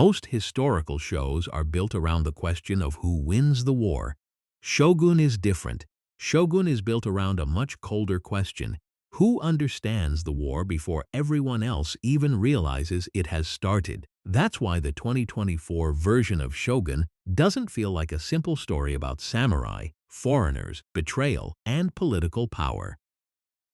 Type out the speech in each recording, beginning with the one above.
Most historical shows are built around the question of who wins the war. Shogun is different. Shogun is built around a much colder question. Who understands the war before everyone else even realizes it has started? That's why the 2024 version of Shogun doesn't feel like a simple story about samurai, foreigners, betrayal, and political power.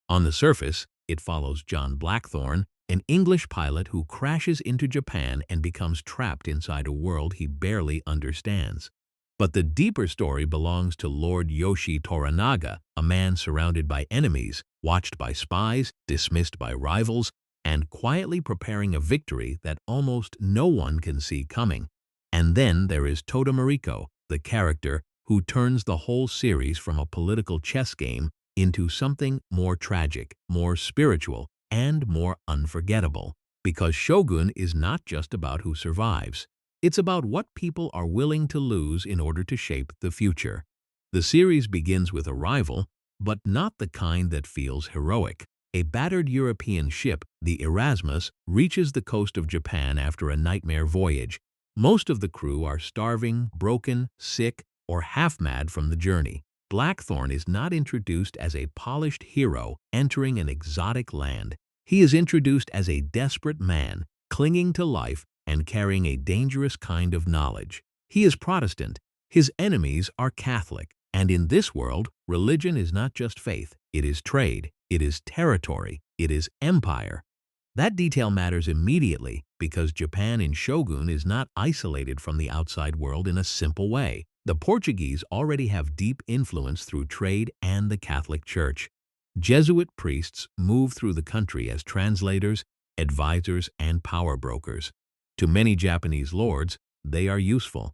On the surface, it follows John Blackthorne, an English pilot who crashes into Japan and becomes trapped inside a world he barely understands. But the deeper story belongs to Lord Yoshii Toranaga, a man surrounded by enemies, watched by spies, dismissed by rivals, and quietly preparing a victory that almost no one can see coming. And then there is Toda Mariko, the character who turns the whole series from a political chess game into something more tragic, more spiritual, and more unforgettable. Because Shogun is not just about who survives. It's about what people are willing to lose in order to shape the future. The series begins with a rival, but not the kind that feels heroic. A battered European ship, the Erasmus, reaches the coast of Japan after a nightmare voyage. Most of the crew are starving, broken, sick, or half-mad from the journey. Blackthorne is not introduced as a polished hero entering an exotic land. He is introduced as a desperate man, clinging to life and carrying a dangerous kind of knowledge. He is Protestant. His enemies are Catholic. And in this world, religion is not just faith. It is trade. It is territory. It is empire. That detail matters immediately because Japan in Shogun is not isolated from the outside world in a simple way. The Portuguese already have deep influence through trade and the Catholic Church. Jesuit priests move through the country as translators, advisors, and power brokers. To many Japanese lords, they are useful.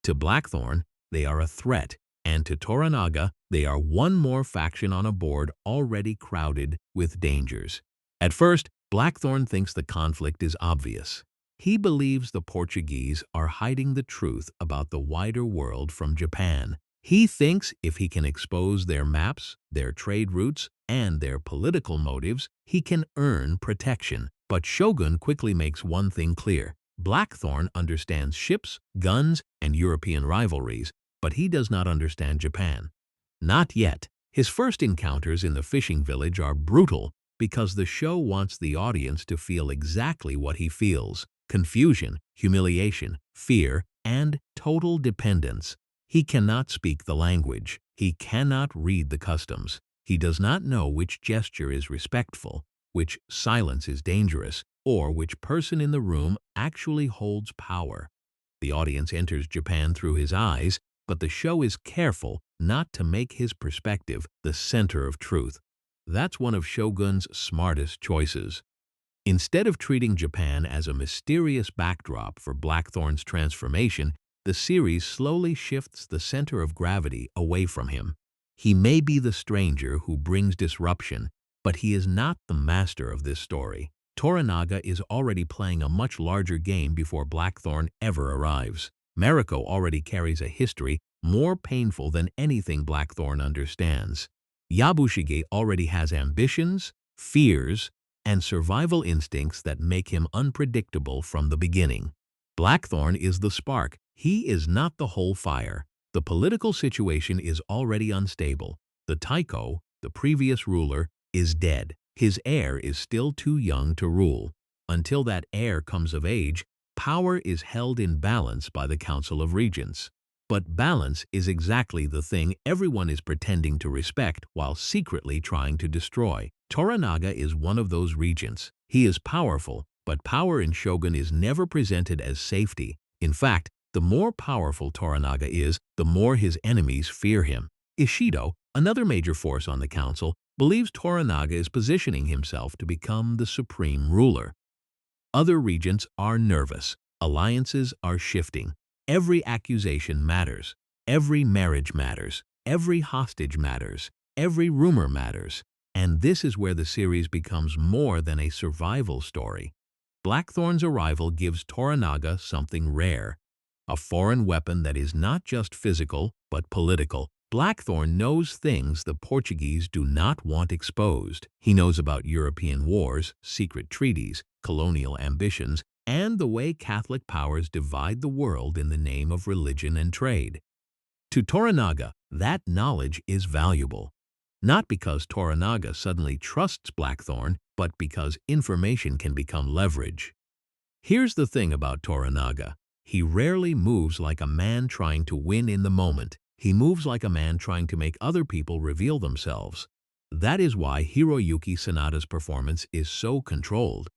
To Blackthorne, they are a threat. And to Toranaga, they are one more faction on a board already crowded with dangers. At first, Blackthorne thinks the conflict is obvious. He believes the Portuguese are hiding the truth about the wider world from Japan. He thinks if he can expose their maps, their trade routes, and their political motives, he can earn protection. But Shogun quickly makes one thing clear. Blackthorne understands ships, guns, and European rivalries, but he does not understand Japan. Not yet. His first encounters in the fishing village are brutal because the show wants the audience to feel exactly what he feels: confusion, humiliation, fear, and total dependence. He cannot speak the language. He cannot read the customs. He does not know which gesture is respectful, which silence is dangerous, or which person in the room actually holds power. The audience enters Japan through his eyes, but the show is careful not to make his perspective the center of truth. That's one of Shogun's smartest choices. Instead of treating Japan as a mysterious backdrop for Blackthorne's transformation, the series slowly shifts the center of gravity away from him. He may be the stranger who brings disruption, but he is not the master of this story. Toranaga is already playing a much larger game before Blackthorne ever arrives. Mariko already carries a history more painful than anything Blackthorne understands. Yabushige already has ambitions, fears, and survival instincts that make him unpredictable from the beginning. Blackthorne is the spark. He is not the whole fire. The political situation is already unstable. The Taiko, the previous ruler, is dead. His heir is still too young to rule. Until that heir comes of age, power is held in balance by the Council of Regents. But balance is exactly the thing everyone is pretending to respect while secretly trying to destroy. Toranaga is one of those regents. He is powerful, but power in Shogun is never presented as safety. In fact, the more powerful Toranaga is, the more his enemies fear him. Ishido, another major force on the council, believes Toranaga is positioning himself to become the supreme ruler. Other regents are nervous. Alliances are shifting. Every accusation matters. Every marriage matters. Every hostage matters. Every rumor matters. And this is where the series becomes more than a survival story. Blackthorne's arrival gives Toranaga something rare, a foreign weapon that is not just physical but political. Blackthorne knows things the Portuguese do not want exposed. He knows about European wars, secret treaties, colonial ambitions, and the way Catholic powers divide the world in the name of religion and trade. To Toranaga, that knowledge is valuable. Not because Toranaga suddenly trusts Blackthorne, but because information can become leverage. Here's the thing about Toranaga. He rarely moves like a man trying to win in the moment. He moves like a man trying to make other people reveal themselves. That is why Hiroyuki Sanada's performance is so controlled.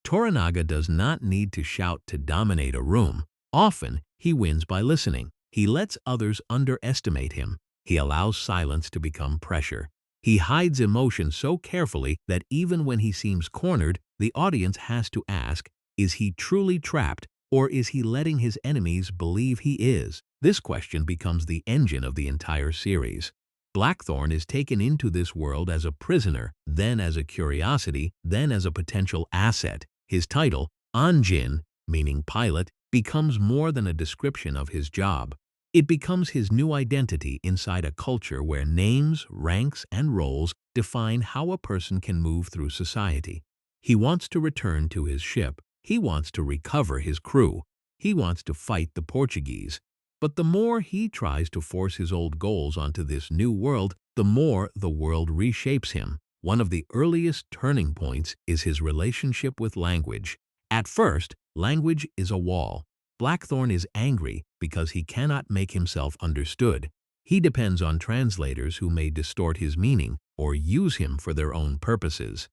Toranaga does not need to shout to dominate a room. Often, he wins by listening. He lets others underestimate him. He allows silence to become pressure. He hides emotion so carefully that even when he seems cornered, the audience has to ask, is he truly trapped, or is he letting his enemies believe he is? This question becomes the engine of the entire series. Blackthorne is taken into this world as a prisoner, then as a curiosity, then as a potential asset. His title, Anjin, meaning pilot, becomes more than a description of his job. It becomes his new identity inside a culture where names, ranks, and roles define how a person can move through society. He wants to return to his ship. He wants to recover his crew. He wants to fight the Portuguese. But the more he tries to force his old goals onto this new world, the more the world reshapes him. One of the earliest turning points is his relationship with language. At first, language is a wall. Blackthorne is angry because he cannot make himself understood. He depends on translators who may distort his meaning or use him for their own purposes.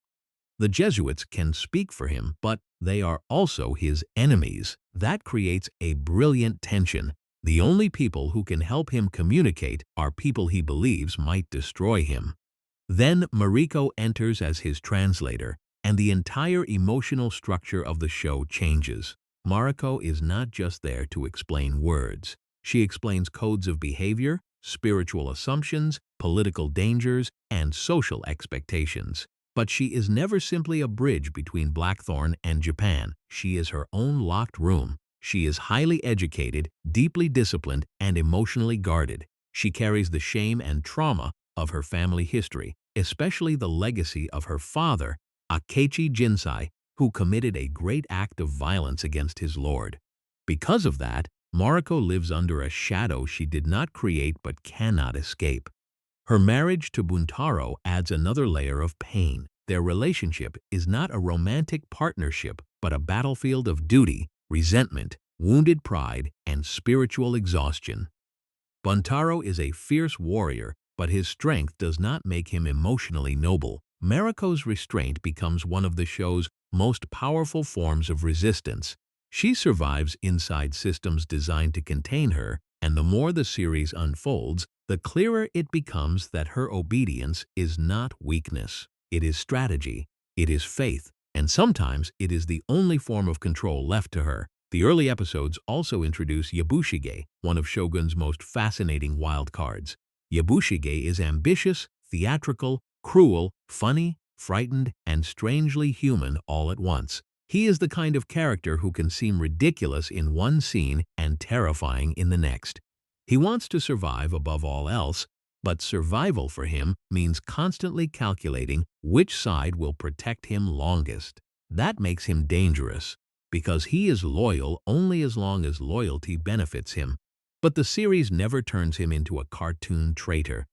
The Jesuits can speak for him, but they are also his enemies. That creates a brilliant tension. The only people who can help him communicate are people he believes might destroy him. Then Mariko enters as his translator, and the entire emotional structure of the show changes. Mariko is not just there to explain words. She explains codes of behavior, spiritual assumptions, political dangers, and social expectations. But she is never simply a bridge between Blackthorne and Japan. She is her own locked room. She is highly educated, deeply disciplined, and emotionally guarded. She carries the shame and trauma of her family history, especially the legacy of her father, Akechi Jinsai, who committed a great act of violence against his lord. Because of that, Mariko lives under a shadow she did not create but cannot escape. Her marriage to Buntaro adds another layer of pain. Their relationship is not a romantic partnership, but a battlefield of duty, resentment, wounded pride, and spiritual exhaustion. Buntaro is a fierce warrior, but his strength does not make him emotionally noble. Mariko's restraint becomes one of the show's most powerful forms of resistance. She survives inside systems designed to contain her, and the more the series unfolds, the clearer it becomes that her obedience is not weakness. It is strategy, it is faith, and sometimes it is the only form of control left to her. The early episodes also introduce Yabushige, one of Shogun's most fascinating wildcards. Yabushige is ambitious, theatrical, cruel, funny, frightened, and strangely human all at once. He is the kind of character who can seem ridiculous in one scene and terrifying in the next. He wants to survive above all else, but survival for him means constantly calculating which side will protect him longest. That makes him dangerous, because he is loyal only as long as loyalty benefits him. But the series never turns him into a cartoon traitor.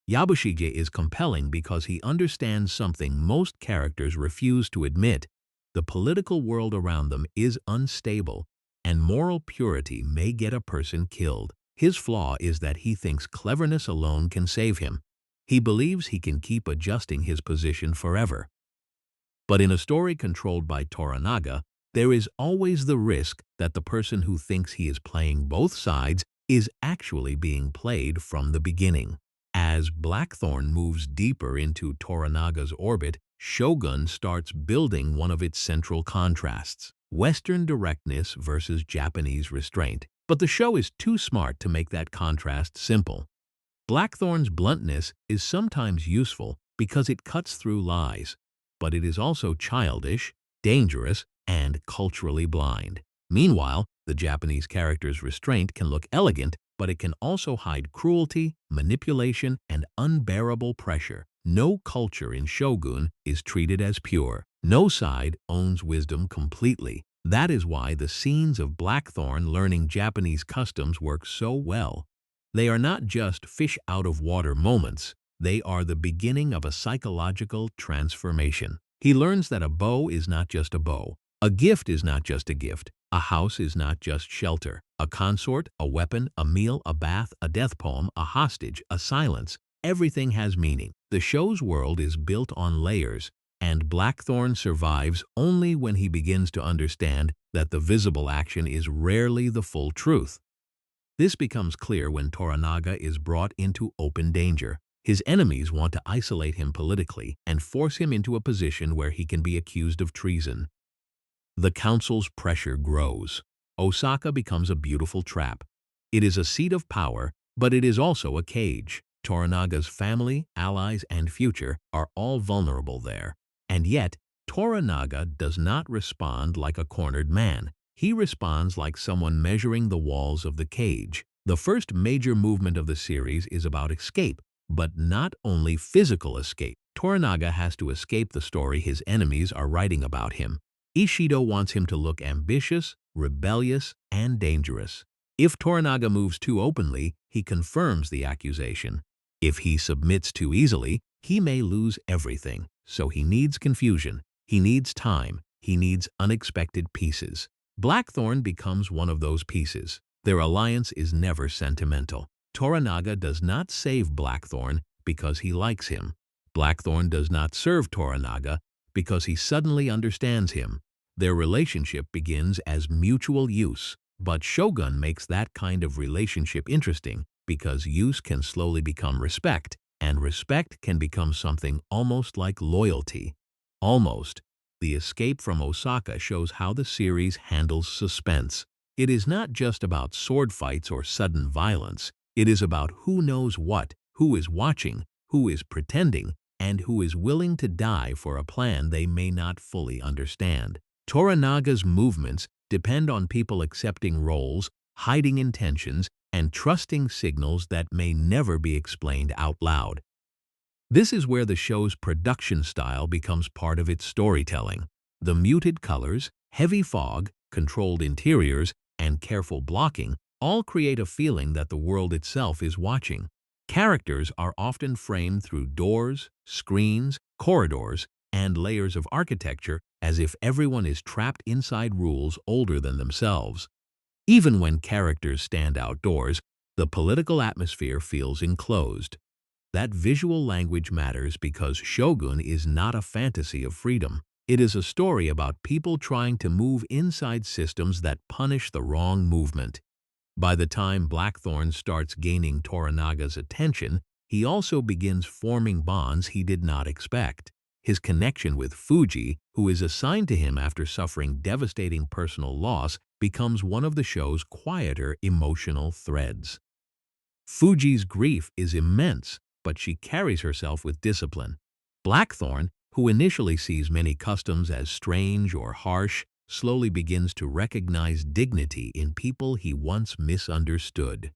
Yabushige is compelling because he understands something most characters refuse to admit. The political world around them is unstable, and moral purity may get a person killed. His flaw is that he thinks cleverness alone can save him. He believes he can keep adjusting his position forever. But in a story controlled by Toranaga, there is always the risk that the person who thinks he is playing both sides is actually being played from the beginning. As Blackthorne moves deeper into Toranaga's orbit, Shogun starts building one of its central contrasts: Western directness versus Japanese restraint. But the show is too smart to make that contrast simple. Blackthorne's bluntness is sometimes useful because it cuts through lies, but it is also childish, dangerous, and culturally blind. Meanwhile, the Japanese character's restraint can look elegant, but it can also hide cruelty, manipulation, and unbearable pressure. No culture in Shogun is treated as pure. No side owns wisdom completely. That is why the scenes of Blackthorne learning Japanese customs work so well. They are not just fish-out-of-water moments, they are the beginning of a psychological transformation. He learns that a bow is not just a bow, a gift is not just a gift, a house is not just shelter, a consort, a weapon, a meal, a bath, a death poem, a hostage, a silence. Everything has meaning. The show's world is built on layers, and Blackthorne survives only when he begins to understand that the visible action is rarely the full truth. This becomes clear when Toranaga is brought into open danger. His enemies want to isolate him politically and force him into a position where he can be accused of treason. The council's pressure grows. Osaka becomes a beautiful trap. It is a seat of power, but it is also a cage. Toranaga's family, allies, and future are all vulnerable there. And yet, Toranaga does not respond like a cornered man. He responds like someone measuring the walls of the cage. The first major movement of the series is about escape, but not only physical escape. Toranaga has to escape the story his enemies are writing about him. Ishido wants him to look ambitious, rebellious, and dangerous. If Toranaga moves too openly, he confirms the accusation. If he submits too easily, he may lose everything. So he needs confusion, he needs time, he needs unexpected pieces. Blackthorne becomes one of those pieces. Their alliance is never sentimental. Toranaga does not save Blackthorne because he likes him. Blackthorne does not serve Toranaga because he suddenly understands him. Their relationship begins as mutual use, but Shogun makes that kind of relationship interesting because use can slowly become respect, and respect can become something almost like loyalty. Almost. The escape from Osaka shows how the series handles suspense. It is not just about sword fights or sudden violence. It is about who knows what, who is watching, who is pretending, and who is willing to die for a plan they may not fully understand. Toranaga's movements depend on people accepting roles, hiding intentions, and trusting signals that may never be explained out loud. This is where the show's production style becomes part of its storytelling. The muted colors, heavy fog, controlled interiors, and careful blocking all create a feeling that the world itself is watching. Characters are often framed through doors, screens, corridors, and layers of architecture as if everyone is trapped inside rules older than themselves. Even when characters stand outdoors, the political atmosphere feels enclosed. That visual language matters because Shogun is not a fantasy of freedom. It is a story about people trying to move inside systems that punish the wrong movement. By the time Blackthorne starts gaining Toranaga's attention, he also begins forming bonds he did not expect. His connection with Fuji, who is assigned to him after suffering devastating personal loss, becomes one of the show's quieter emotional threads. Fuji's grief is immense, but she carries herself with discipline. Blackthorne, who initially sees many customs as strange or harsh, slowly begins to recognize dignity in people he once misunderstood.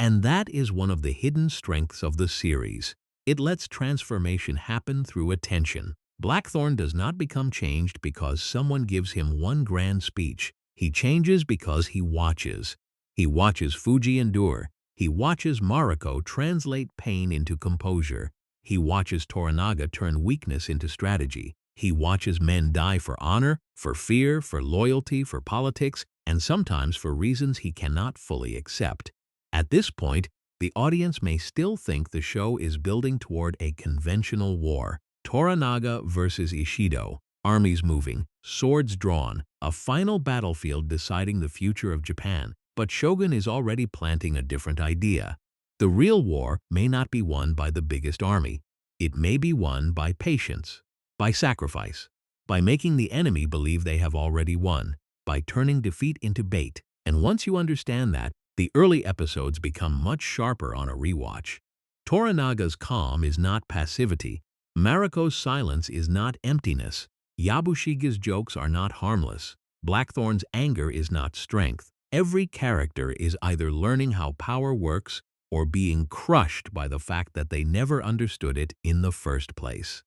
And that is one of the hidden strengths of the series. It lets transformation happen through attention. Blackthorne does not become changed because someone gives him one grand speech. He changes because he watches. He watches Fuji endure. He watches Mariko translate pain into composure. He watches Toranaga turn weakness into strategy. He watches men die for honor, for fear, for loyalty, for politics, and sometimes for reasons he cannot fully accept. At this point, the audience may still think the show is building toward a conventional war. Toranaga versus Ishido, armies moving, swords drawn, a final battlefield deciding the future of Japan. But Shogun is already planting a different idea. The real war may not be won by the biggest army. It may be won by patience, by sacrifice, by making the enemy believe they have already won, by turning defeat into bait. And once you understand that, the early episodes become much sharper on a rewatch. Toranaga's calm is not passivity. Mariko's silence is not emptiness. Yabushige's jokes are not harmless. Blackthorne's anger is not strength. Every character is either learning how power works or being crushed by the fact that they never understood it in the first place.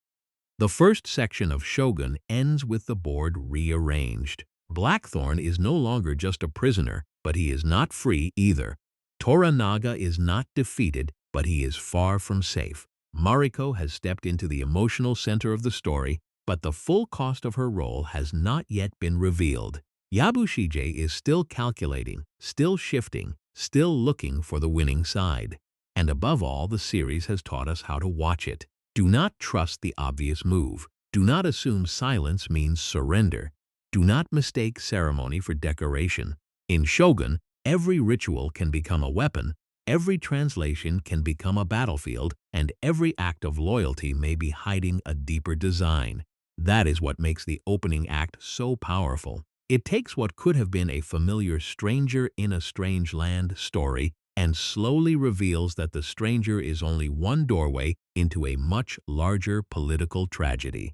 The first section of Shogun ends with the board rearranged. Blackthorne is no longer just a prisoner, but he is not free either. Toranaga is not defeated, but he is far from safe. Mariko has stepped into the emotional center of the story, but the full cost of her role has not yet been revealed. Yabushige is still calculating, still shifting, still looking for the winning side. And above all, the series has taught us how to watch it. Do not trust the obvious move. Do not assume silence means surrender. Do not mistake ceremony for decoration. In Shogun, every ritual can become a weapon, every translation can become a battlefield, and every act of loyalty may be hiding a deeper design. That is what makes the opening act so powerful. It takes what could have been a familiar stranger in a strange land story and slowly reveals that the stranger is only one doorway into a much larger political tragedy.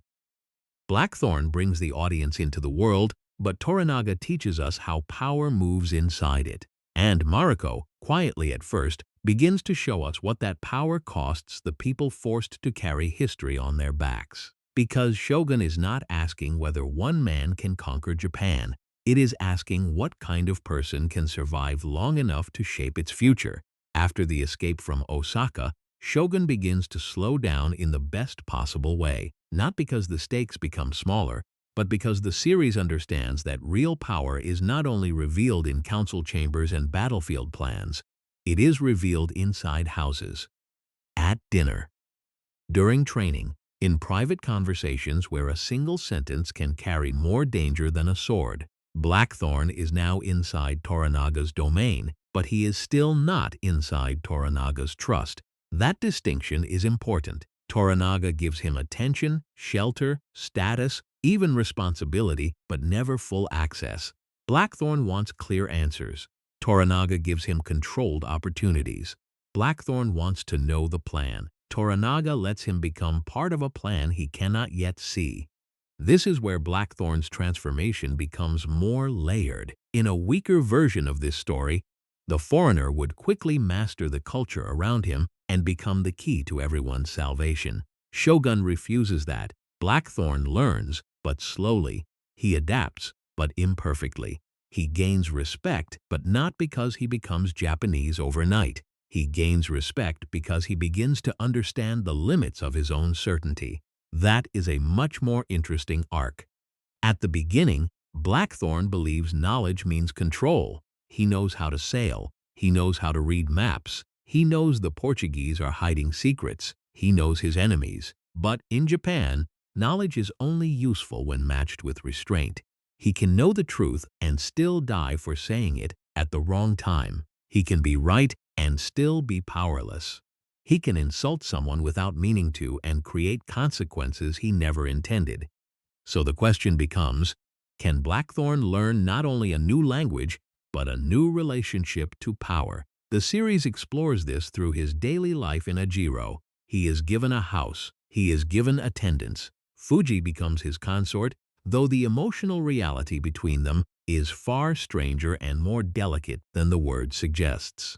Blackthorne brings the audience into the world, but Toranaga teaches us how power moves inside it. And Mariko, quietly at first, begins to show us what that power costs the people forced to carry history on their backs. Because Shogun is not asking whether one man can conquer Japan. It is asking what kind of person can survive long enough to shape its future. After the escape from Osaka, Shogun begins to slow down in the best possible way, not because the stakes become smaller, but because the series understands that real power is not only revealed in council chambers and battlefield plans, it is revealed inside houses, at dinner, during training, in private conversations where a single sentence can carry more danger than a sword. Blackthorne is now inside Toranaga's domain, but he is still not inside Toranaga's trust. That distinction is important. Toranaga gives him attention, shelter, status, even responsibility, but never full access. Blackthorne wants clear answers. Toranaga gives him controlled opportunities. Blackthorne wants to know the plan. Toranaga lets him become part of a plan he cannot yet see. This is where Blackthorne's transformation becomes more layered. In a weaker version of this story, the foreigner would quickly master the culture around him and become the key to everyone's salvation. Shogun refuses that. Blackthorne learns, but slowly. He adapts, but imperfectly. He gains respect, but not because he becomes Japanese overnight. He gains respect because he begins to understand the limits of his own certainty. That is a much more interesting arc. At the beginning, Blackthorne believes knowledge means control. He knows how to sail. He knows how to read maps. He knows the Portuguese are hiding secrets. He knows his enemies. But in Japan, knowledge is only useful when matched with restraint. He can know the truth and still die for saying it at the wrong time. He can be right and still be powerless. He can insult someone without meaning to and create consequences he never intended. So the question becomes, can Blackthorne learn not only a new language, but a new relationship to power? The series explores this through his daily life in Ajiro. He is given a house. He is given attendance. Fuji becomes his consort, though the emotional reality between them is far stranger and more delicate than the word suggests.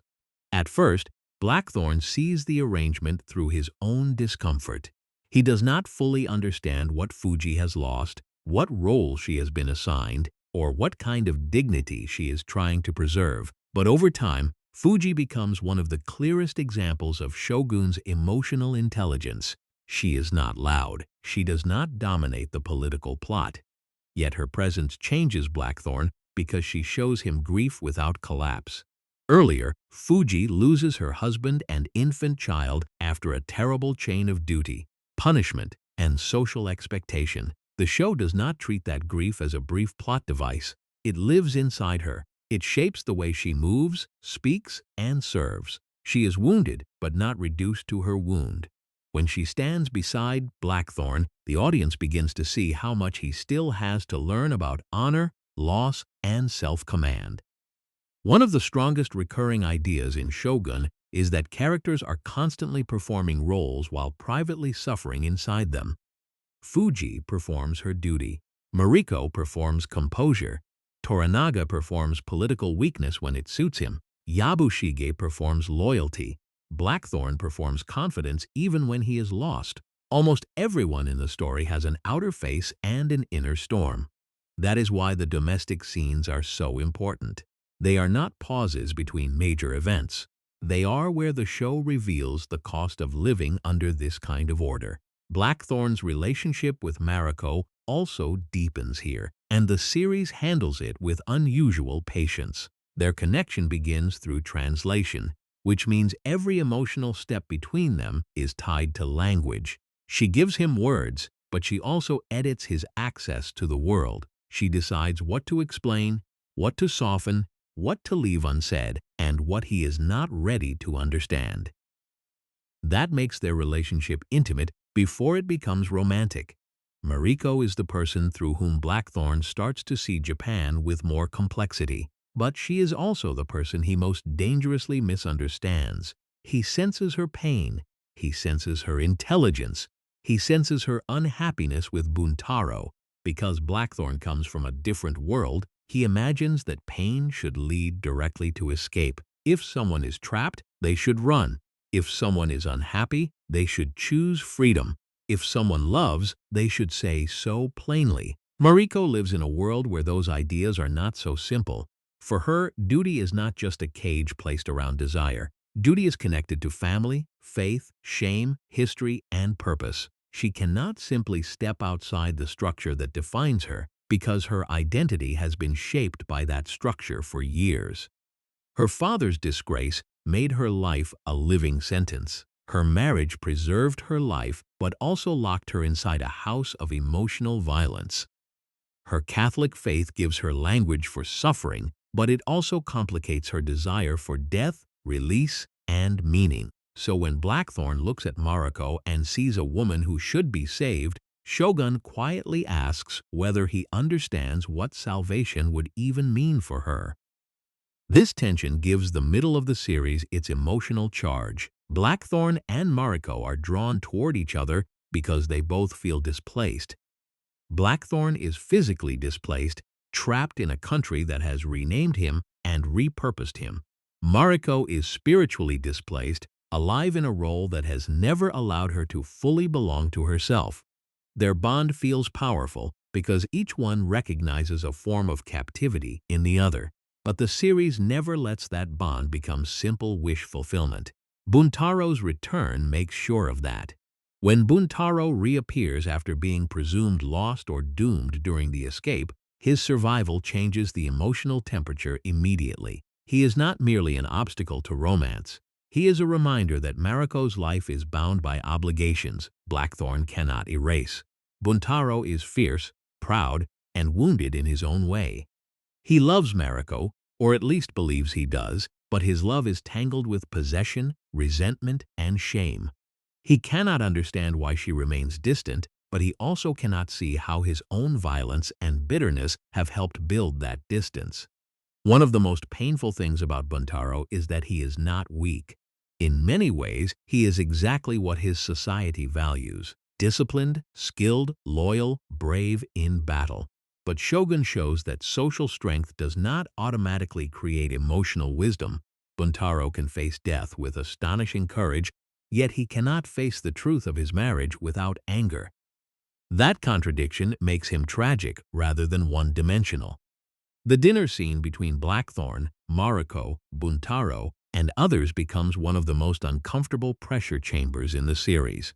At first, Blackthorne sees the arrangement through his own discomfort. He does not fully understand what Fuji has lost, what role she has been assigned, or what kind of dignity she is trying to preserve. But over time, Fuji becomes one of the clearest examples of Shogun's emotional intelligence. She is not loud. She does not dominate the political plot. Yet her presence changes Blackthorne because she shows him grief without collapse. Earlier, Fuji loses her husband and infant child after a terrible chain of duty, punishment, and social expectation. The show does not treat that grief as a brief plot device. It lives inside her. It shapes the way she moves, speaks, and serves. She is wounded, but not reduced to her wound. When she stands beside Blackthorne, the audience begins to see how much he still has to learn about honor, loss, and self-command. One of the strongest recurring ideas in Shogun is that characters are constantly performing roles while privately suffering inside them. Fuji performs her duty. Mariko performs composure. Toranaga performs political weakness when it suits him. Yabushige performs loyalty. Blackthorne performs confidence even when he is lost. Almost everyone in the story has an outer face and an inner storm. That is why the domestic scenes are so important. They are not pauses between major events. They are where the show reveals the cost of living under this kind of order. Blackthorne's relationship with Mariko also deepens here, and the series handles it with unusual patience. Their connection begins through translation, which means every emotional step between them is tied to language. She gives him words, but she also edits his access to the world. She decides what to explain, what to soften, what to leave unsaid, and what he is not ready to understand. That makes their relationship intimate before it becomes romantic. Mariko is the person through whom Blackthorne starts to see Japan with more complexity. But she is also the person he most dangerously misunderstands. He senses her pain. He senses her intelligence. He senses her unhappiness with Buntaro. Because Blackthorne comes from a different world, he imagines that pain should lead directly to escape. If someone is trapped, they should run. If someone is unhappy, they should choose freedom. If someone loves, they should say so plainly. Mariko lives in a world where those ideas are not so simple. For her, duty is not just a cage placed around desire. Duty is connected to family, faith, shame, history, and purpose. She cannot simply step outside the structure that defines her because her identity has been shaped by that structure for years. Her father's disgrace made her life a living sentence. Her marriage preserved her life but also locked her inside a house of emotional violence. Her Catholic faith gives her language for suffering, but it also complicates her desire for death, release, and meaning. So when Blackthorne looks at Mariko and sees a woman who should be saved, Shogun quietly asks whether he understands what salvation would even mean for her. This tension gives the middle of the series its emotional charge. Blackthorne and Mariko are drawn toward each other because they both feel displaced. Blackthorne is physically displaced, trapped in a country that has renamed him and repurposed him. Mariko is spiritually displaced, alive in a role that has never allowed her to fully belong to herself. Their bond feels powerful because each one recognizes a form of captivity in the other. But the series never lets that bond become simple wish fulfillment. Buntaro's return makes sure of that. When Buntaro reappears after being presumed lost or doomed during the escape, his survival changes the emotional temperature immediately. He is not merely an obstacle to romance. He is a reminder that Mariko's life is bound by obligations Blackthorne cannot erase. Buntaro is fierce, proud, and wounded in his own way. He loves Mariko, or at least believes he does, but his love is tangled with possession, resentment, and shame. He cannot understand why she remains distant, but he also cannot see how his own violence and bitterness have helped build that distance. One of the most painful things about Buntaro is that he is not weak. In many ways, he is exactly what his society values: disciplined, skilled, loyal, brave in battle. But Shogun shows that social strength does not automatically create emotional wisdom. Buntaro can face death with astonishing courage, yet he cannot face the truth of his marriage without anger. That contradiction makes him tragic rather than one-dimensional. The dinner scene between Blackthorne, Mariko, Buntaro, and others becomes one of the most uncomfortable pressure chambers in the series.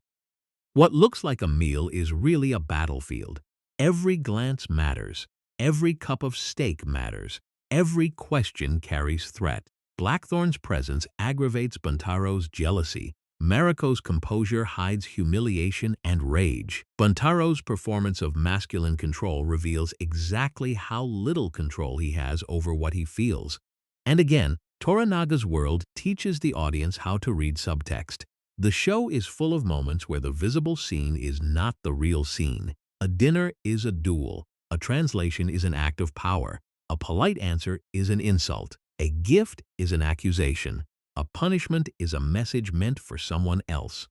What looks like a meal is really a battlefield. Every glance matters. Every cup of steak matters. Every question carries threat. Blackthorne's presence aggravates Buntaro's jealousy. Mariko's composure hides humiliation and rage. Buntaro's performance of masculine control reveals exactly how little control he has over what he feels. And again, Toranaga's world teaches the audience how to read subtext. The show is full of moments where the visible scene is not the real scene. A dinner is a duel. A translation is an act of power. A polite answer is an insult. A gift is an accusation. A punishment is a message meant for someone else.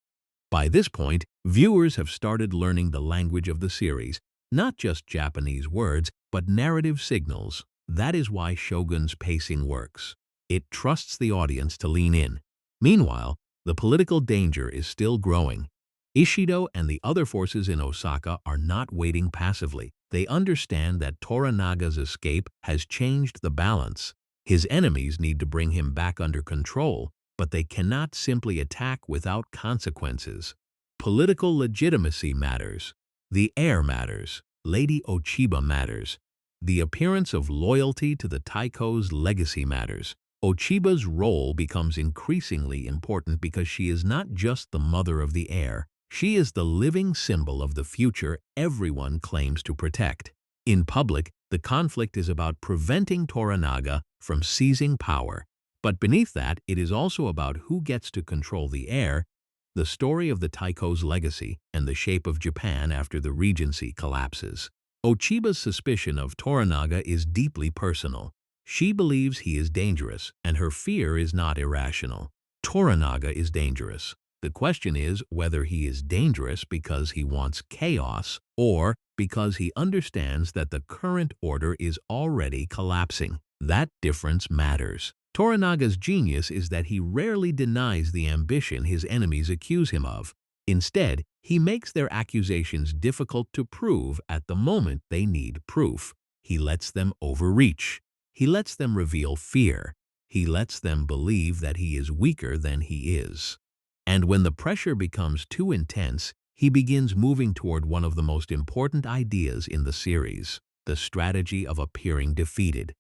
By this point, viewers have started learning the language of the series, not just Japanese words, but narrative signals. That is why Shogun's pacing works. It trusts the audience to lean in. Meanwhile, the political danger is still growing. Ishido and the other forces in Osaka are not waiting passively. They understand that Toranaga's escape has changed the balance. His enemies need to bring him back under control, but they cannot simply attack without consequences. Political legitimacy matters. The heir matters. Lady Ochiba matters. The appearance of loyalty to the Taiko's legacy matters. Ochiba's role becomes increasingly important because she is not just the mother of the heir. She is the living symbol of the future everyone claims to protect. In public, the conflict is about preventing Toranaga from seizing power. But beneath that, it is also about who gets to control the heir, the story of the Taiko's legacy, and the shape of Japan after the regency collapses. Ochiba's suspicion of Toranaga is deeply personal. She believes he is dangerous, and her fear is not irrational. Toranaga is dangerous. The question is whether he is dangerous because he wants chaos or because he understands that the current order is already collapsing. That difference matters. Toranaga's genius is that he rarely denies the ambition his enemies accuse him of. Instead, he makes their accusations difficult to prove at the moment they need proof. He lets them overreach. He lets them reveal fear. He lets them believe that he is weaker than he is. And when the pressure becomes too intense, he begins moving toward one of the most important ideas in the series, the strategy of appearing defeated.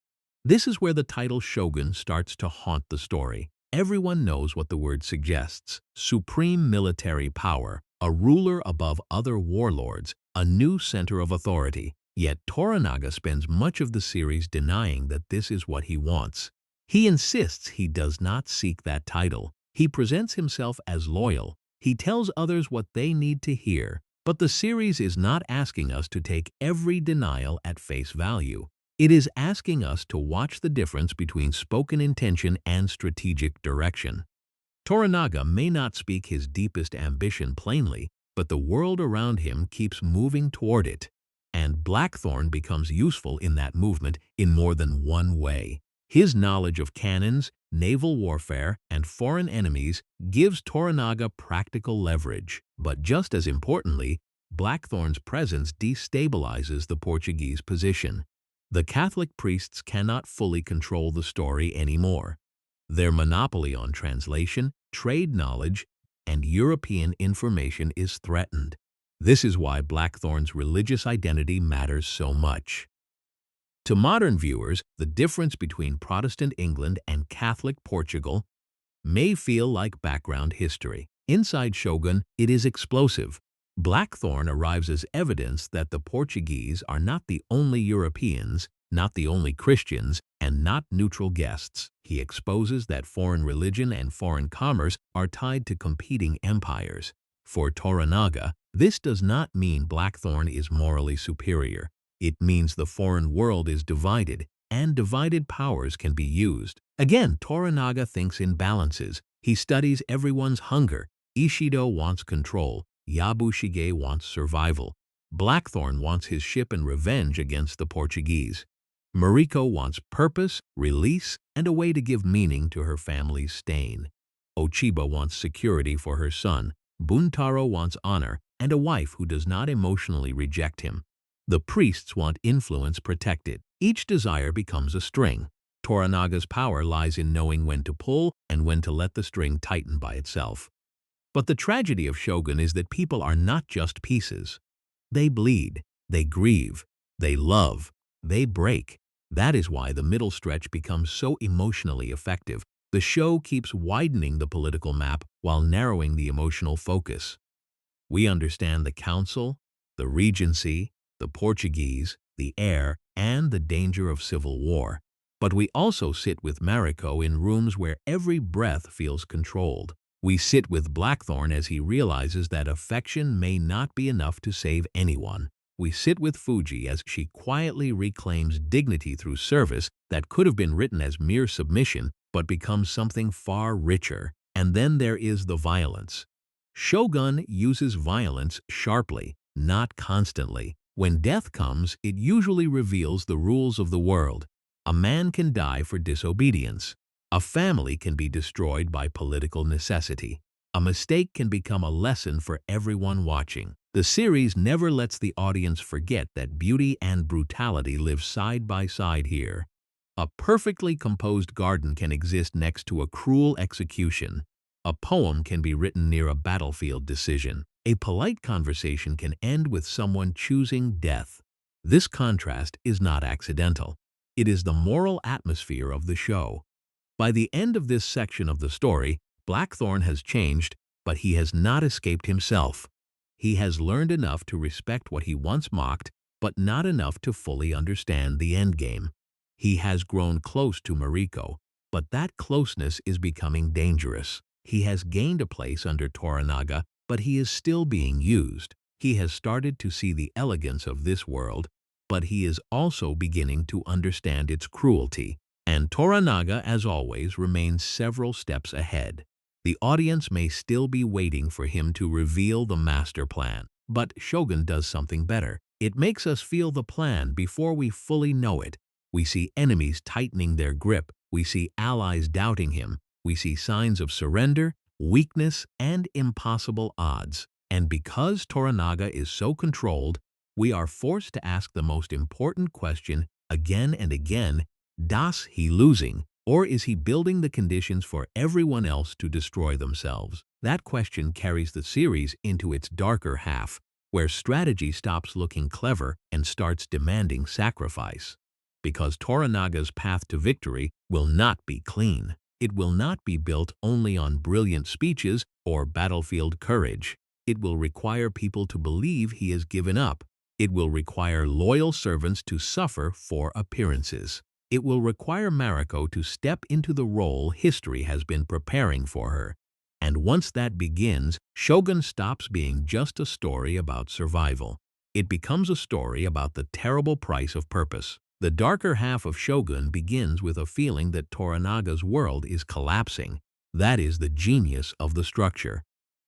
This is where the title Shogun starts to haunt the story. Everyone knows what the word suggests: supreme military power, a ruler above other warlords, a new center of authority. Yet Toranaga spends much of the series denying that this is what he wants. He insists he does not seek that title. He presents himself as loyal. He tells others what they need to hear. But the series is not asking us to take every denial at face value. It is asking us to watch the difference between spoken intention and strategic direction. Toranaga may not speak his deepest ambition plainly, but the world around him keeps moving toward it. And Blackthorne becomes useful in that movement in more than one way. His knowledge of cannons, naval warfare, and foreign enemies gives Toranaga practical leverage. But just as importantly, Blackthorne's presence destabilizes the Portuguese position. The Catholic priests cannot fully control the story anymore. Their monopoly on translation, trade knowledge, and European information is threatened. This is why Blackthorne's religious identity matters so much. To modern viewers, the difference between Protestant England and Catholic Portugal may feel like background history. Inside Shogun, it is explosive. Blackthorne arrives as evidence that the Portuguese are not the only Europeans, not the only Christians, and not neutral guests. He exposes that foreign religion and foreign commerce are tied to competing empires. For Toranaga, this does not mean Blackthorne is morally superior. It means the foreign world is divided, and divided powers can be used. Again, Toranaga thinks in balances. He studies everyone's hunger. Ishido wants control. Yabushige wants survival. Blackthorne wants his ship and revenge against the Portuguese. Mariko wants purpose, release, and a way to give meaning to her family's stain. Ochiba wants security for her son. Buntaro wants honor and a wife who does not emotionally reject him. The priests want influence protected. Each desire becomes a string. Toranaga's power lies in knowing when to pull and when to let the string tighten by itself. But the tragedy of Shogun is that people are not just pieces. They bleed, they grieve, they love, they break. That is why the middle stretch becomes so emotionally effective. The show keeps widening the political map while narrowing the emotional focus. We understand the council, the regency, the Portuguese, the heir, and the danger of civil war. But we also sit with Mariko in rooms where every breath feels controlled. We sit with Blackthorne as he realizes that affection may not be enough to save anyone. We sit with Fuji as she quietly reclaims dignity through service that could have been written as mere submission but becomes something far richer. And then there is the violence. Shogun uses violence sharply, not constantly. When death comes, it usually reveals the rules of the world. A man can die for disobedience. A family can be destroyed by political necessity. A mistake can become a lesson for everyone watching. The series never lets the audience forget that beauty and brutality live side by side here. A perfectly composed garden can exist next to a cruel execution. A poem can be written near a battlefield decision. A polite conversation can end with someone choosing death. This contrast is not accidental. It is the moral atmosphere of the show. By the end of this section of the story, Blackthorne has changed, but he has not escaped himself. He has learned enough to respect what he once mocked, but not enough to fully understand the endgame. He has grown close to Mariko, but that closeness is becoming dangerous. He has gained a place under Toranaga, but he is still being used. He has started to see the elegance of this world, but he is also beginning to understand its cruelty. And Toranaga, as always, remains several steps ahead. The audience may still be waiting for him to reveal the master plan, but Shogun does something better. It makes us feel the plan before we fully know it. We see enemies tightening their grip. We see allies doubting him. We see signs of surrender, weakness, and impossible odds. And because Toranaga is so controlled, we are forced to ask the most important question again and again: does he losing, or is he building the conditions for everyone else to destroy themselves? That question carries the series into its darker half, where strategy stops looking clever and starts demanding sacrifice. Because Toranaga's path to victory will not be clean. It will not be built only on brilliant speeches or battlefield courage. It will require people to believe he has given up. It will require loyal servants to suffer for appearances. It will require Mariko to step into the role history has been preparing for her. And once that begins, Shogun stops being just a story about survival. It becomes a story about the terrible price of purpose. The darker half of Shogun begins with a feeling that Toranaga's world is collapsing. That is the genius of the structure.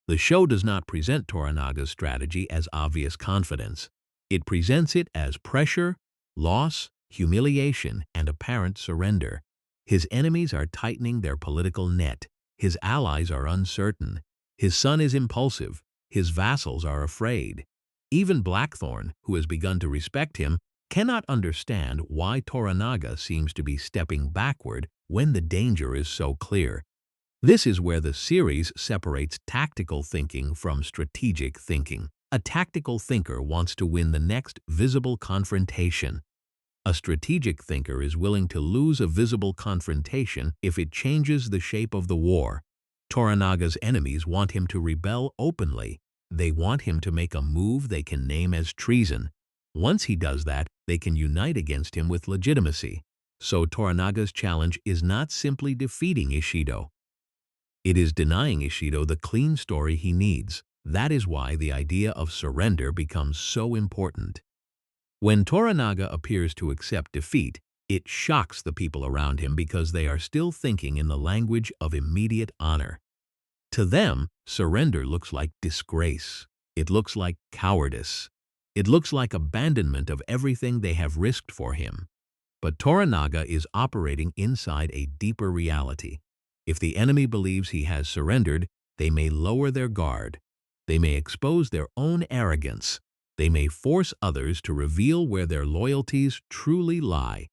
The show does not present Toranaga's strategy as obvious confidence. It presents it as pressure, loss, humiliation, and apparent surrender. His enemies are tightening their political net. His allies are uncertain. His son is impulsive. His vassals are afraid. Even Blackthorne, who has begun to respect him, cannot understand why Toranaga seems to be stepping backward when the danger is so clear. This is where the series separates tactical thinking from strategic thinking. A tactical thinker wants to win the next visible confrontation. A strategic thinker is willing to lose a visible confrontation if it changes the shape of the war. Toranaga's enemies want him to rebel openly. They want him to make a move they can name as treason. Once he does that, they can unite against him with legitimacy. So Toranaga's challenge is not simply defeating Ishido. It is denying Ishido the clean story he needs. That is why the idea of surrender becomes so important. When Toranaga appears to accept defeat, it shocks the people around him because they are still thinking in the language of immediate honor. To them, surrender looks like disgrace. It looks like cowardice. It looks like abandonment of everything they have risked for him. But Toranaga is operating inside a deeper reality. If the enemy believes he has surrendered, they may lower their guard. They may expose their own arrogance. They may force others to reveal where their loyalties truly lie.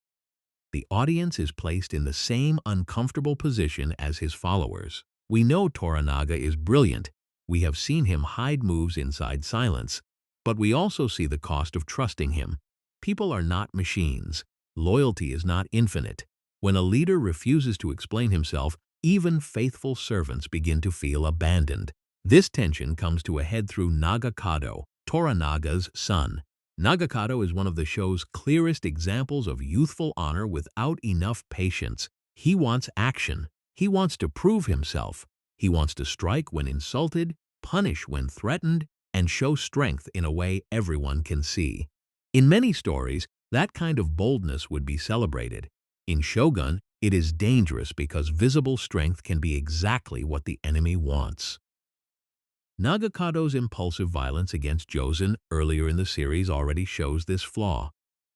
The audience is placed in the same uncomfortable position as his followers. We know Toranaga is brilliant. We have seen him hide moves inside silence. But we also see the cost of trusting him. People are not machines. Loyalty is not infinite. When a leader refuses to explain himself, even faithful servants begin to feel abandoned. This tension comes to a head through Nagakado, Toranaga's son. Nagakado is one of the show's clearest examples of youthful honor without enough patience. He wants action. He wants to prove himself. He wants to strike when insulted, punish when threatened, and show strength in a way everyone can see. In many stories, that kind of boldness would be celebrated. In Shogun, it is dangerous because visible strength can be exactly what the enemy wants. Nagakado's impulsive violence against Jozen earlier in the series already shows this flaw.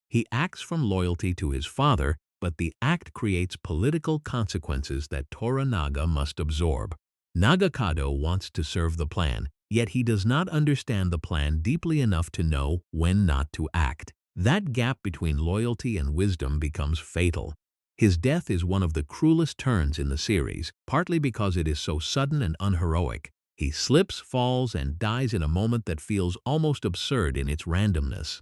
He acts from loyalty to his father, but the act creates political consequences that Toranaga must absorb. Nagakado wants to serve the plan, yet he does not understand the plan deeply enough to know when not to act. That gap between loyalty and wisdom becomes fatal. His death is one of the cruelest turns in the series, partly because it is so sudden and unheroic. He slips, falls, and dies in a moment that feels almost absurd in its randomness.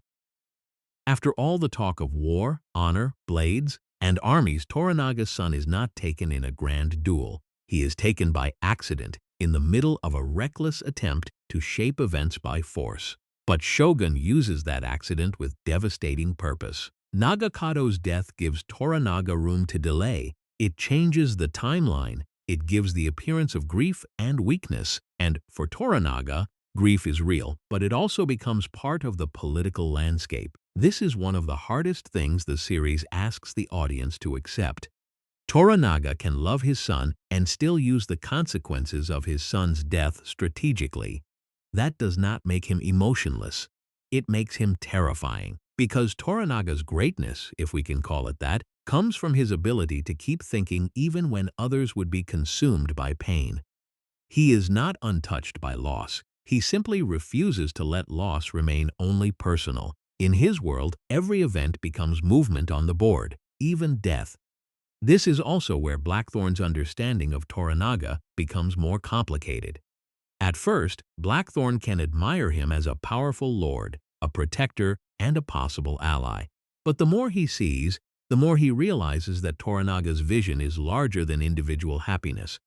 After all the talk of war, honor, blades, and armies, Toranaga's son is not taken in a grand duel. He is taken by accident, in the middle of a reckless attempt to shape events by force. But Shogun uses that accident with devastating purpose. Nagakado's death gives Toranaga room to delay. It changes the timeline. It gives the appearance of grief and weakness. And for Toranaga, grief is real, but it also becomes part of the political landscape. This is one of the hardest things the series asks the audience to accept. Toranaga can love his son and still use the consequences of his son's death strategically. That does not make him emotionless. It makes him terrifying. Because Toranaga's greatness, if we can call it that, comes from his ability to keep thinking even when others would be consumed by pain. He is not untouched by loss. He simply refuses to let loss remain only personal. In his world, every event becomes movement on the board, even death. This is also where Blackthorne's understanding of Toranaga becomes more complicated. At first, Blackthorne can admire him as a powerful lord, a protector, and a possible ally. But the more he sees, the more he realizes that Toranaga's vision is larger than individual happiness.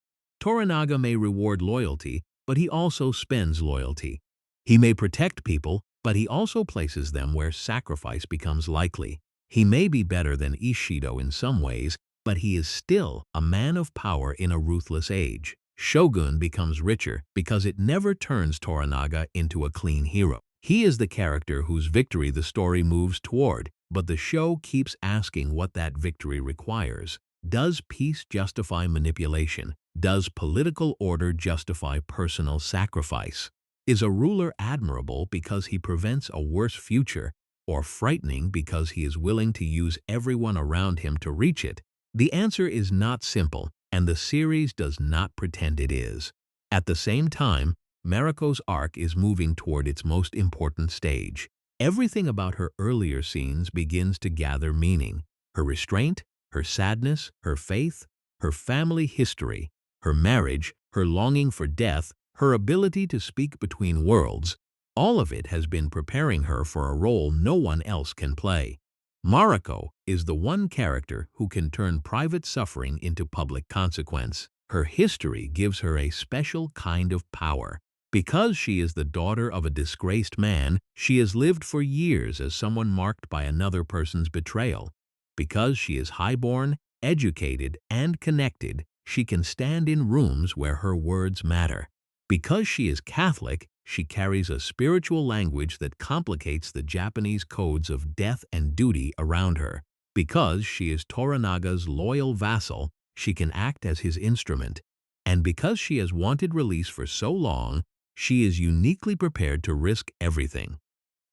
Toranaga may reward loyalty, but he also spends loyalty. He may protect people, but he also places them where sacrifice becomes likely. He may be better than Ishido in some ways, but he is still a man of power in a ruthless age. Shogun becomes richer because it never turns Toranaga into a clean hero. He is the character whose victory the story moves toward, but the show keeps asking what that victory requires. Does peace justify manipulation? Does political order justify personal sacrifice? Is a ruler admirable because he prevents a worse future, or frightening because he is willing to use everyone around him to reach it? The answer is not simple, and the series does not pretend it is. At the same time, Mariko's arc is moving toward its most important stage. Everything about her earlier scenes begins to gather meaning. Her restraint, her sadness, her faith, her family history, her marriage, her longing for death, her ability to speak between worlds, all of it has been preparing her for a role no one else can play. Mariko is the one character who can turn private suffering into public consequence. Her history gives her a special kind of power. Because she is the daughter of a disgraced man, she has lived for years as someone marked by another person's betrayal. Because she is highborn, educated, and connected, she can stand in rooms where her words matter. Because she is Catholic, she carries a spiritual language that complicates the Japanese codes of death and duty around her. Because she is Toranaga's loyal vassal, she can act as his instrument. And because she has wanted release for so long, she is uniquely prepared to risk everything.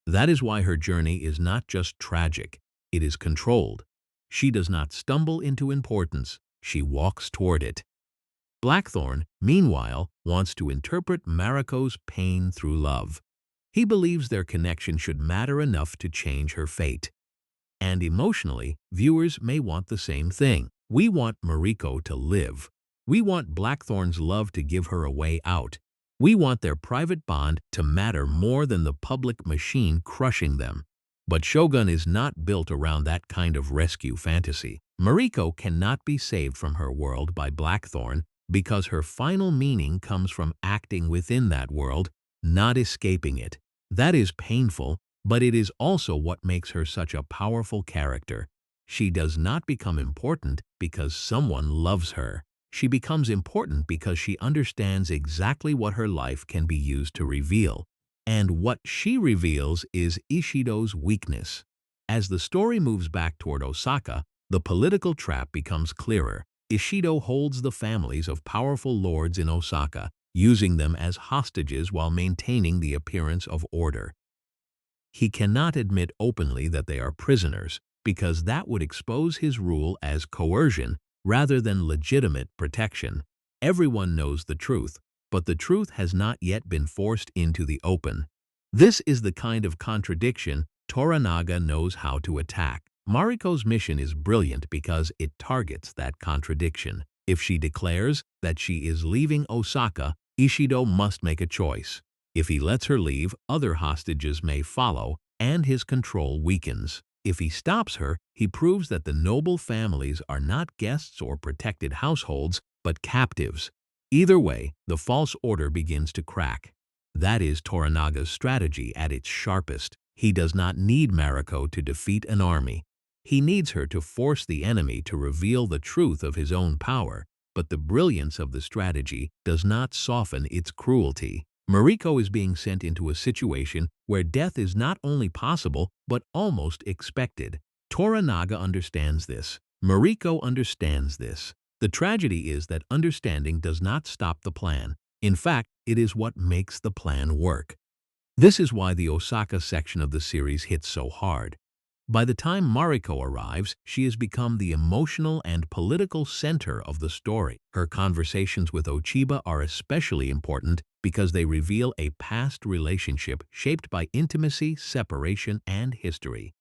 That is why her journey is not just tragic, it is controlled. She does not stumble into importance, she walks toward it. Blackthorne, meanwhile, wants to interpret Mariko's pain through love. He believes their connection should matter enough to change her fate. And emotionally, viewers may want the same thing. We want Mariko to live. We want Blackthorne's love to give her a way out. We want their private bond to matter more than the public machine crushing them. But Shogun is not built around that kind of rescue fantasy. Mariko cannot be saved from her world by Blackthorne because her final meaning comes from acting within that world, not escaping it. That is painful, but it is also what makes her such a powerful character. She does not become important because someone loves her. She becomes important because she understands exactly what her life can be used to reveal. And what she reveals is Ishido's weakness. As the story moves back toward Osaka, the political trap becomes clearer. Ishido holds the families of powerful lords in Osaka, using them as hostages while maintaining the appearance of order. He cannot admit openly that they are prisoners, because that would expose his rule as coercion rather than legitimate protection. Everyone knows the truth. but the truth has not yet been forced into the open. This is the kind of contradiction Toranaga knows how to attack. Mariko's mission is brilliant because it targets that contradiction. If she declares that she is leaving Osaka, Ishido must make a choice. If he lets her leave, other hostages may follow, and his control weakens. If he stops her, he proves that the noble families are not guests or protected households, but captives. Either way, the false order begins to crack. That is Toranaga's strategy at its sharpest. He does not need Mariko to defeat an army. He needs her to force the enemy to reveal the truth of his own power, but the brilliance of the strategy does not soften its cruelty. Mariko is being sent into a situation where death is not only possible, but almost expected. Toranaga understands this. Mariko understands this. The tragedy is that understanding does not stop the plan. In fact, it is what makes the plan work. This is why the Osaka section of the series hits so hard. By the time Mariko arrives, she has become the emotional and political center of the story. Her conversations with Ochiba are especially important because they reveal a past relationship shaped by intimacy, separation, and history.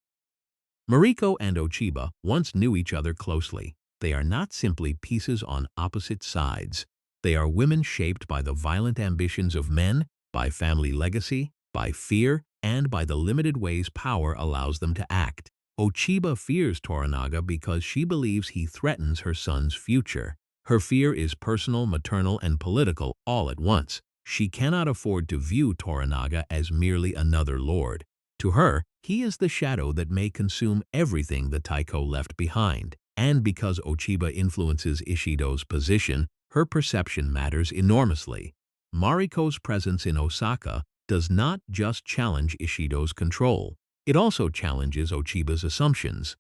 Mariko and Ochiba once knew each other closely. They are not simply pieces on opposite sides. They are women shaped by the violent ambitions of men, by family legacy, by fear, and by the limited ways power allows them to act. Ochiba fears Toranaga because she believes he threatens her son's future. Her fear is personal, maternal, and political all at once. She cannot afford to view Toranaga as merely another lord. To her, he is the shadow that may consume everything the Taiko left behind. And because Ochiba influences Ishido's position, her perception matters enormously. Mariko's presence in Osaka does not just challenge Ishido's control, it also challenges Ochiba's assumptions.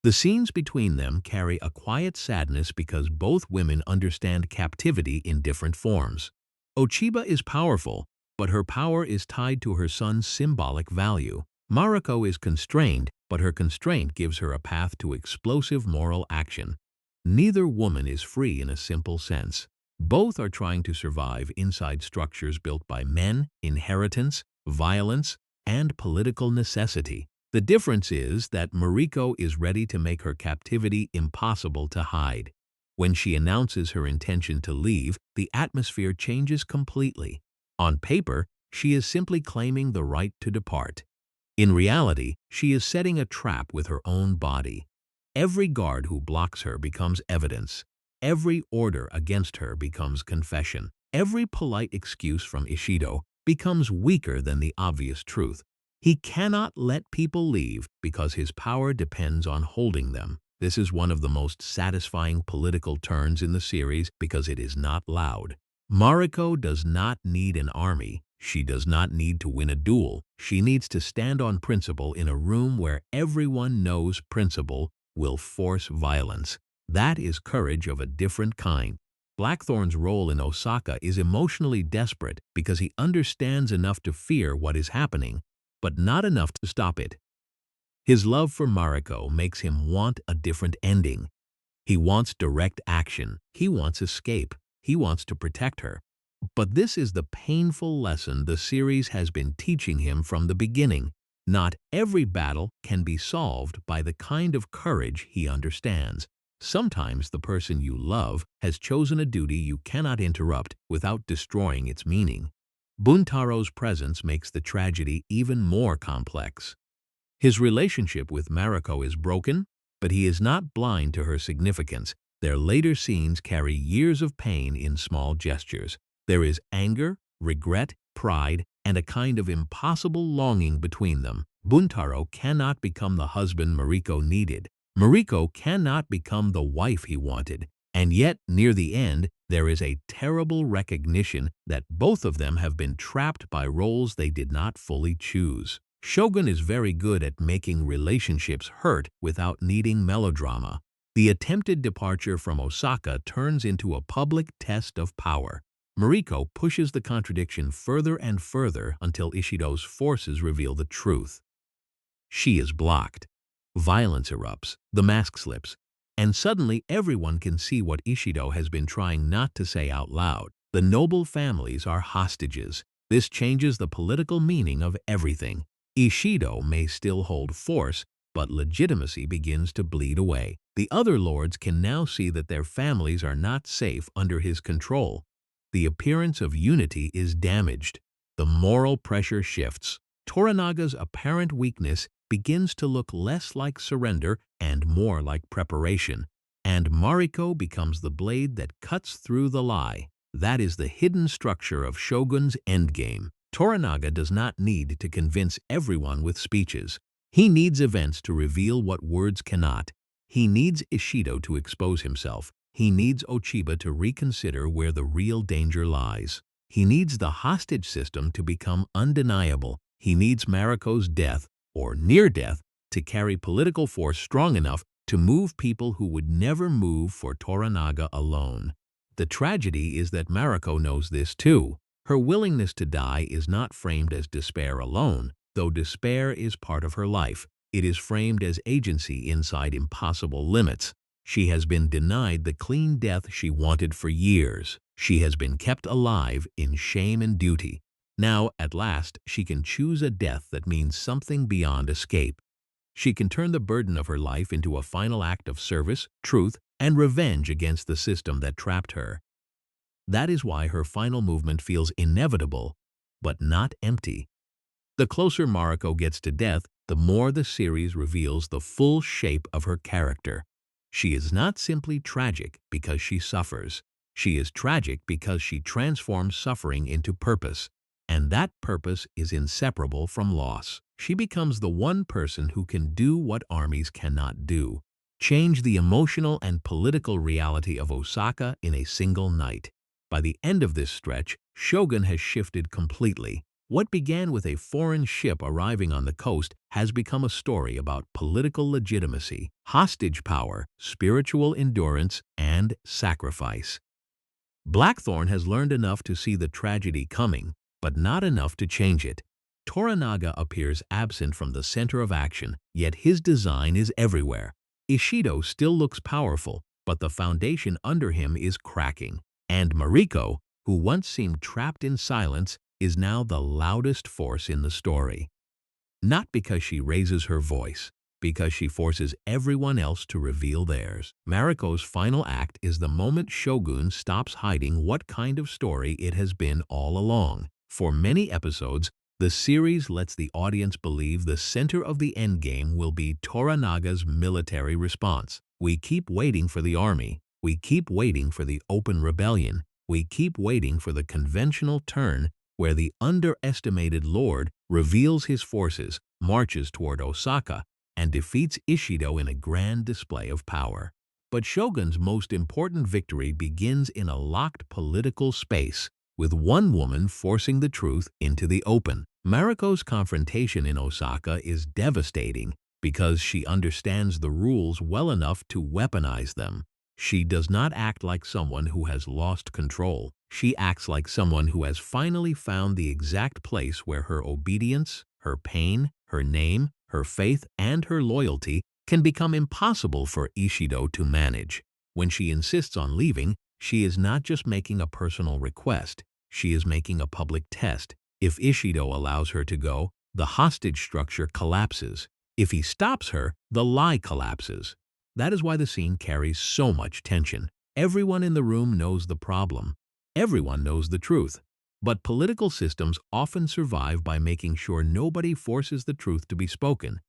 The scenes between them carry a quiet sadness because both women understand captivity in different forms. Ochiba is powerful, but her power is tied to her son's symbolic value. Mariko is constrained, but her constraint gives her a path to explosive moral action. Neither woman is free in a simple sense. Both are trying to survive inside structures built by men, inheritance, violence, and political necessity. The difference is that Mariko is ready to make her captivity impossible to hide. When she announces her intention to leave, the atmosphere changes completely. On paper, she is simply claiming the right to depart. In reality, she is setting a trap with her own body. Every guard who blocks her becomes evidence. Every order against her becomes confession. Every polite excuse from Ishido becomes weaker than the obvious truth. He cannot let people leave because his power depends on holding them. This is one of the most satisfying political turns in the series because it is not loud. Mariko does not need an army. She does not need to win a duel. She needs to stand on principle in a room where everyone knows principle will force violence. That is courage of a different kind. Blackthorne's role in Osaka is emotionally desperate because he understands enough to fear what is happening, but not enough to stop it. His love for Mariko makes him want a different ending. He wants direct action. He wants escape. He wants to protect her. But this is the painful lesson the series has been teaching him from the beginning. Not every battle can be solved by the kind of courage he understands. Sometimes the person you love has chosen a duty you cannot interrupt without destroying its meaning. Buntaro's presence makes the tragedy even more complex. His relationship with Mariko is broken, but he is not blind to her significance. Their later scenes carry years of pain in small gestures. There is anger, regret, pride, and a kind of impossible longing between them. Buntaro cannot become the husband Mariko needed. Mariko cannot become the wife he wanted. And yet, near the end, there is a terrible recognition that both of them have been trapped by roles they did not fully choose. Shogun is very good at making relationships hurt without needing melodrama. The attempted departure from Osaka turns into a public test of power. Mariko pushes the contradiction further and further until Ishido's forces reveal the truth. She is blocked. Violence erupts, the mask slips, and suddenly everyone can see what Ishido has been trying not to say out loud. The noble families are hostages. This changes the political meaning of everything. Ishido may still hold force, but legitimacy begins to bleed away. The other lords can now see that their families are not safe under his control. The appearance of unity is damaged. The moral pressure shifts. Toranaga's apparent weakness begins to look less like surrender and more like preparation. And Mariko becomes the blade that cuts through the lie. That is the hidden structure of Shogun's endgame. Toranaga does not need to convince everyone with speeches. He needs events to reveal what words cannot. He needs Ishido to expose himself. He needs Ochiba to reconsider where the real danger lies. He needs the hostage system to become undeniable. He needs Mariko's death, or near death, to carry political force strong enough to move people who would never move for Toranaga alone. The tragedy is that Mariko knows this too. Her willingness to die is not framed as despair alone, though despair is part of her life. It is framed as agency inside impossible limits. She has been denied the clean death she wanted for years. She has been kept alive in shame and duty. Now, at last, she can choose a death that means something beyond escape. She can turn the burden of her life into a final act of service, truth, and revenge against the system that trapped her. That is why her final movement feels inevitable, but not empty. The closer Mariko gets to death, the more the series reveals the full shape of her character. She is not simply tragic because she suffers. She is tragic because she transforms suffering into purpose, and that purpose is inseparable from loss. She becomes the one person who can do what armies cannot do, change the emotional and political reality of Osaka in a single night. By the end of this stretch, Shogun has shifted completely. What began with a foreign ship arriving on the coast has become a story about political legitimacy, hostage power, spiritual endurance, and sacrifice. Blackthorne has learned enough to see the tragedy coming, but not enough to change it. Toranaga appears absent from the center of action, yet his design is everywhere. Ishido still looks powerful, but the foundation under him is cracking. And Mariko, who once seemed trapped in silence, is now the loudest force in the story. Not because she raises her voice, because she forces everyone else to reveal theirs. Mariko's final act is the moment Shogun stops hiding what kind of story it has been all along. For many episodes, the series lets the audience believe the center of the endgame will be Toranaga's military response. We keep waiting for the army. We keep waiting for the open rebellion. We keep waiting for the conventional turn where the underestimated lord reveals his forces, marches toward Osaka, and defeats Ishido in a grand display of power. But Shogun's most important victory begins in a locked political space, with one woman forcing the truth into the open. Mariko's confrontation in Osaka is devastating because she understands the rules well enough to weaponize them. She does not act like someone who has lost control. She acts like someone who has finally found the exact place where her obedience, her pain, her name, her faith, and her loyalty can become impossible for Ishido to manage. When she insists on leaving, she is not just making a personal request. She is making a public test. If Ishido allows her to go, the hostage structure collapses. If he stops her, the lie collapses. That is why the scene carries so much tension. Everyone in the room knows the problem. Everyone knows the truth. But political systems often survive by making sure nobody forces the truth to be spoken.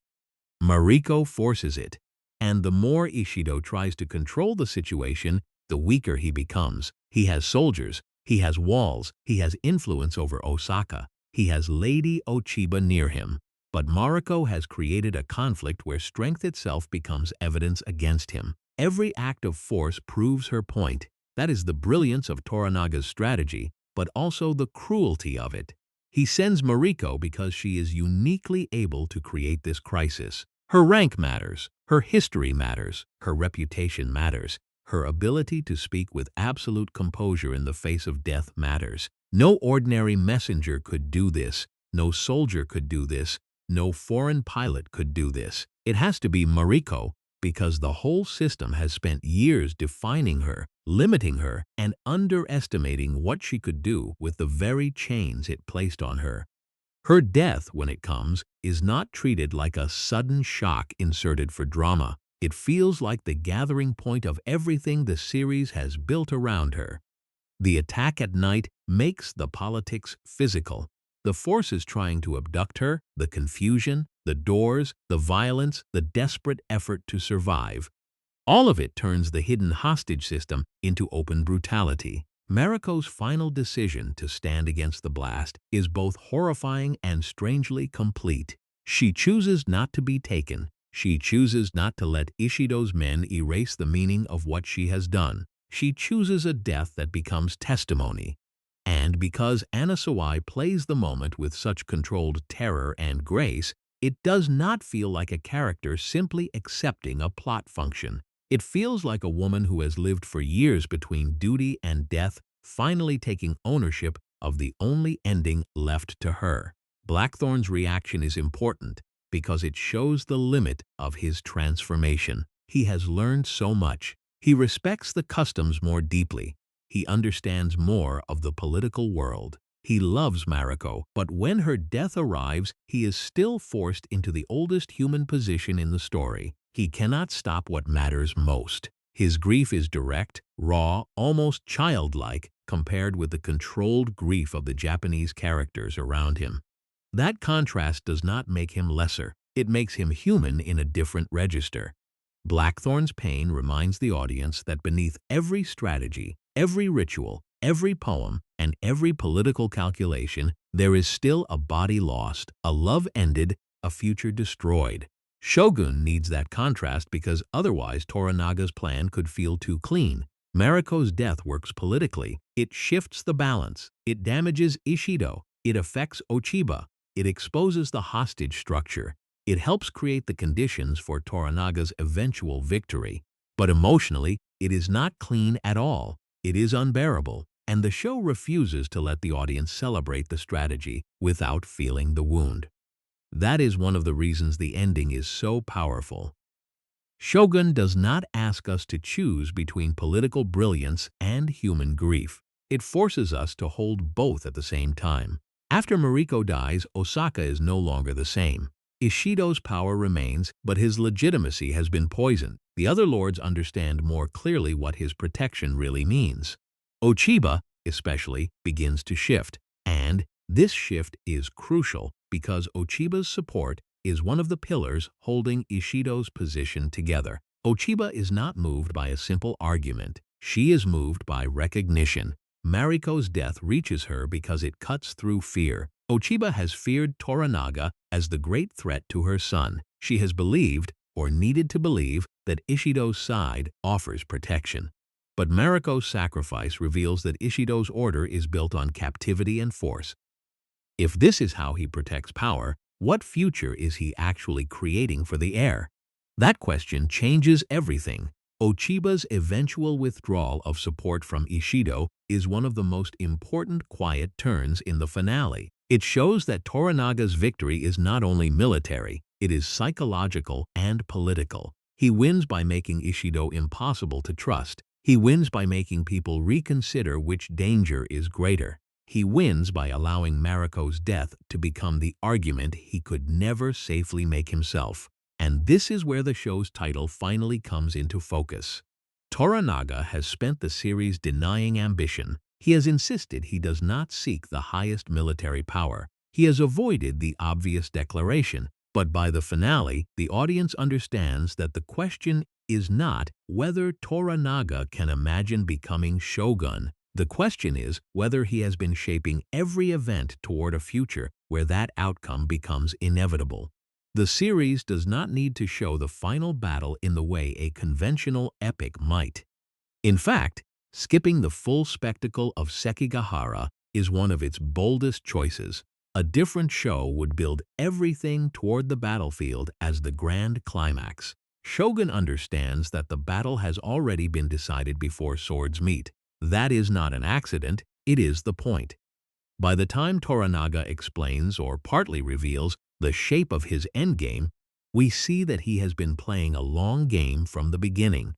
Mariko forces it. And the more Ishido tries to control the situation, the weaker he becomes. He has soldiers. He has walls. He has influence over Osaka. He has Lady Ochiba near him. But Mariko has created a conflict where strength itself becomes evidence against him. Every act of force proves her point. That is the brilliance of Toranaga's strategy, but also the cruelty of it. He sends Mariko because she is uniquely able to create this crisis. Her rank matters. Her history matters. Her reputation matters. Her ability to speak with absolute composure in the face of death matters. No ordinary messenger could do this. No soldier could do this. No foreign pilot could do this. It has to be Mariko, because the whole system has spent years defining her, limiting her and underestimating what she could do with the very chains it placed on her. Her death, when it comes, is not treated like a sudden shock inserted for drama. It feels like the gathering point of everything the series has built around her. The attack at night makes the politics physical. The forces trying to abduct her, the confusion, the doors, the violence, the desperate effort to survive. All of it turns the hidden hostage system into open brutality. Mariko's final decision to stand against the blast is both horrifying and strangely complete. She chooses not to be taken. She chooses not to let Ishido's men erase the meaning of what she has done. She chooses a death that becomes testimony. And because Anna Sawai plays the moment with such controlled terror and grace, it does not feel like a character simply accepting a plot function. It feels like a woman who has lived for years between duty and death, finally taking ownership of the only ending left to her. Blackthorne's reaction is important because it shows the limit of his transformation. He has learned so much. He respects the customs more deeply. He understands more of the political world. He loves Mariko, but when her death arrives, he is still forced into the oldest human position in the story. He cannot stop what matters most. His grief is direct, raw, almost childlike, compared with the controlled grief of the Japanese characters around him. That contrast does not make him lesser. It makes him human in a different register. Blackthorne's pain reminds the audience that beneath every strategy, every ritual, every poem, and every political calculation, there is still a body lost, a love ended, a future destroyed. Shogun needs that contrast because otherwise Toranaga's plan could feel too clean. Mariko's death works politically. It shifts the balance. It damages Ishido. It affects Ochiba. It exposes the hostage structure. It helps create the conditions for Toranaga's eventual victory. But emotionally, it is not clean at all. It is unbearable, and the show refuses to let the audience celebrate the strategy without feeling the wound. That is one of the reasons the ending is so powerful. Shogun does not ask us to choose between political brilliance and human grief. It forces us to hold both at the same time. After Mariko dies, Osaka is no longer the same. Ishido's power remains, but his legitimacy has been poisoned. The other lords understand more clearly what his protection really means. Ochiba, especially, begins to shift, and this shift is crucial because Ochiba's support is one of the pillars holding Ishido's position together. Ochiba is not moved by a simple argument. She is moved by recognition. Mariko's death reaches her because it cuts through fear. Ochiba has feared Toranaga as the great threat to her son. She has believed, or needed to believe, that Ishido's side offers protection. But Mariko's sacrifice reveals that Ishido's order is built on captivity and force. If this is how he protects power, what future is he actually creating for the heir? That question changes everything. Ochiba's eventual withdrawal of support from Ishido is one of the most important quiet turns in the finale. It shows that Toranaga's victory is not only military, it is psychological and political. He wins by making Ishido impossible to trust. He wins by making people reconsider which danger is greater. He wins by allowing Mariko's death to become the argument he could never safely make himself. And this is where the show's title finally comes into focus. Toranaga has spent the series denying ambition. He has insisted he does not seek the highest military power. He has avoided the obvious declaration. But by the finale, the audience understands that the question is not whether Toranaga can imagine becoming shogun. The question is whether he has been shaping every event toward a future where that outcome becomes inevitable. The series does not need to show the final battle in the way a conventional epic might. In fact, skipping the full spectacle of Sekigahara is one of its boldest choices. A different show would build everything toward the battlefield as the grand climax. Shogun understands that the battle has already been decided before swords meet. That is not an accident, it is the point. By the time Toranaga explains or partly reveals the shape of his endgame, we see that he has been playing a long game from the beginning.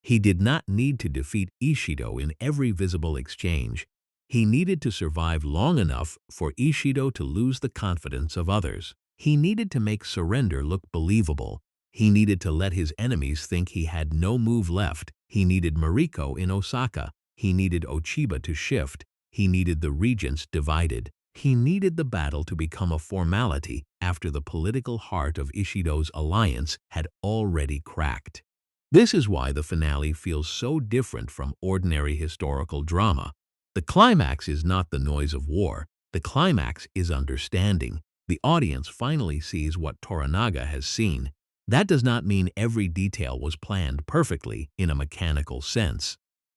He did not need to defeat Ishido in every visible exchange. He needed to survive long enough for Ishido to lose the confidence of others. He needed to make surrender look believable. He needed to let his enemies think he had no move left. He needed Mariko in Osaka. He needed Ochiba to shift. He needed the regents divided. He needed the battle to become a formality after the political heart of Ishido's alliance had already cracked. This is why the finale feels so different from ordinary historical drama. The climax is not the noise of war. The climax is understanding. The audience finally sees what Toranaga has seen. That does not mean every detail was planned perfectly in a mechanical sense.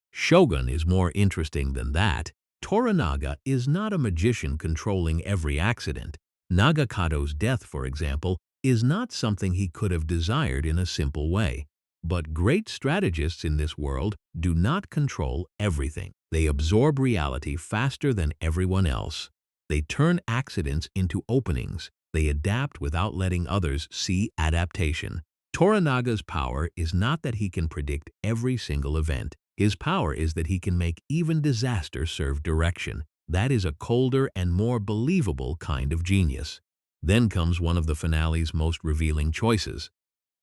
Shogun is more interesting than that. Toranaga is not a magician controlling every accident. Nagakato's death, for example, is not something he could have desired in a simple way. But great strategists in this world do not control everything. They absorb reality faster than everyone else. They turn accidents into openings. They adapt without letting others see adaptation. Toranaga's power is not that he can predict every single event. His power is that he can make even disaster serve direction. That is a colder and more believable kind of genius. Then comes one of the finale's most revealing choices.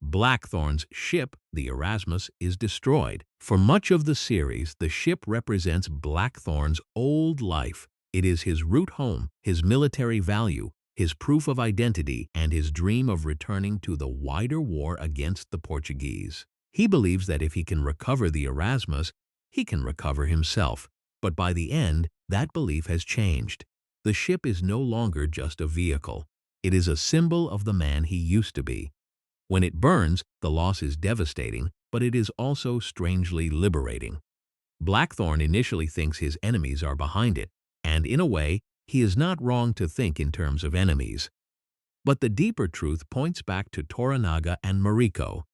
Blackthorne's ship, the Erasmus, is destroyed. For much of the series, the ship represents Blackthorne's old life. It is his root home, his military value, his proof of identity, and his dream of returning to the wider war against the Portuguese. He believes that if he can recover the Erasmus, he can recover himself. But by the end, that belief has changed. The ship is no longer just a vehicle. It is a symbol of the man he used to be. When it burns, the loss is devastating, but it is also strangely liberating. Blackthorne initially thinks his enemies are behind it, and in a way, he is not wrong to think in terms of enemies. But the deeper truth points back to Toranaga and Mariko.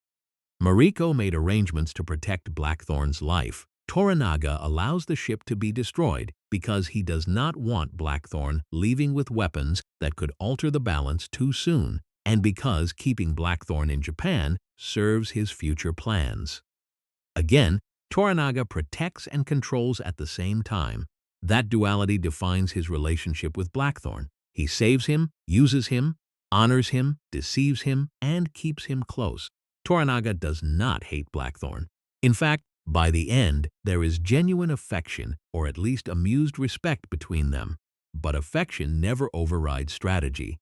Mariko made arrangements to protect Blackthorne's life. Toranaga allows the ship to be destroyed because he does not want Blackthorne leaving with weapons that could alter the balance too soon, and because keeping Blackthorne in Japan serves his future plans. Again, Toranaga protects and controls at the same time. That duality defines his relationship with Blackthorne. He saves him, uses him, honors him, deceives him, and keeps him close. Toranaga does not hate Blackthorne. In fact, by the end, there is genuine affection, or at least amused respect between them. But affection never overrides strategy.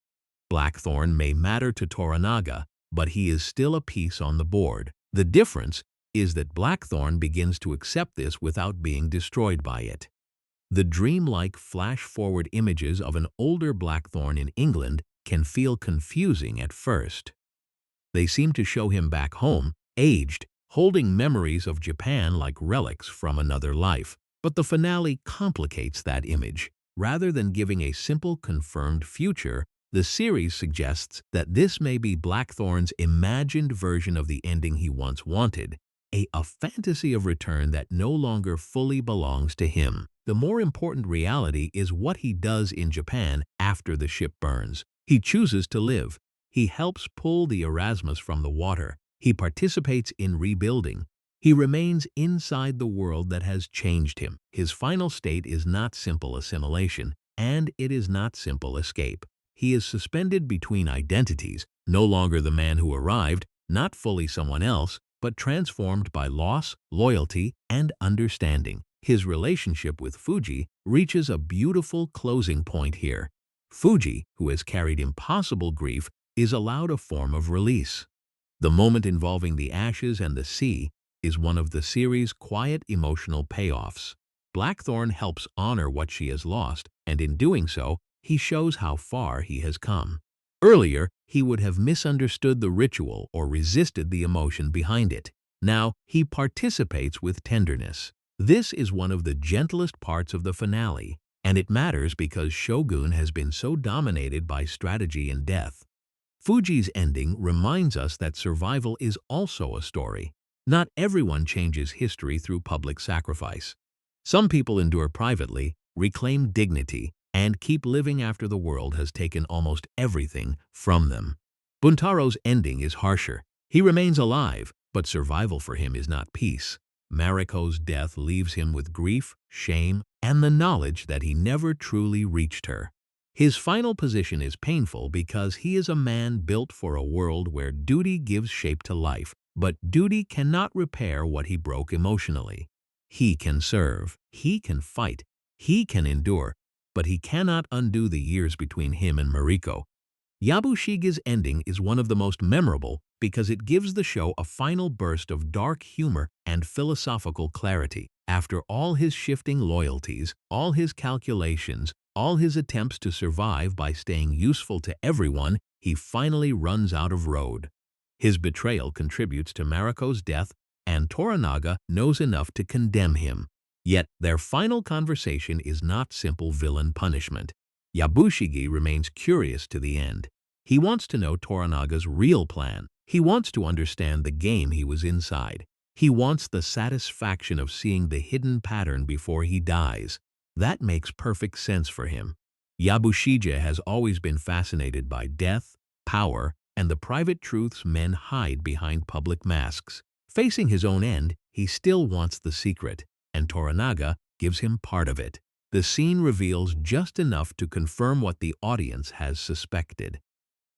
Blackthorne may matter to Toranaga, but he is still a piece on the board. The difference is that Blackthorne begins to accept this without being destroyed by it. The dreamlike flash-forward images of an older Blackthorne in England can feel confusing at first. They seem to show him back home, aged, holding memories of Japan like relics from another life. But the finale complicates that image. Rather than giving a simple confirmed future, the series suggests that this may be Blackthorne's imagined version of the ending he once wanted, a fantasy of return that no longer fully belongs to him. The more important reality is what he does in Japan after the ship burns. He chooses to live. He helps pull the Erasmus from the water. He participates in rebuilding. He remains inside the world that has changed him. His final state is not simple assimilation, and it is not simple escape. He is suspended between identities, no longer the man who arrived, not fully someone else, but transformed by loss, loyalty, and understanding. His relationship with Fuji reaches a beautiful closing point here. Fuji, who has carried impossible grief, is allowed a form of release. The moment involving the ashes and the sea is one of the series' quiet emotional payoffs. Blackthorne helps honor what she has lost, and in doing so, he shows how far he has come. Earlier, he would have misunderstood the ritual or resisted the emotion behind it. Now, he participates with tenderness. This is one of the gentlest parts of the finale, and it matters because Shogun has been so dominated by strategy and death. Fuji's ending reminds us that survival is also a story. Not everyone changes history through public sacrifice. Some people endure privately, reclaim dignity, and keep living after the world has taken almost everything from them. Buntaro's ending is harsher. He remains alive, But survival for him is not peace. Mariko's death leaves him with grief, shame, and the knowledge that he never truly reached her. His final position is painful because he is a man built for a world where duty gives shape to life, but duty cannot repair what he broke emotionally. He can serve, he can fight, he can endure, but he cannot undo the years between him and Mariko. Yabushige's ending is one of the most memorable because it gives the show a final burst of dark humor and philosophical clarity. After all his shifting loyalties, all his calculations, all his attempts to survive by staying useful to everyone, he finally runs out of road. His betrayal contributes to Mariko's death, and Toranaga knows enough to condemn him. Yet their final conversation is not simple villain punishment. Yabushige remains curious to the end. He wants to know Toranaga's real plan. He wants to understand the game he was inside. He wants the satisfaction of seeing the hidden pattern before he dies. That makes perfect sense for him. Yabushige has always been fascinated by death, power, and the private truths men hide behind public masks. Facing his own end, he still wants the secret, and Toranaga gives him part of it. The scene reveals just enough to confirm what the audience has suspected.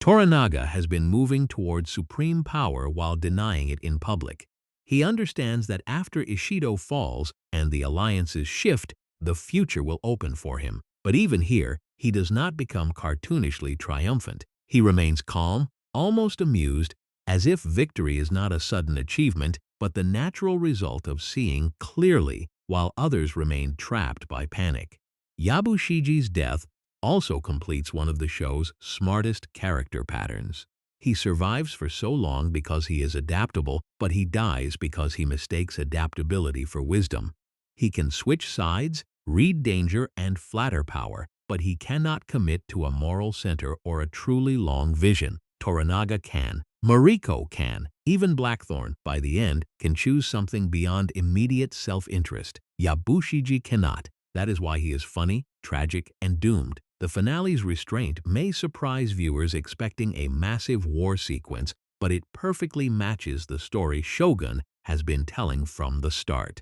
Toranaga has been moving towards supreme power while denying it in public. He understands that after Ishido falls and the alliances shift, the future will open for him. But even here, he does not become cartoonishly triumphant. He remains calm, almost amused, as if victory is not a sudden achievement, but the natural result of seeing clearly while others remain trapped by panic. Yabushige's death also completes one of the show's smartest character patterns. He survives for so long because he is adaptable, but he dies because he mistakes adaptability for wisdom. He can switch sides, read danger, and flatter power, but he cannot commit to a moral center or a truly long vision. Toranaga can. Mariko can. Even Blackthorne, by the end, can choose something beyond immediate self-interest. Yabushige cannot. That is why he is funny, tragic, and doomed. The finale's restraint may surprise viewers expecting a massive war sequence, but it perfectly matches the story Shogun has been telling from the start.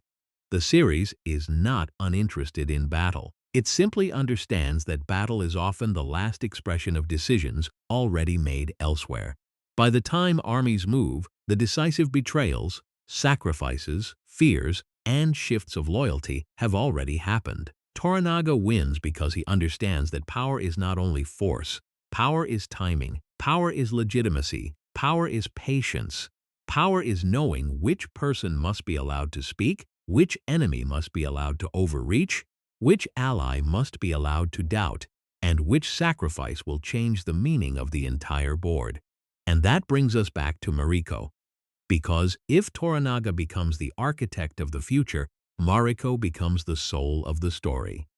The series is not uninterested in battle. It simply understands that battle is often the last expression of decisions already made elsewhere. By the time armies move, the decisive betrayals, sacrifices, fears, and shifts of loyalty have already happened. Toranaga wins because he understands that power is not only force. Power is timing. Power is legitimacy. Power is patience. Power is knowing which person must be allowed to speak, which enemy must be allowed to overreach, which ally must be allowed to doubt, and which sacrifice will change the meaning of the entire board. And that brings us back to Mariko. Because if Toranaga becomes the architect of the future, Mariko becomes the soul of the story.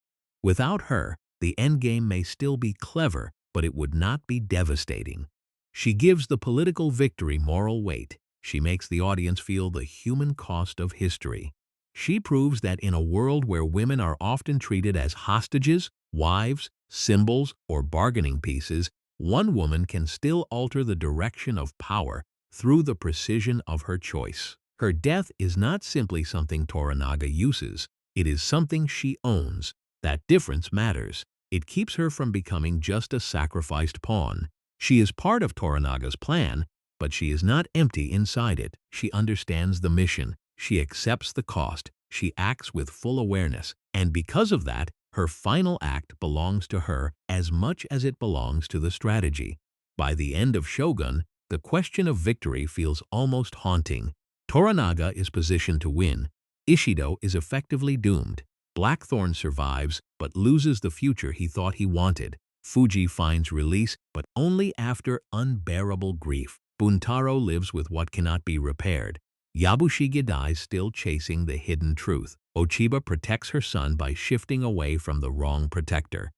Without her, the endgame may still be clever, but it would not be devastating. She gives the political victory moral weight. She makes the audience feel the human cost of history. She proves that in a world where women are often treated as hostages, wives, symbols, or bargaining pieces, one woman can still alter the direction of power through the precision of her choice. Her death is not simply something Toranaga uses. It is something she owns. That difference matters. It keeps her from becoming just a sacrificed pawn. She is part of Toranaga's plan, but she is not empty inside it. She understands the mission. She accepts the cost. She acts with full awareness. And because of that, her final act belongs to her as much as it belongs to the strategy. By the end of Shogun, the question of victory feels almost haunting. Toranaga is positioned to win. Ishido is effectively doomed. Blackthorne survives but loses the future he thought he wanted. Fuji finds release, but only after unbearable grief. Buntaro lives with what cannot be repaired. Yabushige dies still chasing the hidden truth. Ochiba protects her son by shifting away from the wrong protector.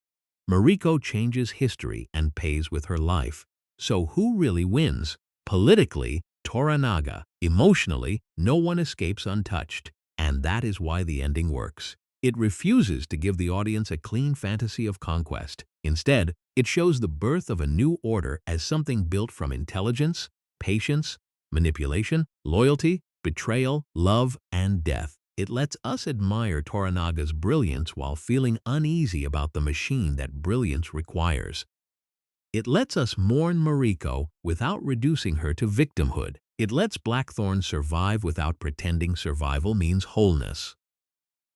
Mariko changes history and pays with her life. So who really wins? Politically, Toranaga. Emotionally, no one escapes untouched. And that is why the ending works. It refuses to give the audience a clean fantasy of conquest. Instead, it shows the birth of a new order as something built from intelligence, patience, manipulation, loyalty, betrayal, love, and death. It lets us admire Toranaga's brilliance while feeling uneasy about the machine that brilliance requires. It lets us mourn Mariko without reducing her to victimhood. It lets Blackthorne survive without pretending survival means wholeness.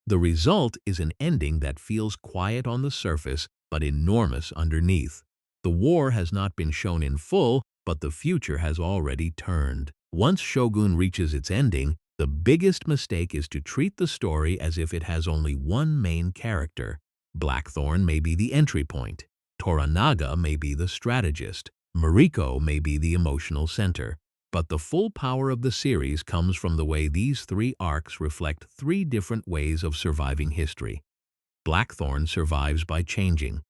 The result is an ending that feels quiet on the surface but enormous underneath. The war has not been shown in full, but the future has already turned. Once Shogun reaches its ending, the biggest mistake is to treat the story as if it has only one main character. Blackthorne may be the entry point. Toranaga may be the strategist. Mariko may be the emotional center. But the full power of the series comes from the way these three arcs reflect three different ways of surviving history. Blackthorne survives by changing.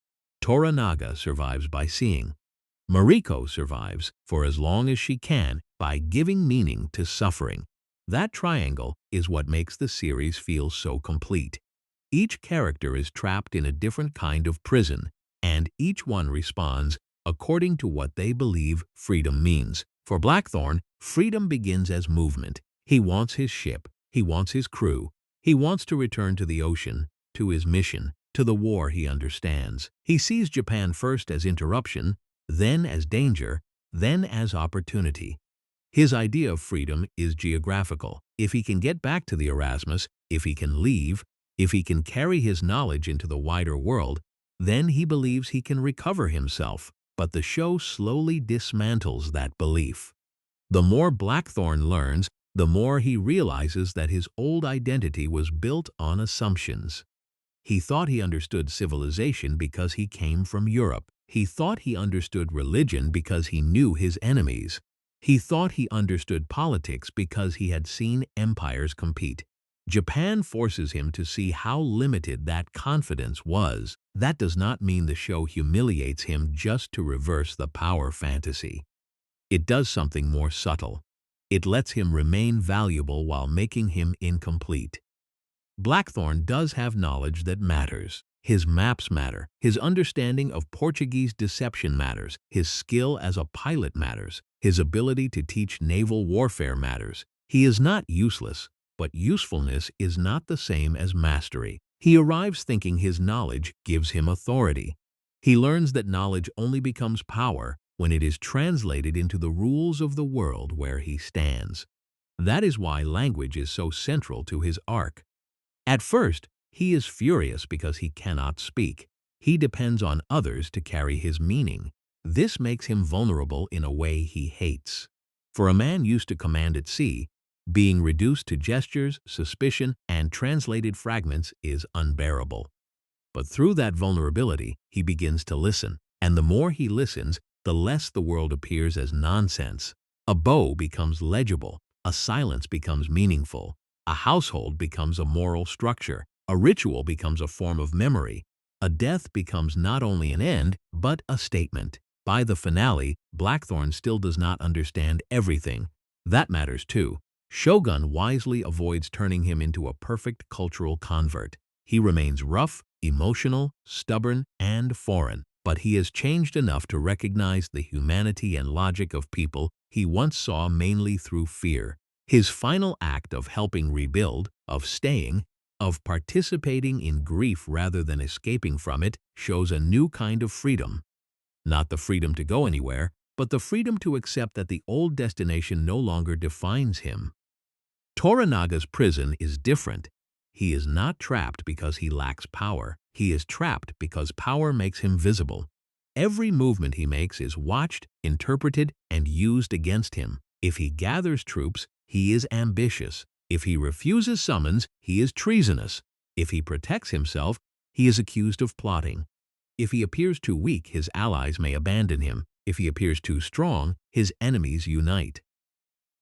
Toranaga survives by seeing. Mariko survives, for as long as she can, by giving meaning to suffering. That triangle is what makes the series feel so complete. Each character is trapped in a different kind of prison, and each one responds according to what they believe freedom means. For Blackthorne, freedom begins as movement. He wants his ship, he wants his crew, he wants to return to the ocean, to his mission, to the war he understands. He sees Japan first as interruption, then as danger, then as opportunity. His idea of freedom is geographical. If he can get back to the Erasmus, if he can leave, if he can carry his knowledge into the wider world, then he believes he can recover himself. But the show slowly dismantles that belief. The more Blackthorne learns, the more he realizes that his old identity was built on assumptions. He thought he understood civilization because he came from Europe. He thought he understood religion because he knew his enemies. He thought he understood politics because he had seen empires compete. Japan forces him to see how limited that confidence was. That does not mean the show humiliates him just to reverse the power fantasy. It does something more subtle. It lets him remain valuable while making him incomplete. Blackthorne does have knowledge that matters. His maps matter. His understanding of Portuguese deception matters. His skill as a pilot matters. His ability to teach naval warfare matters. He is not useless. But usefulness is not the same as mastery. He arrives thinking his knowledge gives him authority. He learns that knowledge only becomes power when it is translated into the rules of the world where he stands. That is why language is so central to his arc. At first, he is furious because he cannot speak. He depends on others to carry his meaning. This makes him vulnerable in a way he hates. For a man used to command at sea, being reduced to gestures, suspicion, and translated fragments is unbearable. But through that vulnerability, he begins to listen. And the more he listens, the less the world appears as nonsense. A bow becomes legible. A silence becomes meaningful. A household becomes a moral structure. A ritual becomes a form of memory. A death becomes not only an end, but a statement. By the finale, Blackthorne still does not understand everything. That matters too. Shogun wisely avoids turning him into a perfect cultural convert. He remains rough, emotional, stubborn, and foreign, but he has changed enough to recognize the humanity and logic of people he once saw mainly through fear. His final act of helping rebuild, of staying, of participating in grief rather than escaping from it, shows a new kind of freedom. Not the freedom to go anywhere, but the freedom to accept that the old destination no longer defines him. Toranaga's prison is different. He is not trapped because he lacks power. He is trapped because power makes him visible. Every movement he makes is watched, interpreted, and used against him. If he gathers troops, he is ambitious. If he refuses summons, he is treasonous. If he protects himself, he is accused of plotting. If he appears too weak, his allies may abandon him. If he appears too strong, his enemies unite.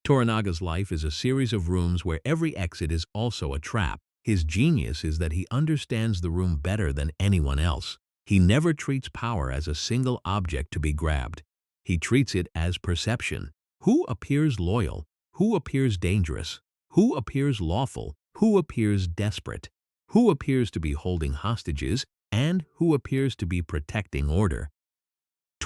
Toranaga's life is a series of rooms where every exit is also a trap. His genius is that he understands the room better than anyone else. He never treats power as a single object to be grabbed. He treats it as perception. Who appears loyal? Who appears dangerous? Who appears lawful? Who appears desperate? Who appears to be holding hostages? And who appears to be protecting order?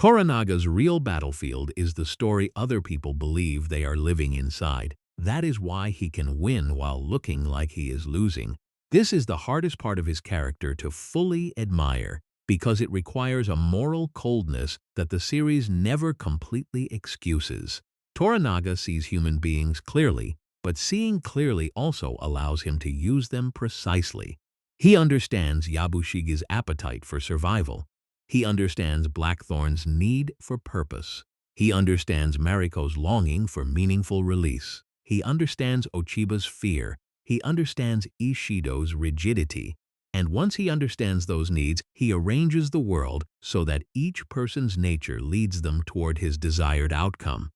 Toranaga's real battlefield is the story other people believe they are living inside. That is why he can win while looking like he is losing. This is the hardest part of his character to fully admire, because it requires a moral coldness that the series never completely excuses. Toranaga sees human beings clearly, but seeing clearly also allows him to use them precisely. He understands Yabushige's appetite for survival. He understands Blackthorne's need for purpose. He understands Mariko's longing for meaningful release. He understands Ochiba's fear. He understands Ishido's rigidity. And once he understands those needs, he arranges the world so that each person's nature leads them toward his desired outcome.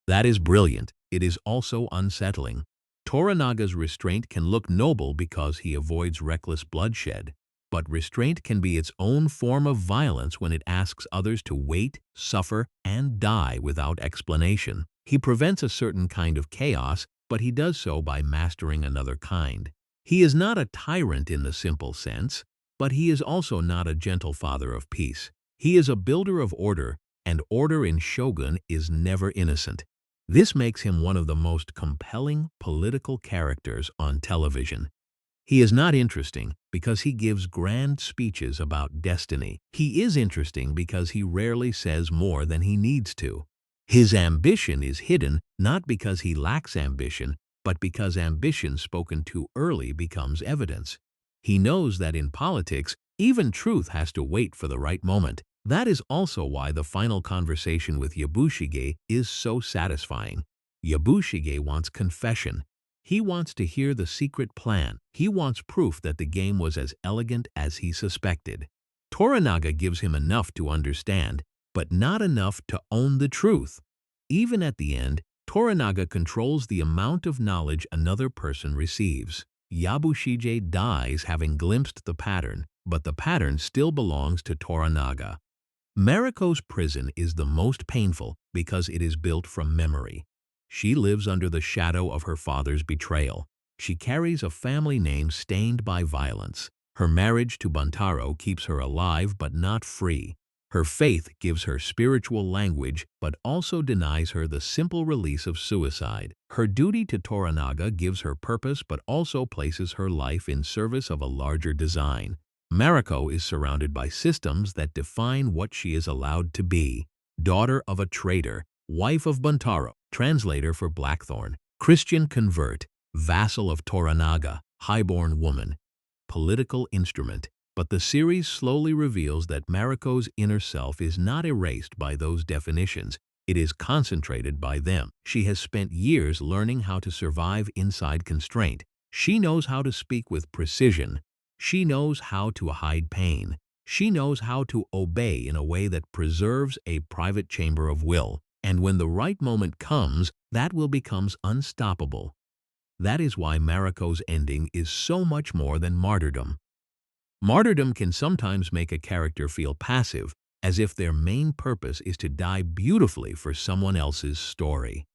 That is brilliant. It is also unsettling. Toranaga's restraint can look noble because he avoids reckless bloodshed. But restraint can be its own form of violence when it asks others to wait, suffer, and die without explanation. He prevents a certain kind of chaos, but he does so by mastering another kind. He is not a tyrant in the simple sense, but he is also not a gentle father of peace. He is a builder of order, and order in Shogun is never innocent. This makes him one of the most compelling political characters on television. He is not interesting because he gives grand speeches about destiny. He is interesting because he rarely says more than he needs to. His ambition is hidden not because he lacks ambition, but because ambition spoken too early becomes evidence. He knows that in politics, even truth has to wait for the right moment. That is also why the final conversation with Yabushige is so satisfying. Yabushige wants confession. He wants to hear the secret plan. He wants proof that the game was as elegant as he suspected. Toranaga gives him enough to understand, but not enough to own the truth. Even at the end, Toranaga controls the amount of knowledge another person receives. Yabushige dies having glimpsed the pattern, but the pattern still belongs to Toranaga. Mariko's prison is the most painful because it is built from memory. She lives under the shadow of her father's betrayal. She carries a family name stained by violence. Her marriage to Buntaro keeps her alive but not free. Her faith gives her spiritual language but also denies her the simple release of suicide. Her duty to Toranaga gives her purpose but also places her life in service of a larger design. Mariko is surrounded by systems that define what she is allowed to be. Daughter of a traitor, wife of Buntaro, translator for Blackthorne, Christian convert, vassal of Toranaga, highborn woman, political instrument. But the series slowly reveals that Mariko's inner self is not erased by those definitions. It is concentrated by them. She has spent years learning how to survive inside constraint. She knows how to speak with precision. She knows how to hide pain. She knows how to obey in a way that preserves a private chamber of will. And when the right moment comes, that will becomes unstoppable. That is why Mariko's ending is so much more than martyrdom. Martyrdom can sometimes make a character feel passive, as if their main purpose is to die beautifully for someone else's story.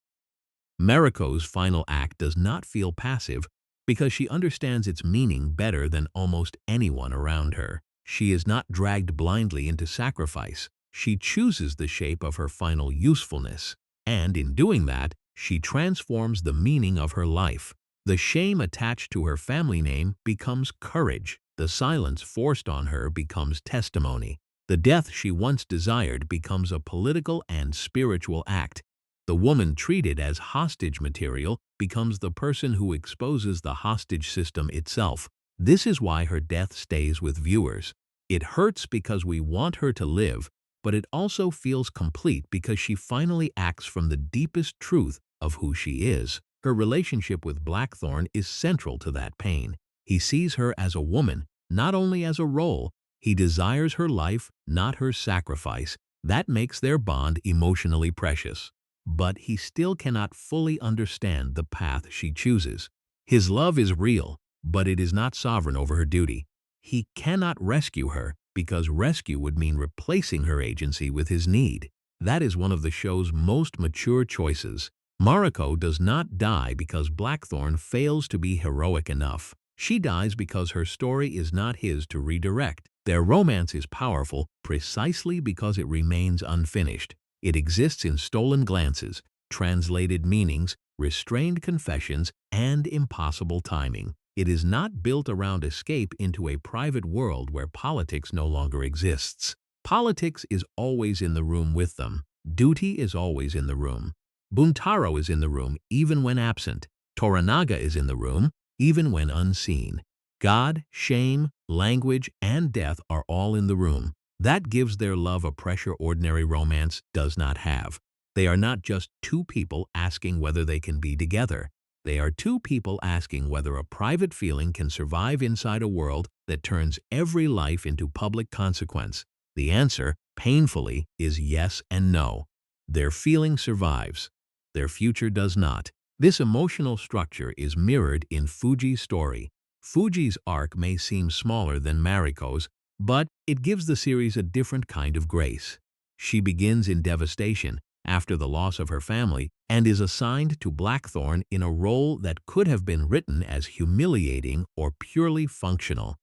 Mariko's final act does not feel passive because she understands its meaning better than almost anyone around her. She is not dragged blindly into sacrifice. She chooses the shape of her final usefulness, and in doing that, she transforms the meaning of her life. The shame attached to her family name becomes courage. The silence forced on her becomes testimony. The death she once desired becomes a political and spiritual act. The woman treated as hostage material becomes the person who exposes the hostage system itself. This is why her death stays with viewers. It hurts because we want her to live, but it also feels complete because she finally acts from the deepest truth of who she is. Her relationship with Blackthorne is central to that pain. He sees her as a woman, not only as a role. He desires her life, not her sacrifice. That makes their bond emotionally precious. But he still cannot fully understand the path she chooses. His love is real, but it is not sovereign over her duty. He cannot rescue her because rescue would mean replacing her agency with his need. That is one of the show's most mature choices. Mariko does not die because Blackthorne fails to be heroic enough. She dies because her story is not his to redirect. Their romance is powerful precisely because it remains unfinished. It exists in stolen glances, translated meanings, restrained confessions, and impossible timing. It is not built around escape into a private world where politics no longer exists. Politics is always in the room with them. Duty is always in the room. Buntaro is in the room even when absent. Toranaga is in the room even when unseen. God, shame, language, and death are all in the room. That gives their love a pressure ordinary romance does not have. They are not just two people asking whether they can be together. They are two people asking whether a private feeling can survive inside a world that turns every life into public consequence. The answer, painfully, is yes and no. Their feeling survives. Their future does not. This emotional structure is mirrored in Fuji's story. Fuji's arc may seem smaller than Mariko's, but it gives the series a different kind of grace. She begins in devastation, after the loss of her family, and is assigned to Blackthorne in a role that could have been written as humiliating or purely functional.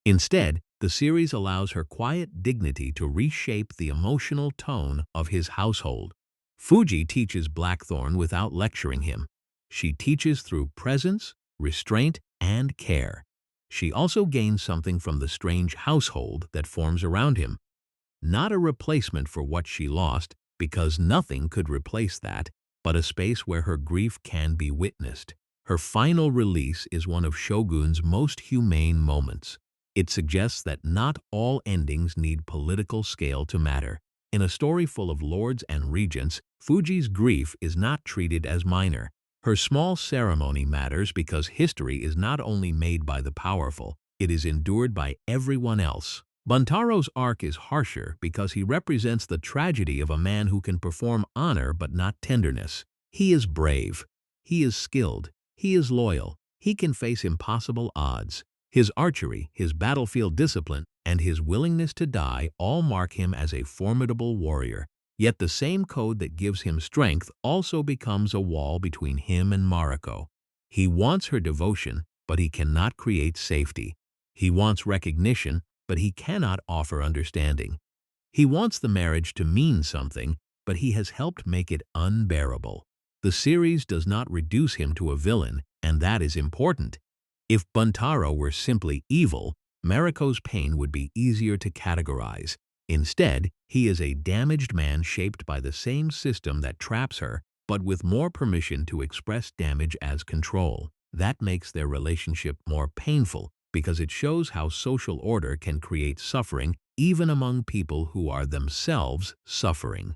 Instead, the series allows her quiet dignity to reshape the emotional tone of his household. Fuji teaches Blackthorne without lecturing him. She teaches through presence, restraint, and care. She also gains something from the strange household that forms around him. Not a replacement for what she lost, because nothing could replace that, but a space where her grief can be witnessed. Her final release is one of Shogun's most humane moments. It suggests that not all endings need political scale to matter. In a story full of lords and regents, Fuji's grief is not treated as minor. Her small ceremony matters because history is not only made by the powerful, it is endured by everyone else. Buntaro's arc is harsher because he represents the tragedy of a man who can perform honor but not tenderness. He is brave. He is skilled. He is loyal. He can face impossible odds. His archery, his battlefield discipline, and his willingness to die all mark him as a formidable warrior. Yet the same code that gives him strength also becomes a wall between him and Mariko. He wants her devotion, but he cannot create safety. He wants recognition, but he cannot offer understanding. He wants the marriage to mean something, but he has helped make it unbearable. The series does not reduce him to a villain, and that is important. If Buntaro were simply evil, Mariko's pain would be easier to categorize. Instead, he is a damaged man shaped by the same system that traps her, but with more permission to express damage as control. That makes their relationship more painful because it shows how social order can create suffering even among people who are themselves suffering.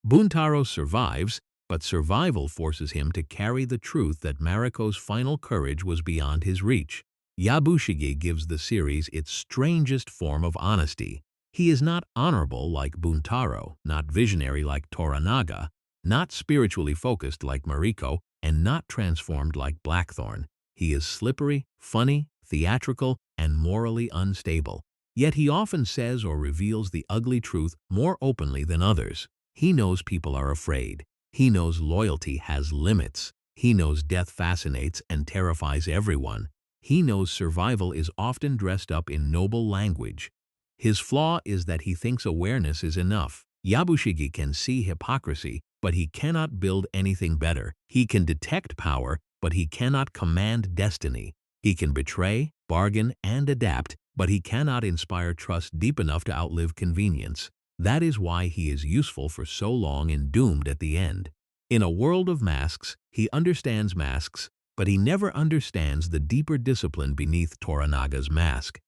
Buntaro survives, but survival forces him to carry the truth that Mariko's final courage was beyond his reach. Yabushige gives the series its strangest form of honesty. He is not honorable like Buntaro, not visionary like Toranaga, not spiritually focused like Mariko, and not transformed like Blackthorne. He is slippery, funny, theatrical, and morally unstable. Yet he often says or reveals the ugly truth more openly than others. He knows people are afraid. He knows loyalty has limits. He knows death fascinates and terrifies everyone. He knows survival is often dressed up in noble language. His flaw is that he thinks awareness is enough. Yabushige can see hypocrisy, but he cannot build anything better. He can detect power, but he cannot command destiny. He can betray, bargain, and adapt, but he cannot inspire trust deep enough to outlive convenience. That is why he is useful for so long and doomed at the end. In a world of masks, he understands masks, but he never understands the deeper discipline beneath Toranaga's mask.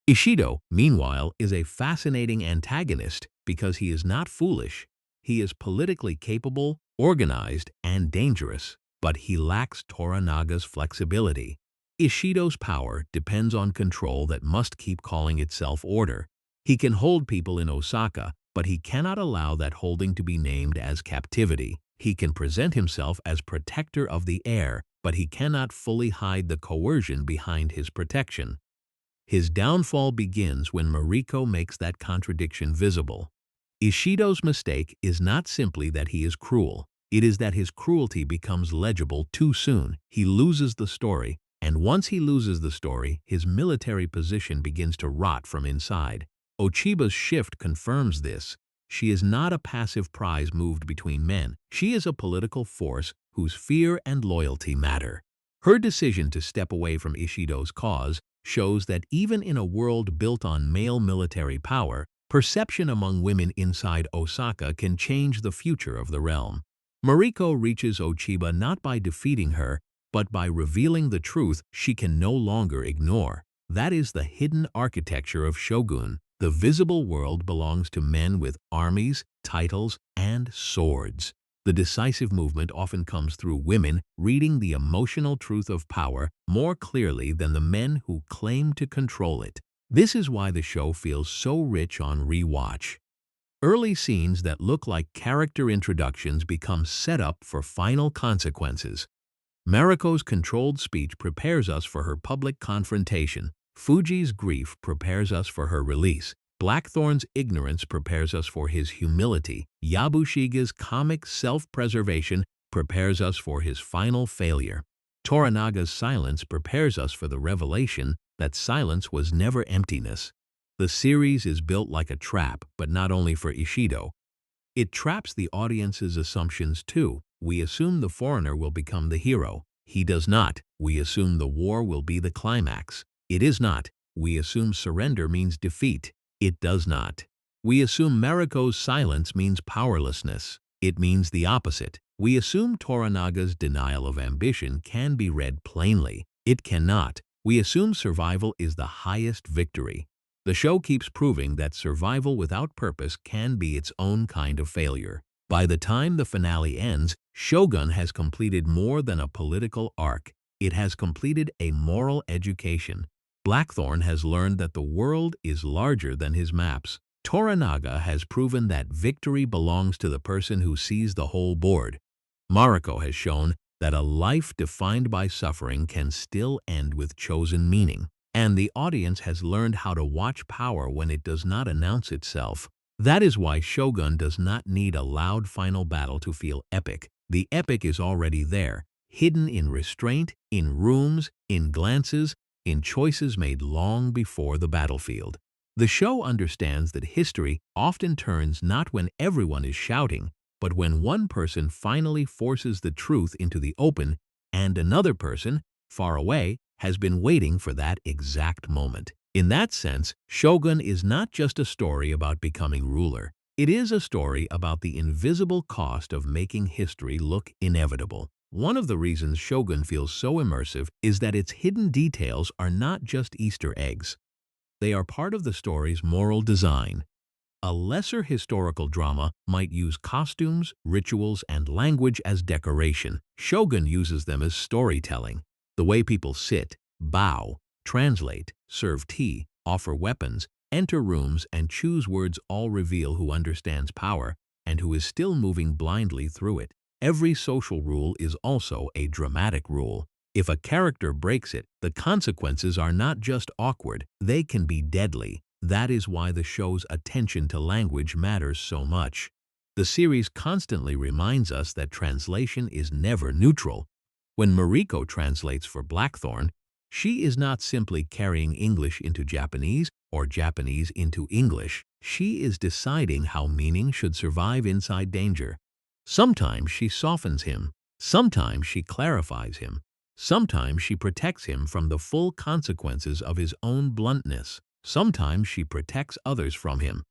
Ishido, meanwhile, is a fascinating antagonist because he is not foolish. He is politically capable, organized, and dangerous, but he lacks Toranaga's flexibility. Ishido's power depends on control that must keep calling itself order. He can hold people in Osaka, but he cannot allow that holding to be named as captivity. He can present himself as protector of the heir, but he cannot fully hide the coercion behind his protection. His downfall begins when Mariko makes that contradiction visible. Ishido's mistake is not simply that he is cruel. It is that his cruelty becomes legible too soon. He loses the story, And once he loses the story, his military position begins to rot from inside. Ochiba's shift confirms this. She is not a passive prize moved between men. She is a political force whose fear and loyalty matter. Her decision to step away from Ishido's cause shows that even in a world built on male military power, perception among women inside Osaka can change the future of the realm. Mariko reaches Ochiba not by defeating her, but by revealing the truth she can no longer ignore. That is the hidden architecture of Shogun. The visible world belongs to men with armies, titles, and swords. The decisive movement often comes through women reading the emotional truth of power more clearly than the men who claim to control it. This is why the show feels so rich on rewatch. Early scenes that look like character introductions become set up for final consequences. Mariko's controlled speech prepares us for her public confrontation. Fuji's grief prepares us for her release. Blackthorne's ignorance prepares us for his humility. Yabushige's comic self-preservation prepares us for his final failure. Toranaga's silence prepares us for the revelation that silence was never emptiness. The series is built like a trap, but not only for Ishido. It traps the audience's assumptions too. We assume the foreigner will become the hero. He does not. We assume the war will be the climax. It is not. We assume surrender means defeat. It does not. We assume Mariko's silence means powerlessness. It means the opposite. We assume Toranaga's denial of ambition can be read plainly. It cannot. We assume survival is the highest victory. The show keeps proving that survival without purpose can be its own kind of failure. By the time the finale ends, Shogun has completed more than a political arc. It has completed a moral education. Blackthorne has learned that the world is larger than his maps. Toranaga has proven that victory belongs to the person who sees the whole board. Mariko has shown that a life defined by suffering can still end with chosen meaning. And the audience has learned how to watch power when it does not announce itself. That is why Shogun does not need a loud final battle to feel epic. The epic is already there, hidden in restraint, in rooms, in glances, in choices made long before the battlefield. The show understands that history often turns not when everyone is shouting, but when one person finally forces the truth into the open and another person, far away, has been waiting for that exact moment. In that sense, Shogun is not just a story about becoming ruler. It is a story about the invisible cost of making history look inevitable. One of the reasons Shogun feels so immersive is that its hidden details are not just Easter eggs. They are part of the story's moral design. A lesser historical drama might use costumes, rituals, and language as decoration. Shogun uses them as storytelling. The way people sit, bow, translate, serve tea, offer weapons, enter rooms, and choose words all reveal who understands power and who is still moving blindly through it. Every social rule is also a dramatic rule. If a character breaks it, the consequences are not just awkward, they can be deadly. That is why the show's attention to language matters so much. The series constantly reminds us that translation is never neutral. When Mariko translates for Blackthorne, she is not simply carrying English into Japanese or Japanese into English. She is deciding how meaning should survive inside danger. Sometimes she softens him. Sometimes she clarifies him. Sometimes she protects him from the full consequences of his own bluntness. Sometimes she protects others from him.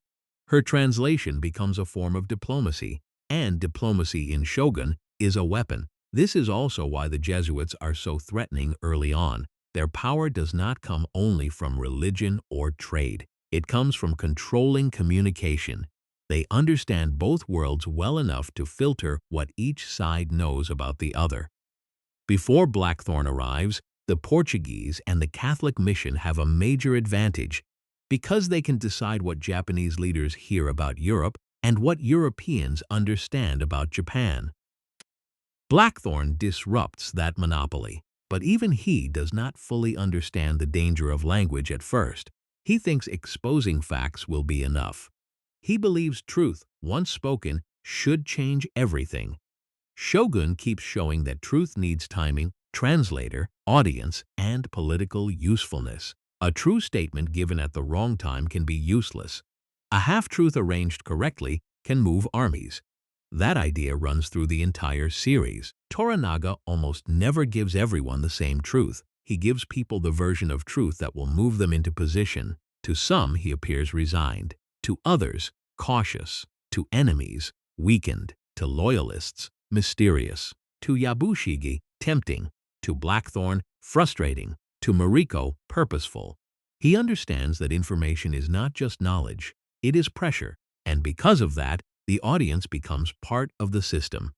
Her translation becomes a form of diplomacy, and diplomacy in Shogun is a weapon. This is also why the Jesuits are so threatening early on. Their power does not come only from religion or trade. It comes from controlling communication. They understand both worlds well enough to filter what each side knows about the other. Before Blackthorne arrives, the Portuguese and the Catholic mission have a major advantage because they can decide what Japanese leaders hear about Europe and what Europeans understand about Japan. Blackthorne disrupts that monopoly, but even he does not fully understand the danger of language at first. He thinks exposing facts will be enough. He believes truth, once spoken, should change everything. Shogun keeps showing that truth needs timing, translator, audience, and political usefulness. A true statement given at the wrong time can be useless. A half-truth arranged correctly can move armies. That idea runs through the entire series. Toranaga almost never gives everyone the same truth. He gives people the version of truth that will move them into position. To some, he appears resigned. To others, cautious. To enemies, weakened. To loyalists, mysterious. To Yabushige, tempting. To Blackthorne, frustrating. To Mariko, purposeful. He understands that information is not just knowledge, it is pressure, and because of that, the audience becomes part of the system.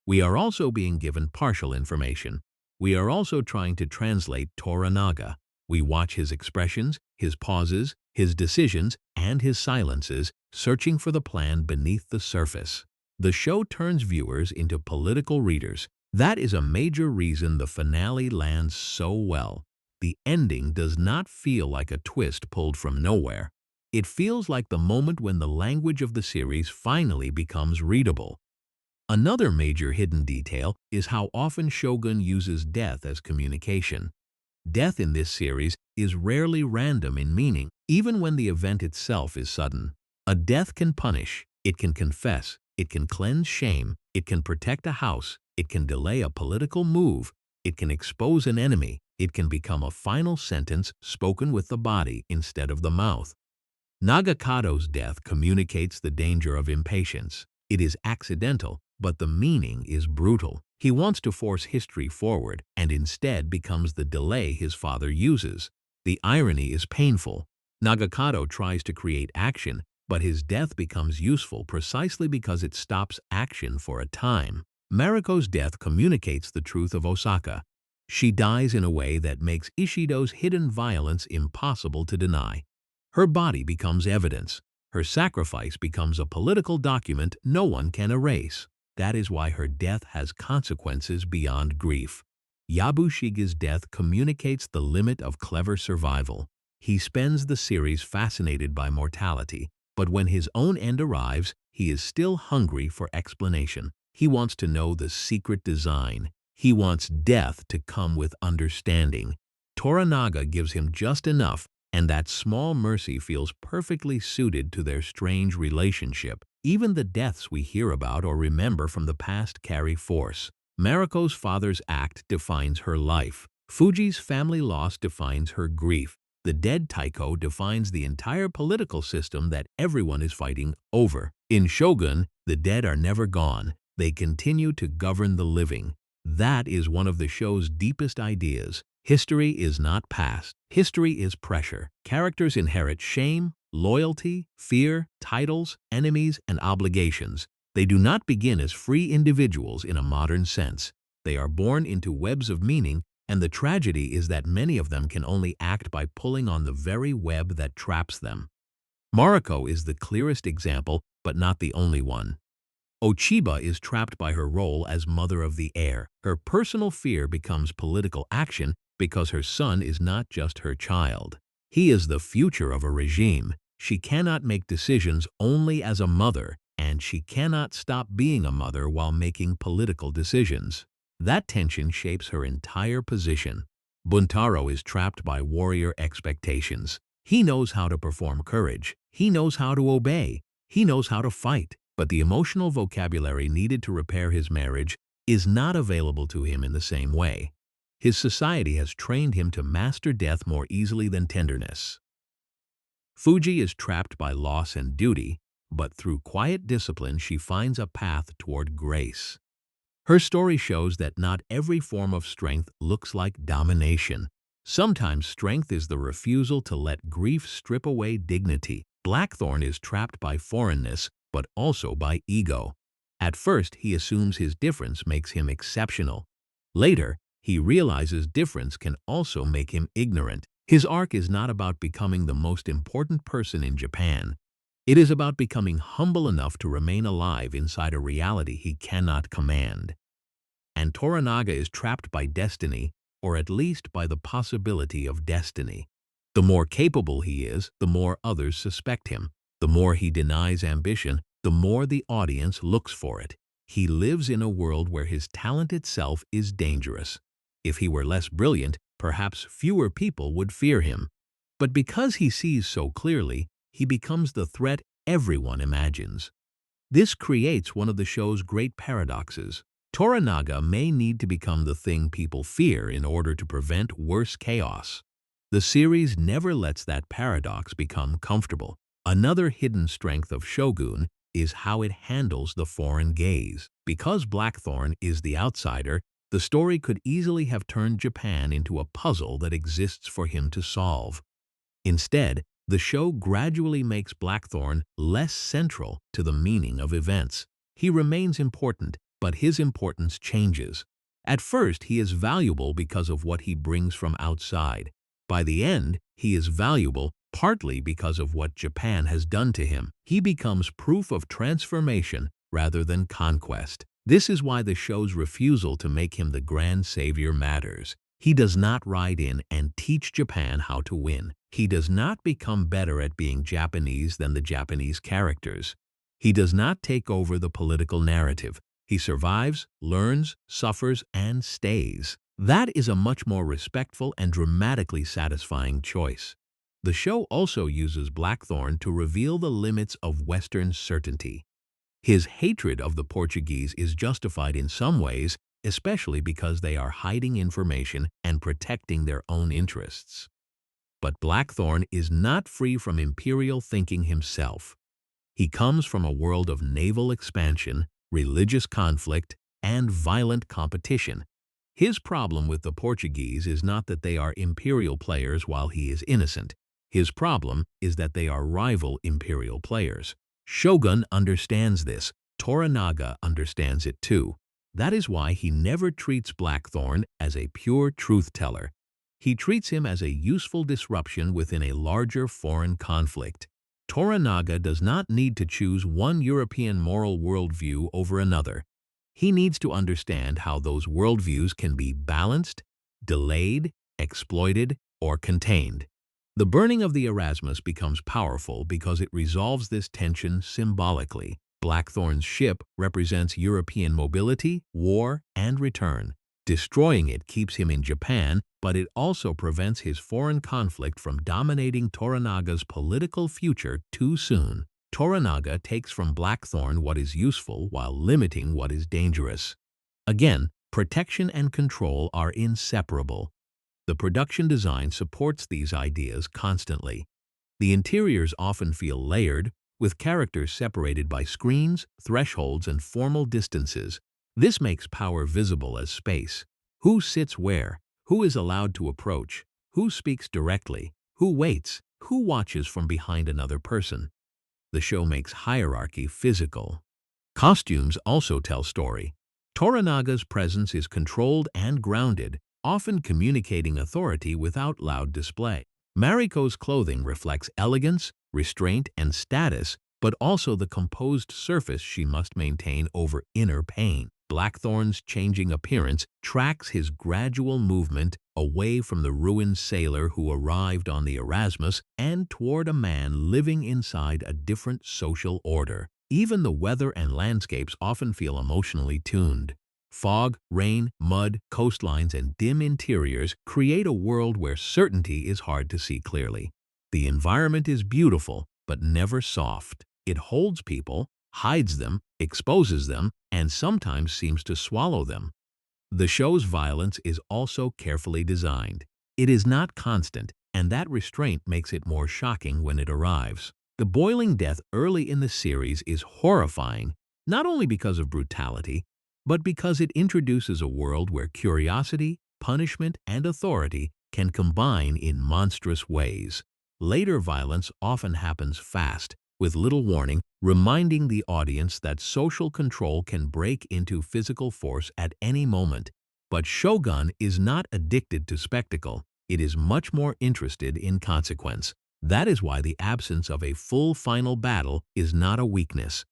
We are also being given partial information. We are also trying to translate Toranaga. We watch his expressions, his pauses, his decisions, and his silences, searching for the plan beneath the surface. The show turns viewers into political readers. That is a major reason the finale lands so well. The ending does not feel like a twist pulled from nowhere. It feels like the moment when the language of the series finally becomes readable. Another major hidden detail is how often Shogun uses death as communication. Death in this series is rarely random in meaning, even when the event itself is sudden. A death can punish, it can confess, it can cleanse shame, it can protect a house, it can delay a political move, it can expose an enemy, it can become a final sentence spoken with the body instead of the mouth. Nagakado's death communicates the danger of impatience. It is accidental, but the meaning is brutal. He wants to force history forward and instead becomes the delay his father uses. The irony is painful. Nagakado tries to create action, but his death becomes useful precisely because it stops action for a time. Mariko's death communicates the truth of Osaka. She dies in a way that makes Ishido's hidden violence impossible to deny. Her body becomes evidence. Her sacrifice becomes a political document no one can erase. That is why her death has consequences beyond grief. Yabushige's death communicates the limit of clever survival. He spends the series fascinated by mortality, but when his own end arrives, he is still hungry for explanation. He wants to know the secret design. He wants death to come with understanding. Toranaga gives him just enough, and that small mercy feels perfectly suited to their strange relationship. Even the deaths we hear about or remember from the past carry force. Mariko's father's act defines her life. Fuji's family loss defines her grief. The dead Taiko defines the entire political system that everyone is fighting over. In Shogun, the dead are never gone. They continue to govern the living. That is one of the show's deepest ideas. History is not past. History is pressure. Characters inherit shame, loyalty, fear, titles, enemies, and obligations. They do not begin as free individuals in a modern sense. They are born into webs of meaning, and the tragedy is that many of them can only act by pulling on the very web that traps them. Mariko is the clearest example, but not the only one. Ochiba is trapped by her role as mother of the heir. Her personal fear becomes political action because her son is not just her child. He is the future of a regime. She cannot make decisions only as a mother, and she cannot stop being a mother while making political decisions. That tension shapes her entire position. Buntaro is trapped by warrior expectations. He knows how to perform courage. He knows how to obey. He knows how to fight. But the emotional vocabulary needed to repair his marriage is not available to him in the same way. His society has trained him to master death more easily than tenderness. Fuji is trapped by loss and duty, but through quiet discipline she finds a path toward grace. Her story shows that not every form of strength looks like domination. Sometimes strength is the refusal to let grief strip away dignity. Blackthorne is trapped by foreignness, but also by ego. At first, he assumes his difference makes him exceptional. Later, he realizes difference can also make him ignorant. His arc is not about becoming the most important person in Japan. It is about becoming humble enough to remain alive inside a reality he cannot command. And Toranaga is trapped by destiny, or at least by the possibility of destiny. The more capable he is, the more others suspect him. The more he denies ambition, the more the audience looks for it. He lives in a world where his talent itself is dangerous. If he were less brilliant, perhaps fewer people would fear him. But because he sees so clearly, he becomes the threat everyone imagines. This creates one of the show's great paradoxes. Toranaga may need to become the thing people fear in order to prevent worse chaos. The series never lets that paradox become comfortable. Another hidden strength of Shogun is how it handles the foreign gaze. Because Blackthorne is the outsider, the story could easily have turned Japan into a puzzle that exists for him to solve. Instead, the show gradually makes Blackthorne less central to the meaning of events. He remains important, but his importance changes. At first, he is valuable because of what he brings from outside. By the end, he is valuable partly because of what Japan has done to him. He becomes proof of transformation rather than conquest. This is why the show's refusal to make him the grand savior matters. He does not ride in and teach Japan how to win. He does not become better at being Japanese than the Japanese characters. He does not take over the political narrative. He survives, learns, suffers, and stays. That is a much more respectful and dramatically satisfying choice. The show also uses Blackthorne to reveal the limits of Western certainty. His hatred of the Portuguese is justified in some ways, especially because they are hiding information and protecting their own interests. But Blackthorne is not free from imperial thinking himself. He comes from a world of naval expansion, religious conflict, and violent competition. His problem with the Portuguese is not that they are imperial players while he is innocent. His problem is that they are rival imperial players. Shogun understands this. Toranaga understands it too. That is why he never treats Blackthorne as a pure truth-teller. He treats him as a useful disruption within a larger foreign conflict. Toranaga does not need to choose one European moral worldview over another. He needs to understand how those worldviews can be balanced, delayed, exploited, or contained. The burning of the Erasmus becomes powerful because it resolves this tension symbolically. Blackthorne's ship represents European mobility, war, and return. Destroying it keeps him in Japan, but it also prevents his foreign conflict from dominating Toranaga's political future too soon. Toranaga takes from Blackthorne what is useful while limiting what is dangerous. Again, protection and control are inseparable. The production design supports these ideas constantly. The interiors often feel layered, with characters separated by screens, thresholds, and formal distances. This makes power visible as space. Who sits where? Who is allowed to approach? Who speaks directly? Who waits? Who watches from behind another person? The show makes hierarchy physical. Costumes also tell story. Toranaga's presence is controlled and grounded, often communicating authority without loud display. Mariko's clothing reflects elegance, restraint, and status, but also the composed surface she must maintain over inner pain. Blackthorne's changing appearance tracks his gradual movement away from the ruined sailor who arrived on the Erasmus and toward a man living inside a different social order. Even the weather and landscapes often feel emotionally tuned. Fog, rain, mud, coastlines, and dim interiors create a world where certainty is hard to see clearly. The environment is beautiful, but never soft. It holds people, hides them, exposes them, and sometimes seems to swallow them. The show's violence is also carefully designed. It is not constant, and that restraint makes it more shocking when it arrives. The boiling death early in the series is horrifying, not only because of brutality, but because it introduces a world where curiosity, punishment, and authority can combine in monstrous ways. Later violence often happens fast, with little warning, reminding the audience that social control can break into physical force at any moment. But Shogun is not addicted to spectacle. It is much more interested in consequence. That is why the absence of a full final battle is not a weakness.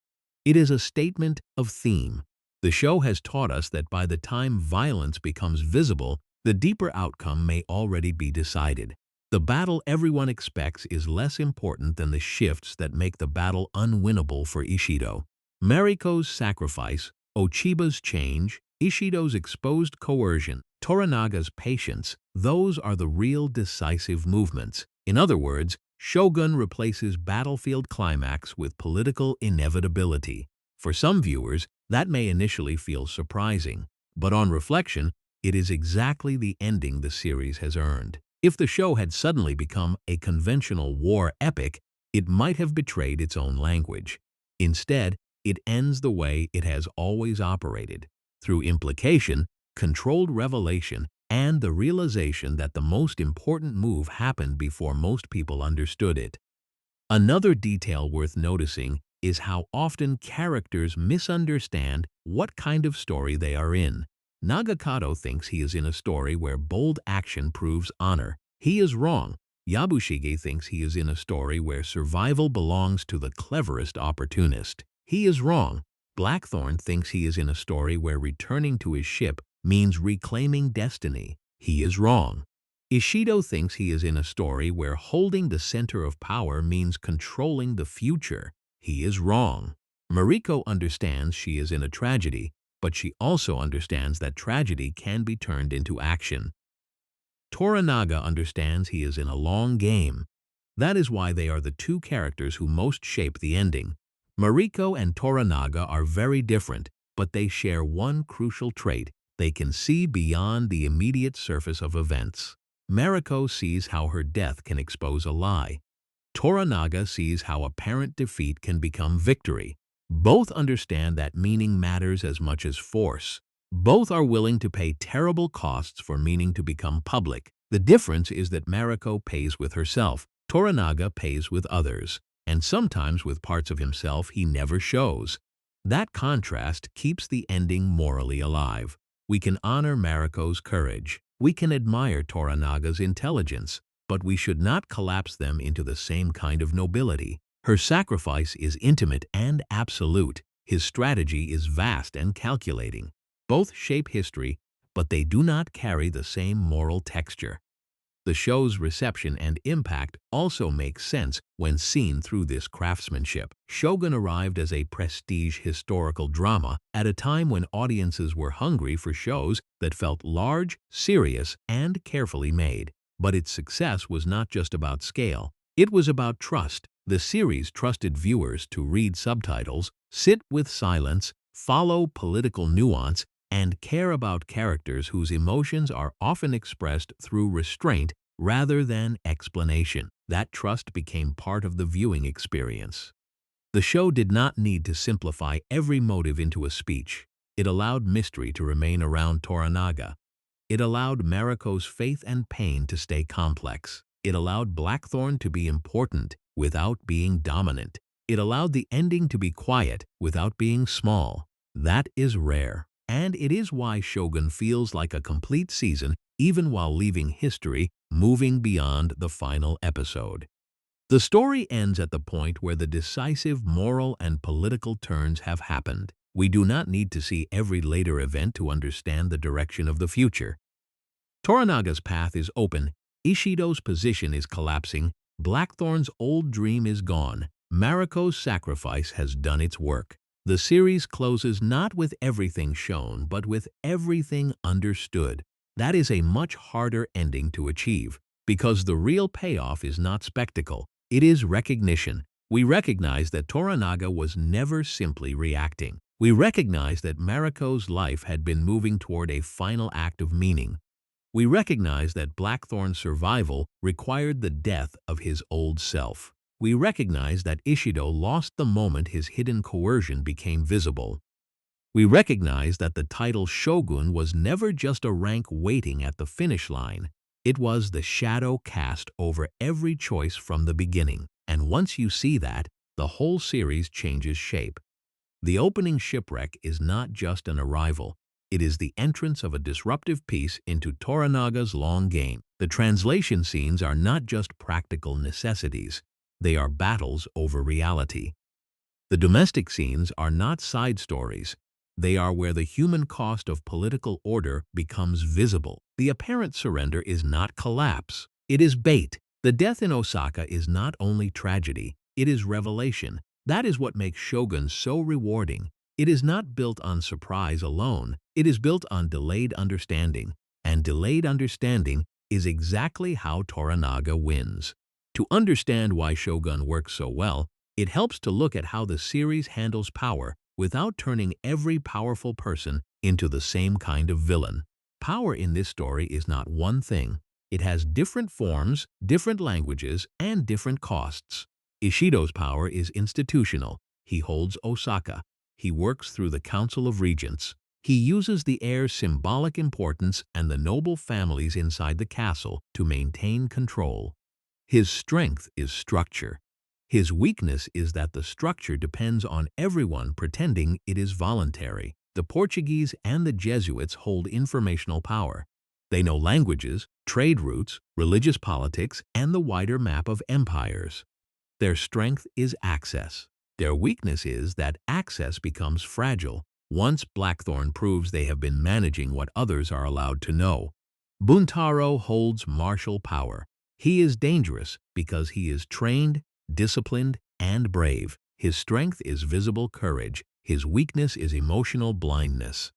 It is a statement of theme. The show has taught us that by the time violence becomes visible, the deeper outcome may already be decided. The battle everyone expects is less important than the shifts that make the battle unwinnable for Ishido. Mariko's sacrifice, Ochiba's change, Ishido's exposed coercion, Toranaga's patience, those are the real decisive movements. In other words, Shogun replaces battlefield climax with political inevitability. For some viewers, that may initially feel surprising, but on reflection, it is exactly the ending the series has earned. If the show had suddenly become a conventional war epic, it might have betrayed its own language. Instead, it ends the way it has always operated, through implication, controlled revelation, and the realization that the most important move happened before most people understood it. Another detail worth noticing is how often characters misunderstand what kind of story they are in. Nagakato thinks he is in a story where bold action proves honor. He is wrong. Yabushige thinks he is in a story where survival belongs to the cleverest opportunist. He is wrong. Blackthorne thinks he is in a story where returning to his ship means reclaiming destiny. He is wrong. Ishido thinks he is in a story where holding the center of power means controlling the future. He is wrong. Mariko understands she is in a tragedy, but she also understands that tragedy can be turned into action. Toranaga understands he is in a long game. That is why they are the two characters who most shape the ending. Mariko and Toranaga are very different, but they share one crucial trait: they can see beyond the immediate surface of events. Mariko sees how her death can expose a lie. Toranaga sees how apparent defeat can become victory. Both understand that meaning matters as much as force. Both are willing to pay terrible costs for meaning to become public. The difference is that Mariko pays with herself, Toranaga pays with others, and sometimes with parts of himself he never shows. That contrast keeps the ending morally alive. We can honor Mariko's courage. We can admire Toranaga's intelligence, but we should not collapse them into the same kind of nobility. Her sacrifice is intimate and absolute. His strategy is vast and calculating. Both shape history, but they do not carry the same moral texture. The show's reception and impact also make sense when seen through this craftsmanship. Shogun arrived as a prestige historical drama at a time when audiences were hungry for shows that felt large, serious, and carefully made. But its success was not just about scale. It was about trust. The series trusted viewers to read subtitles, sit with silence, follow political nuance, and care about characters whose emotions are often expressed through restraint rather than explanation. That trust became part of the viewing experience. The show did not need to simplify every motive into a speech. It allowed mystery to remain around Toranaga. It allowed Mariko's faith and pain to stay complex. It allowed Blackthorne to be important without being dominant. It allowed the ending to be quiet without being small. That is rare. And it is why Shogun feels like a complete season even while leaving history, moving beyond the final episode. The story ends at the point where the decisive moral and political turns have happened. We do not need to see every later event to understand the direction of the future. Toranaga's path is open, Ishido's position is collapsing, Blackthorne's old dream is gone, Mariko's sacrifice has done its work. The series closes not with everything shown, but with everything understood. That is a much harder ending to achieve, because the real payoff is not spectacle, it is recognition. We recognize that Toranaga was never simply reacting. We recognize that Mariko's life had been moving toward a final act of meaning. We recognize that Blackthorne's survival required the death of his old self. We recognize that Ishido lost the moment his hidden coercion became visible. We recognize that the title Shogun was never just a rank waiting at the finish line. It was the shadow cast over every choice from the beginning. And once you see that, the whole series changes shape. The opening shipwreck is not just an arrival. It is the entrance of a disruptive piece into Toranaga's long game. The translation scenes are not just practical necessities. They are battles over reality. The domestic scenes are not side stories. They are where the human cost of political order becomes visible. The apparent surrender is not collapse. It is bait. The death in Osaka is not only tragedy, it is revelation. That is what makes Shogun so rewarding. It is not built on surprise alone. It is built on delayed understanding. and delayed understanding is exactly how Toranaga wins. To understand why Shogun works so well, it helps to look at how the series handles power without turning every powerful person into the same kind of villain. Power in this story is not one thing. It has different forms, different languages, and different costs. Ishido's power is institutional. He holds Osaka. He works through the Council of Regents. He uses the heir's symbolic importance and the noble families inside the castle to maintain control. His strength is structure. His weakness is that the structure depends on everyone pretending it is voluntary. The Portuguese and the Jesuits hold informational power. They know languages, trade routes, religious politics, and the wider map of empires. Their strength is access. Their weakness is that access becomes fragile once Blackthorne proves they have been managing what others are allowed to know. Buntaro holds martial power. He is dangerous because he is trained, disciplined, and brave. His strength is visible courage. His weakness is emotional blindness.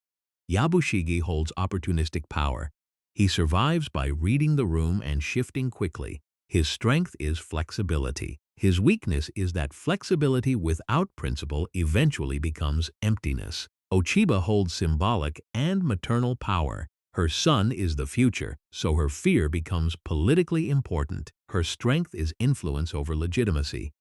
Yabushige holds opportunistic power. He survives by reading the room and shifting quickly. His strength is flexibility. His weakness is that flexibility without principle eventually becomes emptiness. Ochiba holds symbolic and maternal power. Her son is the future, so her fear becomes politically important. Her strength is influence over legitimacy.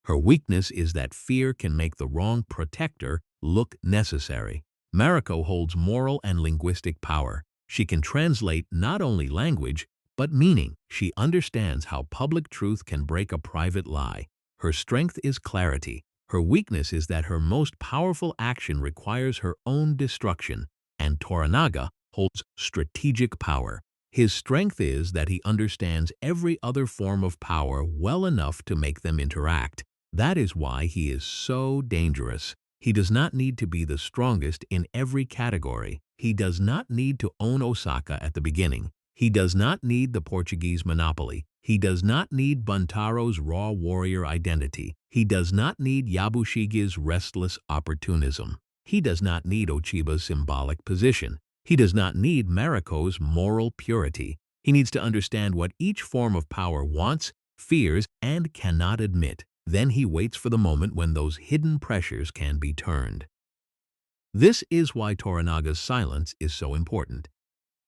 Her weakness is that fear can make the wrong protector look necessary. Mariko holds moral and linguistic power. She can translate not only language, but meaning. She understands how public truth can break a private lie. Her strength is clarity. Her weakness is that her most powerful action requires her own destruction. And Toranaga holds strategic power. His strength is that he understands every other form of power well enough to make them interact. That is why he is so dangerous. He does not need to be the strongest in every category. He does not need to own Osaka at the beginning. He does not need the Portuguese monopoly. He does not need Buntaro's raw warrior identity. He does not need Yabushige's restless opportunism. He does not need Ochiba's symbolic position. He does not need Mariko's moral purity. He needs to understand what each form of power wants, fears, and cannot admit. Then he waits for the moment when those hidden pressures can be turned. This is why Toranaga's silence is so important.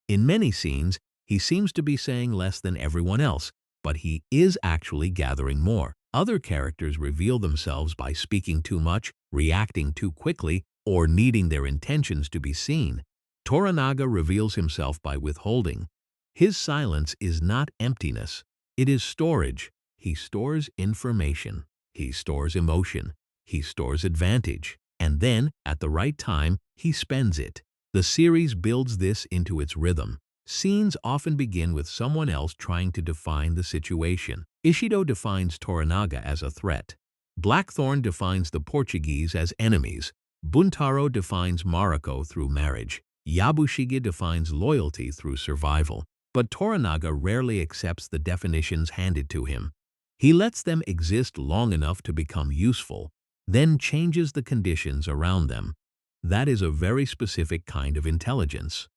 In many scenes, he seems to be saying less than everyone else, but he is actually gathering more. Other characters reveal themselves by speaking too much, reacting too quickly, or needing their intentions to be seen. Toranaga reveals himself by withholding. His silence is not emptiness. It is storage. He stores information. He stores emotion. He stores advantage. And then, at the right time, he spends it. The series builds this into its rhythm. Scenes often begin with someone else trying to define the situation. Ishido defines Toranaga as a threat. Blackthorne defines the Portuguese as enemies. Buntaro defines Mariko through marriage. Yabushige defines loyalty through survival. But Toranaga rarely accepts the definitions handed to him. He lets them exist long enough to become useful, then changes the conditions around them. That is a very specific kind of intelligence.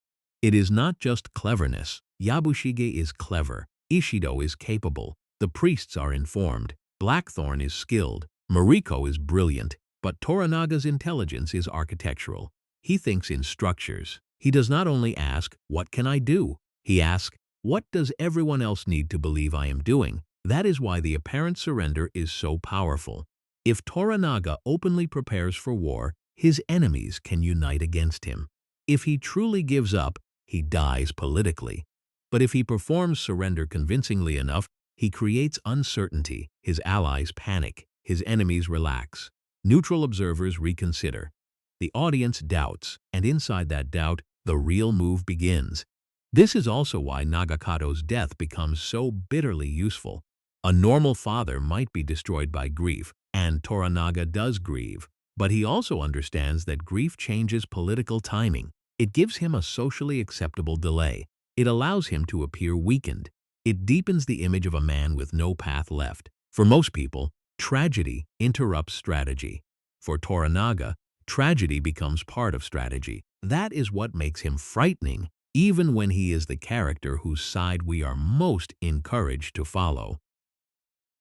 It is not just cleverness. Yabushige is clever. Ishido is capable. The priests are informed. Blackthorne is skilled. Mariko is brilliant. But Toranaga's intelligence is architectural. He thinks in structures. He does not only ask, "What can I do?" He asks, "What does everyone else need to believe I am doing?" That is why the apparent surrender is so powerful. If Toranaga openly prepares for war, his enemies can unite against him. If he truly gives up, he dies politically. But if he performs surrender convincingly enough, he creates uncertainty. His allies panic. His enemies relax. Neutral observers reconsider. The audience doubts, and inside that doubt, the real move begins. This is also why Nagakato's death becomes so bitterly useful. A normal father might be destroyed by grief, and Toranaga does grieve. But he also understands that grief changes political timing. It gives him a socially acceptable delay. It allows him to appear weakened. It deepens the image of a man with no path left. For most people, tragedy interrupts strategy. For Toranaga, tragedy becomes part of strategy. That is what makes him frightening. even when he is the character whose side we are most encouraged to follow.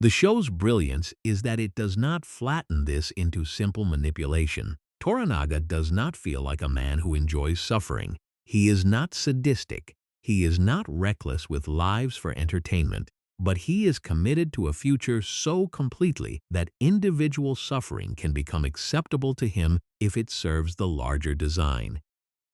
The show's brilliance is that it does not flatten this into simple manipulation. Toranaga does not feel like a man who enjoys suffering. He is not sadistic. He is not reckless with lives for entertainment. But he is committed to a future so completely that individual suffering can become acceptable to him if it serves the larger design.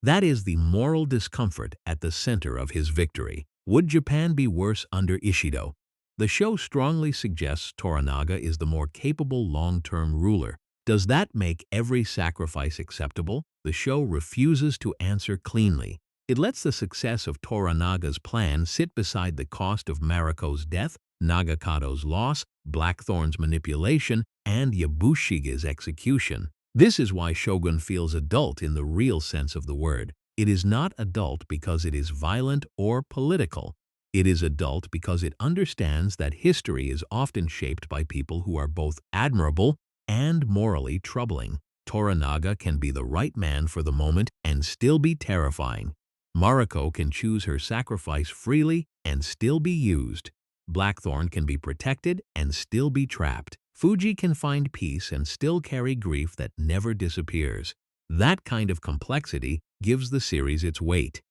That is the moral discomfort at the center of his victory. Would Japan be worse under Ishido? The show strongly suggests Toranaga is the more capable long-term ruler. Does that make every sacrifice acceptable? The show refuses to answer cleanly. It lets the success of Toranaga's plan sit beside the cost of Mariko's death, Nagakato's loss, Blackthorne's manipulation, and Yabushige's execution. This is why Shogun feels adult in the real sense of the word. It is not adult because it is violent or political. It is adult because it understands that history is often shaped by people who are both admirable and morally troubling. Toranaga can be the right man for the moment and still be terrifying. Mariko can choose her sacrifice freely and still be used. Blackthorne can be protected and still be trapped. Fuji can find peace and still carry grief that never disappears. That kind of complexity gives the series its weight.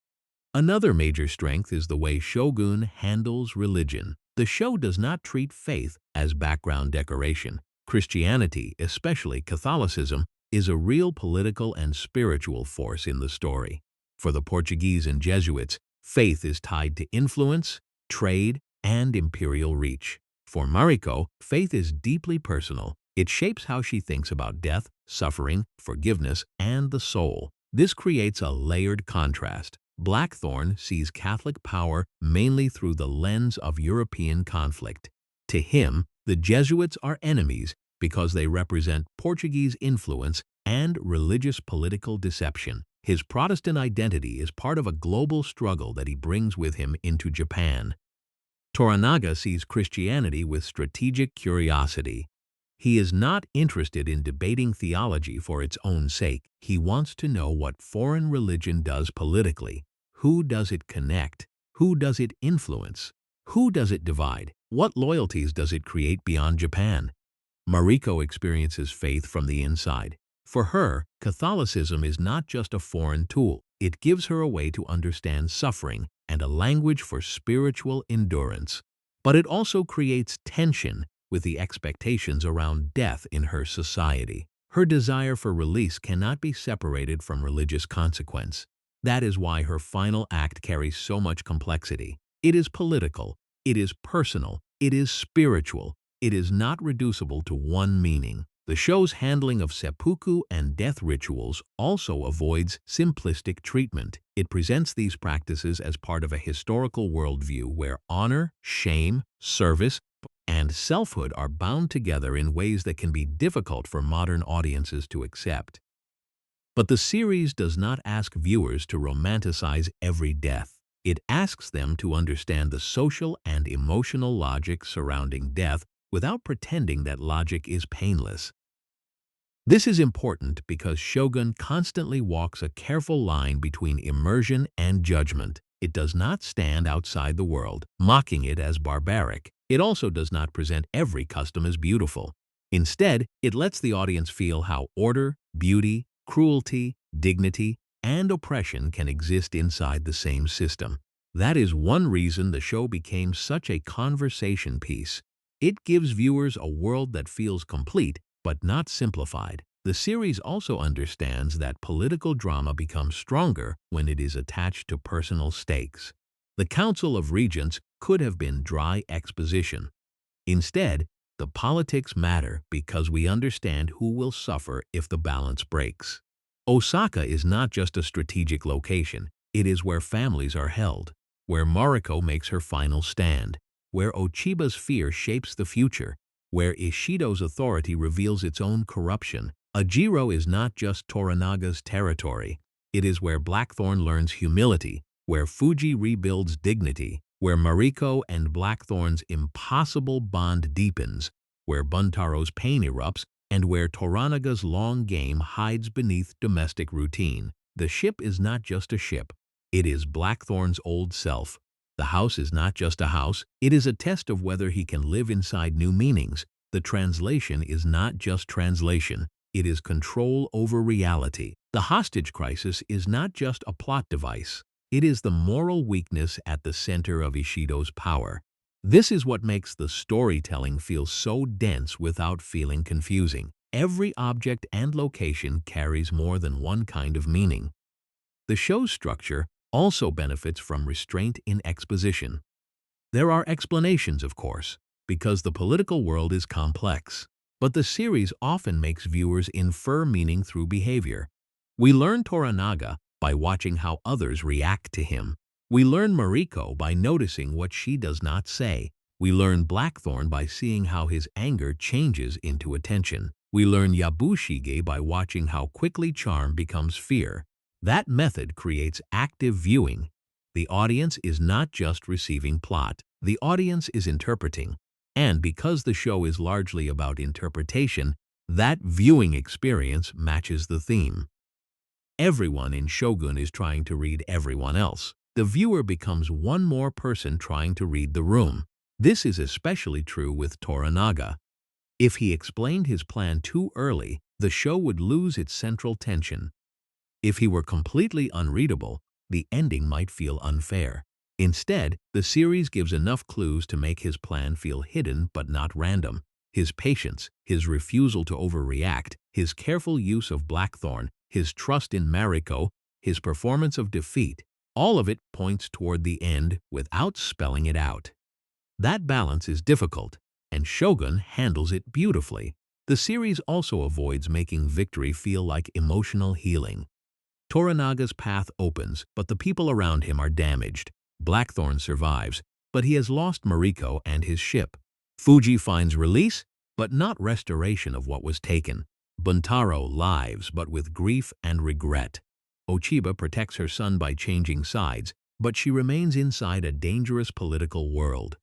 Another major strength is the way Shogun handles religion. The show does not treat faith as background decoration. Christianity, especially Catholicism, is a real political and spiritual force in the story. For the Portuguese and Jesuits, faith is tied to influence, trade, and imperial reach. For Mariko, faith is deeply personal. It shapes how she thinks about death, suffering, forgiveness, and the soul. This creates a layered contrast. Blackthorne sees Catholic power mainly through the lens of European conflict. To him, the Jesuits are enemies because they represent Portuguese influence and religious political deception. His Protestant identity is part of a global struggle that he brings with him into Japan. Toranaga sees Christianity with strategic curiosity. He is not interested in debating theology for its own sake. He wants to know what foreign religion does politically. Who does it connect? Who does it influence? Who does it divide? What loyalties does it create beyond Japan? Mariko experiences faith from the inside. For her, Catholicism is not just a foreign tool. It gives her a way to understand suffering and a language for spiritual endurance. But it also creates tension with the expectations around death in her society. Her desire for release cannot be separated from religious consequence. That is why her final act carries so much complexity. It is political, it is personal, it is spiritual. It is not reducible to one meaning. The show's handling of seppuku and death rituals also avoids simplistic treatment. It presents these practices as part of a historical worldview where honor, shame, service, and selfhood are bound together in ways that can be difficult for modern audiences to accept. But the series does not ask viewers to romanticize every death. It asks them to understand the social and emotional logic surrounding death without pretending that logic is painless. This is important because Shogun constantly walks a careful line between immersion and judgment. It does not stand outside the world, mocking it as barbaric. It also does not present every custom as beautiful. Instead, it lets the audience feel how order, beauty, cruelty, dignity, and oppression can exist inside the same system. That is one reason the show became such a conversation piece. It gives viewers a world that feels complete but not simplified. The series also understands that political drama becomes stronger when it is attached to personal stakes. The Council of Regents could have been dry exposition. Instead, the politics matter because we understand who will suffer if the balance breaks. Osaka is not just a strategic location. It is where families are held, where Mariko makes her final stand, where Ochiba's fear shapes the future, where Ishido's authority reveals its own corruption. Ajiro is not just Toranaga's territory. It is where Blackthorne learns humility, where Fuji rebuilds dignity, where Mariko and Blackthorne's impossible bond deepens, where Buntaro's pain erupts, and where Toranaga's long game hides beneath domestic routine. The ship is not just a ship. It is Blackthorne's old self. The house is not just a house, it is a test of whether he can live inside new meanings. The translation is not just translation, it is control over reality. The hostage crisis is not just a plot device, it is the moral weakness at the center of Ishido's power. This is what makes the storytelling feel so dense without feeling confusing. Every object and location carries more than one kind of meaning. The show's structure also benefits from restraint in exposition. There are explanations, of course, because the political world is complex, but the series often makes viewers infer meaning through behavior. We learn Toranaga by watching how others react to him. We learn Mariko by noticing what she does not say. We learn Blackthorne by seeing how his anger changes into attention. We learn Yabushige by watching how quickly charm becomes fear. That method creates active viewing. The audience is not just receiving plot, the audience is interpreting. And because the show is largely about interpretation, that viewing experience matches the theme. Everyone in Shogun is trying to read everyone else. The viewer becomes one more person trying to read the room. This is especially true with Toranaga. If he explained his plan too early, the show would lose its central tension. If he were completely unreadable, the ending might feel unfair. Instead, the series gives enough clues to make his plan feel hidden but not random. His patience, his refusal to overreact, his careful use of Blackthorne, his trust in Mariko, his performance of defeat, all of it points toward the end without spelling it out. That balance is difficult, and Shogun handles it beautifully. The series also avoids making victory feel like emotional healing. Toranaga's path opens, but the people around him are damaged. Blackthorne survives, but he has lost Mariko and his ship. Fuji finds release, but not restoration of what was taken. Buntaro lives, but with grief and regret. Ochiba protects her son by changing sides, but she remains inside a dangerous political world.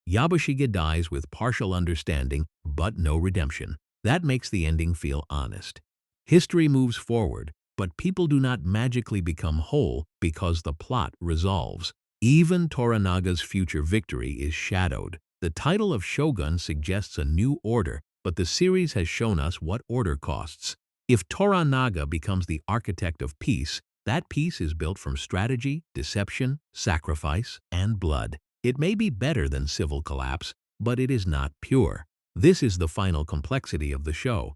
Yabushige dies with partial understanding, but no redemption. That makes the ending feel honest. History moves forward, but people do not magically become whole because the plot resolves. Even Toranaga's future victory is shadowed. The title of Shogun suggests a new order, but the series has shown us what order costs. If Toranaga becomes the architect of peace, that peace is built from strategy, deception, sacrifice, and blood. It may be better than civil collapse, but it is not pure. This is the final complexity of the show.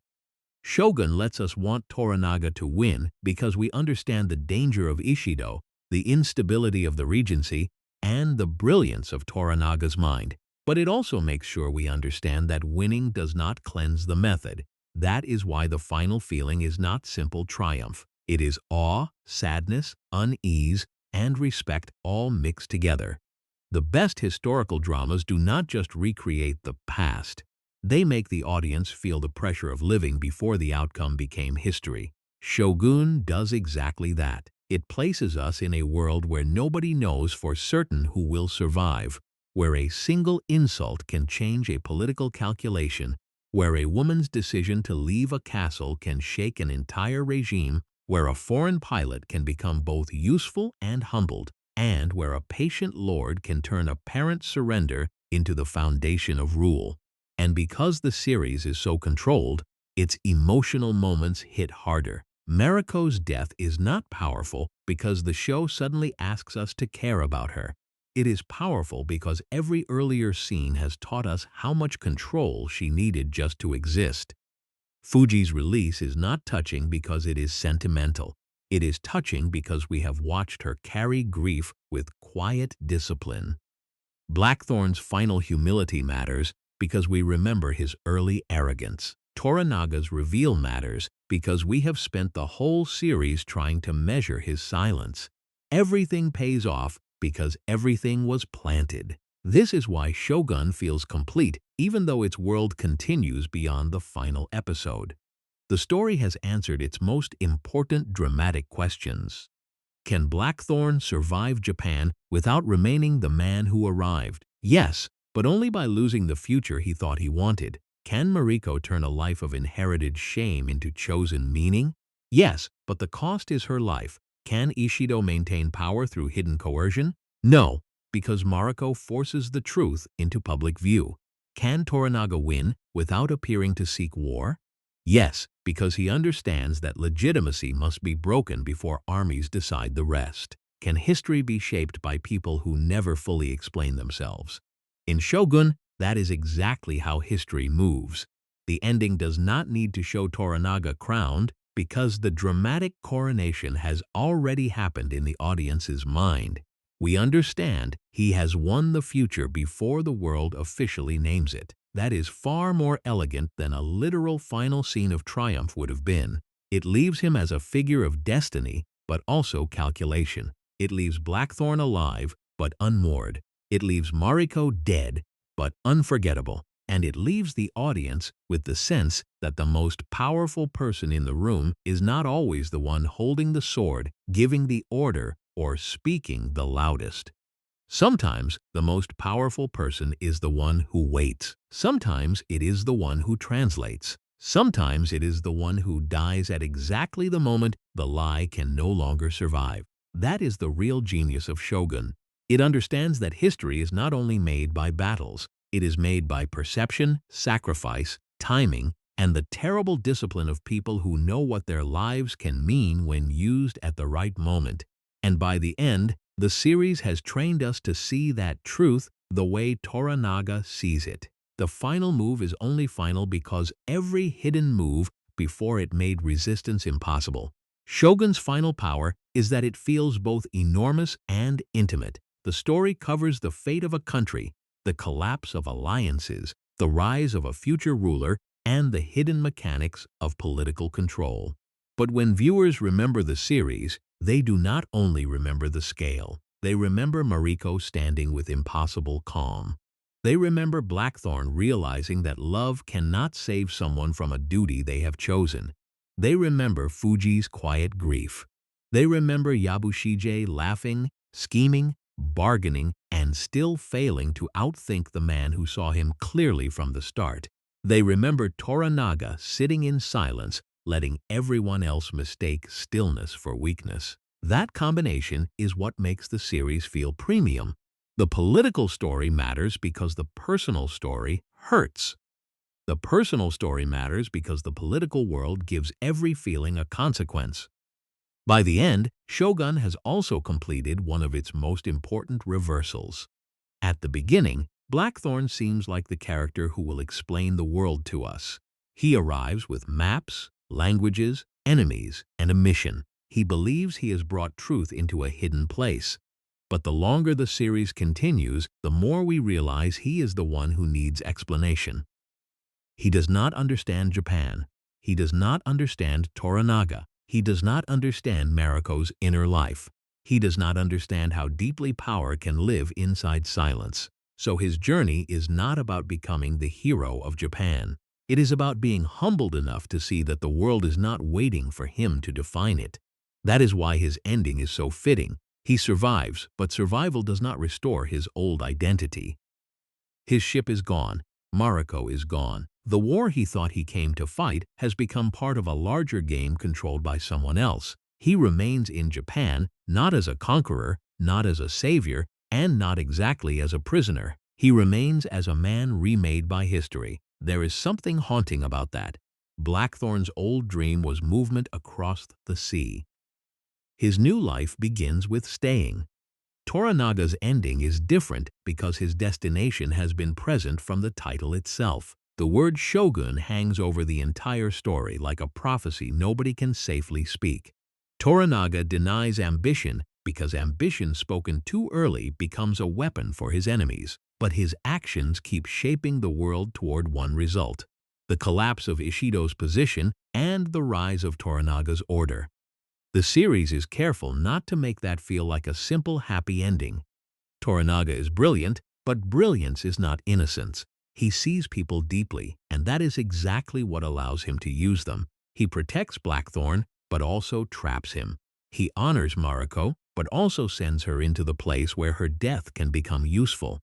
Shogun lets us want Toranaga to win because we understand the danger of Ishido, the instability of the Regency, and the brilliance of Toranaga's mind. But it also makes sure we understand that winning does not cleanse the method. That is why the final feeling is not simple triumph. It is awe, sadness, unease, and respect all mixed together. The best historical dramas do not just recreate the past. They make the audience feel the pressure of living before the outcome became history. Shogun does exactly that. It places us in a world where nobody knows for certain who will survive, where a single insult can change a political calculation, where a woman's decision to leave a castle can shake an entire regime, where a foreign pilot can become both useful and humbled, and where a patient lord can turn apparent surrender into the foundation of rule. And because the series is so controlled, its emotional moments hit harder. Mariko's death is not powerful because the show suddenly asks us to care about her. It is powerful because every earlier scene has taught us how much control she needed just to exist. Fuji's release is not touching because it is sentimental. It is touching because we have watched her carry grief with quiet discipline. Blackthorne's final humility matters because we remember his early arrogance. Toranaga's reveal matters because we have spent the whole series trying to measure his silence. Everything pays off because everything was planted. This is why Shogun feels complete even though its world continues beyond the final episode. The story has answered its most important dramatic questions. Can Blackthorne survive Japan without remaining the man who arrived? Yes, but only by losing the future he thought he wanted. Can Mariko turn a life of inherited shame into chosen meaning? Yes, but the cost is her life. Can Ishido maintain power through hidden coercion? No, because Mariko forces the truth into public view. Can Toranaga win without appearing to seek war? Yes, because he understands that legitimacy must be broken before armies decide the rest. Can history be shaped by people who never fully explain themselves? In Shogun, that is exactly how history moves. The ending does not need to show Toranaga crowned because the dramatic coronation has already happened in the audience's mind. We understand he has won the future before the world officially names it. That is far more elegant than a literal final scene of triumph would have been. It leaves him as a figure of destiny, but also calculation. It leaves Blackthorne alive, but unmoored. It leaves Mariko dead, but unforgettable. And it leaves the audience with the sense that the most powerful person in the room is not always the one holding the sword, giving the order, or speaking the loudest. Sometimes the most powerful person is the one who waits. Sometimes it is the one who translates. Sometimes it is the one who dies at exactly the moment the lie can no longer survive. That is the real genius of Shogun. It understands that history is not only made by battles, it is made by perception, sacrifice, timing, and the terrible discipline of people who know what their lives can mean when used at the right moment. And by the end, the series has trained us to see that truth the way Toranaga sees it. The final move is only final because every hidden move before it made resistance impossible. Shogun's final power is that it feels both enormous and intimate. The story covers the fate of a country, the collapse of alliances, the rise of a future ruler, and the hidden mechanics of political control. But when viewers remember the series, they do not only remember the scale. They remember Mariko standing with impossible calm. They remember Blackthorne realizing that love cannot save someone from a duty they have chosen. They remember Fuji's quiet grief. They remember Yabushige laughing, scheming, bargaining, and still failing to outthink the man who saw him clearly from the start. They remember Toranaga sitting in silence, letting everyone else mistake stillness for weakness. That combination is what makes the series feel premium. The political story matters because the personal story hurts. The personal story matters because the political world gives every feeling a consequence. By the end, Shogun has also completed one of its most important reversals. At the beginning, Blackthorne seems like the character who will explain the world to us. He arrives with maps, languages, enemies, and a mission. He believes he has brought truth into a hidden place. But the longer the series continues, the more we realize he is the one who needs explanation. He does not understand Japan. He does not understand Toranaga. He does not understand Mariko's inner life. He does not understand how deeply power can live inside silence. So his journey is not about becoming the hero of Japan. It is about being humbled enough to see that the world is not waiting for him to define it. That is why his ending is so fitting. He survives, but survival does not restore his old identity. His ship is gone. Mariko is gone. The war he thought he came to fight has become part of a larger game controlled by someone else. He remains in Japan, not as a conqueror, not as a savior, and not exactly as a prisoner. He remains as a man remade by history. There is something haunting about that. Blackthorne's old dream was movement across the sea. His new life begins with staying. Toranaga's ending is different because his destination has been present from the title itself. The word Shogun hangs over the entire story like a prophecy nobody can safely speak. Toranaga denies ambition because ambition spoken too early becomes a weapon for his enemies. But his actions keep shaping the world toward one result: the collapse of Ishido's position and the rise of Toranaga's order. The series is careful not to make that feel like a simple happy ending. Toranaga is brilliant, but brilliance is not innocence. He sees people deeply, and that is exactly what allows him to use them. He protects Blackthorne, but also traps him. He honors Mariko, but also sends her into the place where her death can become useful.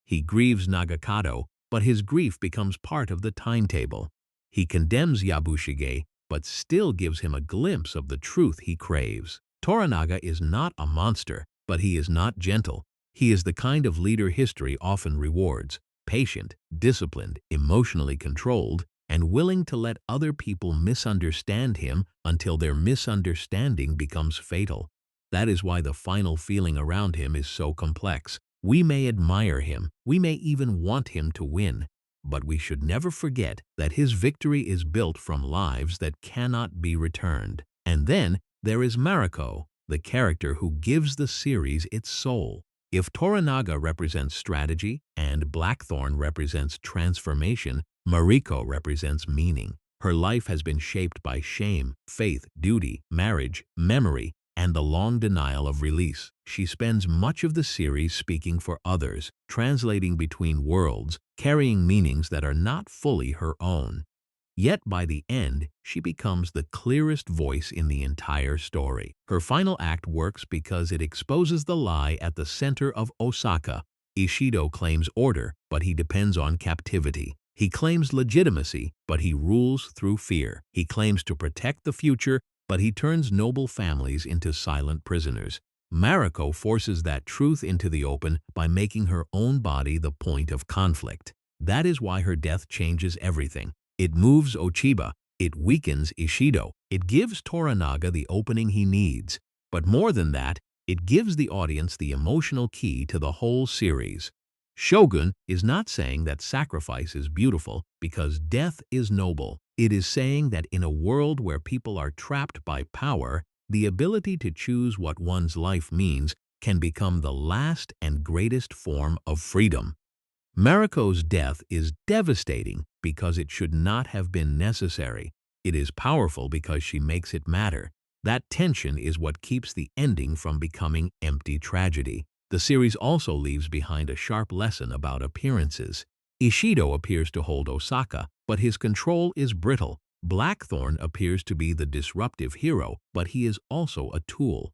He grieves Nagakado, but his grief becomes part of the timetable. He condemns Yabushige, but still gives him a glimpse of the truth he craves. Toranaga is not a monster, but he is not gentle. He is the kind of leader history often rewards: patient, disciplined, emotionally controlled, and willing to let other people misunderstand him until their misunderstanding becomes fatal. That is why the final feeling around him is so complex. We may admire him, we may even want him to win, but we should never forget that his victory is built from lives that cannot be returned. And then there is Mariko, the character who gives the series its soul. If Toranaga represents strategy and Blackthorne represents transformation, Mariko represents meaning. Her life has been shaped by shame, faith, duty, marriage, memory, and the long denial of release. She spends much of the series speaking for others, translating between worlds, carrying meanings that are not fully her own. Yet by the end, she becomes the clearest voice in the entire story. Her final act works because it exposes the lie at the center of Osaka. Ishido claims order, but he depends on captivity. He claims legitimacy, but he rules through fear. He claims to protect the future, but he turns noble families into silent prisoners. Mariko forces that truth into the open by making her own body the point of conflict. That is why her death changes everything. It moves Ochiba, it weakens Ishido, it gives Toranaga the opening he needs. But more than that, it gives the audience the emotional key to the whole series. Shogun is not saying that sacrifice is beautiful because death is noble. It is saying that in a world where people are trapped by power, the ability to choose what one's life means can become the last and greatest form of freedom. Mariko's death is devastating because it should not have been necessary. It is powerful because she makes it matter. That tension is what keeps the ending from becoming empty tragedy. The series also leaves behind a sharp lesson about appearances. Ishido appears to hold Osaka, but his control is brittle. Blackthorne appears to be the disruptive hero, but he is also a tool.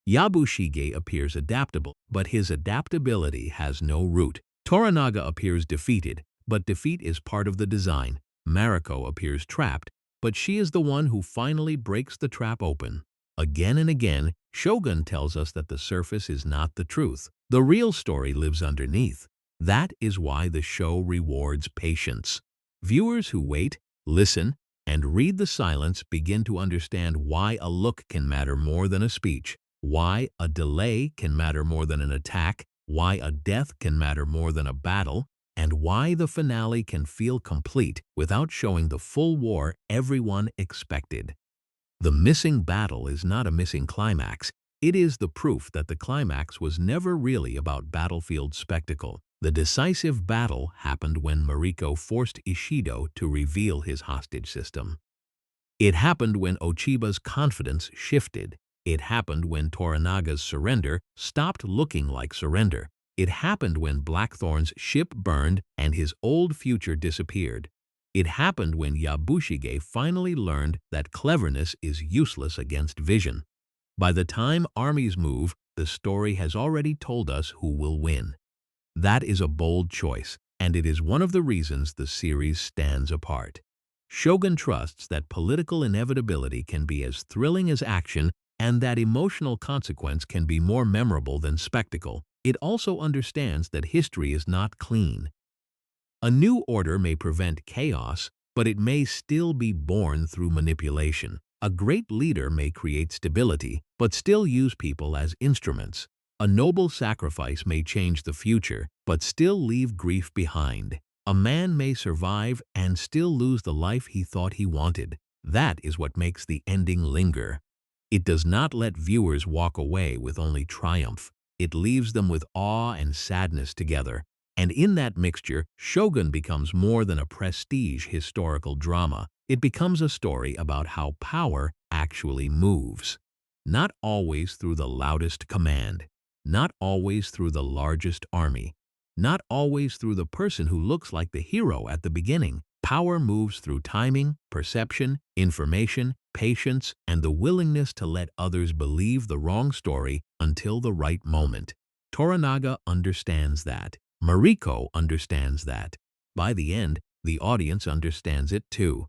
Yabushige appears adaptable, but his adaptability has no root. Toranaga appears defeated, but defeat is part of the design. Mariko appears trapped, but she is the one who finally breaks the trap open. Again and again, Shogun tells us that the surface is not the truth. The real story lives underneath. That is why the show rewards patience. Viewers who wait, listen, and read the silence begin to understand why a look can matter more than a speech, why a delay can matter more than an attack, why a death can matter more than a battle, and why the finale can feel complete without showing the full war everyone expected. The missing battle is not a missing climax. It is the proof that the climax was never really about battlefield spectacle. The decisive battle happened when Mariko forced Ishido to reveal his hostage system. It happened when Ochiba's confidence shifted. It happened when Toranaga's surrender stopped looking like surrender. It happened when Blackthorne's ship burned and his old future disappeared. It happened when Yabushige finally learned that cleverness is useless against vision. By the time armies move, the story has already told us who will win. That is a bold choice, and it is one of the reasons the series stands apart. Shogun trusts that political inevitability can be as thrilling as action and that emotional consequence can be more memorable than spectacle. It also understands that history is not clean. A new order may prevent chaos, but it may still be born through manipulation. A great leader may create stability, but still use people as instruments. A noble sacrifice may change the future, but still leave grief behind. A man may survive and still lose the life he thought he wanted. That is what makes the ending linger. It does not let viewers walk away with only triumph. It leaves them with awe and sadness together. And in that mixture, Shogun becomes more than a prestige historical drama. It becomes a story about how power actually moves. Not always through the loudest command. Not always through the largest army. Not always through the person who looks like the hero at the beginning. Power moves through timing, perception, information, patience, and the willingness to let others believe the wrong story until the right moment. Toranaga understands that. Mariko understands that. By the end, the audience understands it too.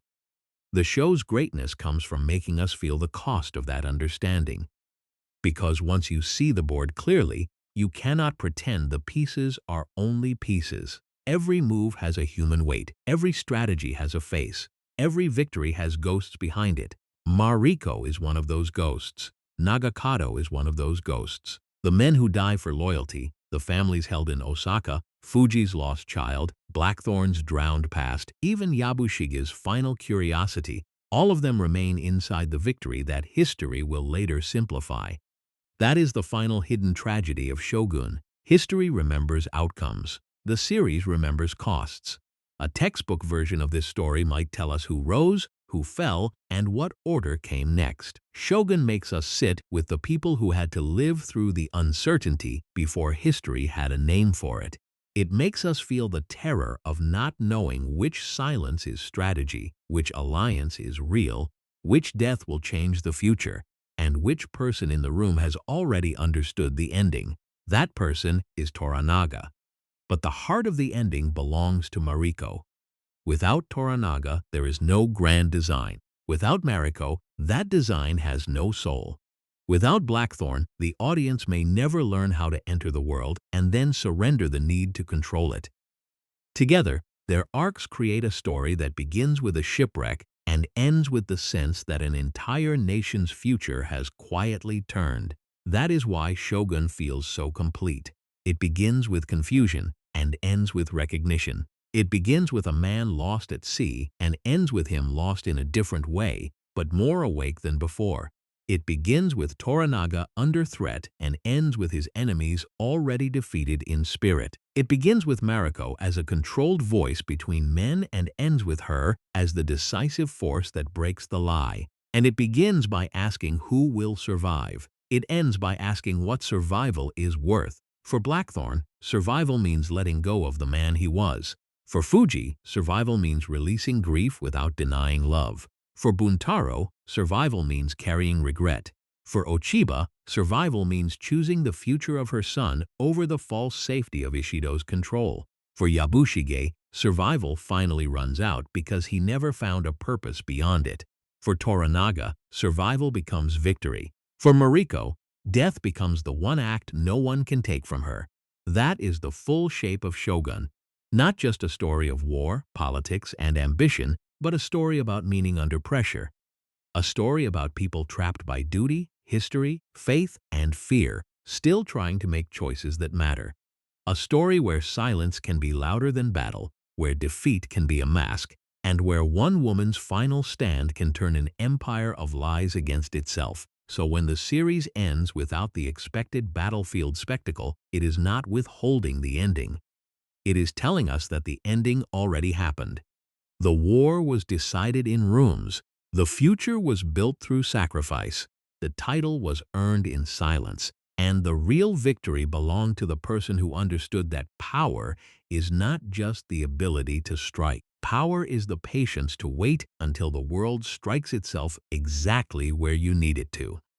The show's greatness comes from making us feel the cost of that understanding. Because once you see the board clearly, you cannot pretend the pieces are only pieces. Every move has a human weight. Every strategy has a face. Every victory has ghosts behind it. Mariko is one of those ghosts. Nagakado is one of those ghosts. The men who die for loyalty, the families held in Osaka, Fuji's lost child, Blackthorne's drowned past, even Yabushige's final curiosity, all of them remain inside the victory that history will later simplify. That is the final hidden tragedy of Shogun. History remembers outcomes. The series remembers costs. A textbook version of this story might tell us who rose, who fell, and what order came next. Shogun makes us sit with the people who had to live through the uncertainty before history had a name for it. It makes us feel the terror of not knowing which silence is strategy, which alliance is real, which death will change the future, and which person in the room has already understood the ending. That person is Toranaga. But the heart of the ending belongs to Mariko. Without Toranaga, there is no grand design. Without Mariko, that design has no soul. Without Blackthorne, the audience may never learn how to enter the world and then surrender the need to control it. Together, their arcs create a story that begins with a shipwreck and ends with the sense that an entire nation's future has quietly turned. That is why Shogun feels so complete. It begins with confusion and ends with recognition. It begins with a man lost at sea and ends with him lost in a different way, but more awake than before. It begins with Toranaga under threat and ends with his enemies already defeated in spirit. It begins with Mariko as a controlled voice between men and ends with her as the decisive force that breaks the lie. And it begins by asking who will survive. It ends by asking what survival is worth. For Blackthorne, survival means letting go of the man he was. For Fuji, survival means releasing grief without denying love. For Buntaro, survival means carrying regret. For Ochiba, survival means choosing the future of her son over the false safety of Ishido's control. For Yabushige, survival finally runs out because he never found a purpose beyond it. For Toranaga, survival becomes victory. For Mariko, death becomes the one act no one can take from her. That is the full shape of Shogun. Not just a story of war, politics, and ambition, but a story about meaning under pressure. A story about people trapped by duty, history, faith, and fear, still trying to make choices that matter. A story where silence can be louder than battle, where defeat can be a mask, and where one woman's final stand can turn an empire of lies against itself. So when the series ends without the expected battlefield spectacle, it is not withholding the ending. It is telling us that the ending already happened. The war was decided in rooms. The future was built through sacrifice. The title was earned in silence. And the real victory belonged to the person who understood that power is not just the ability to strike. Power is the patience to wait until the world strikes itself exactly where you need it to.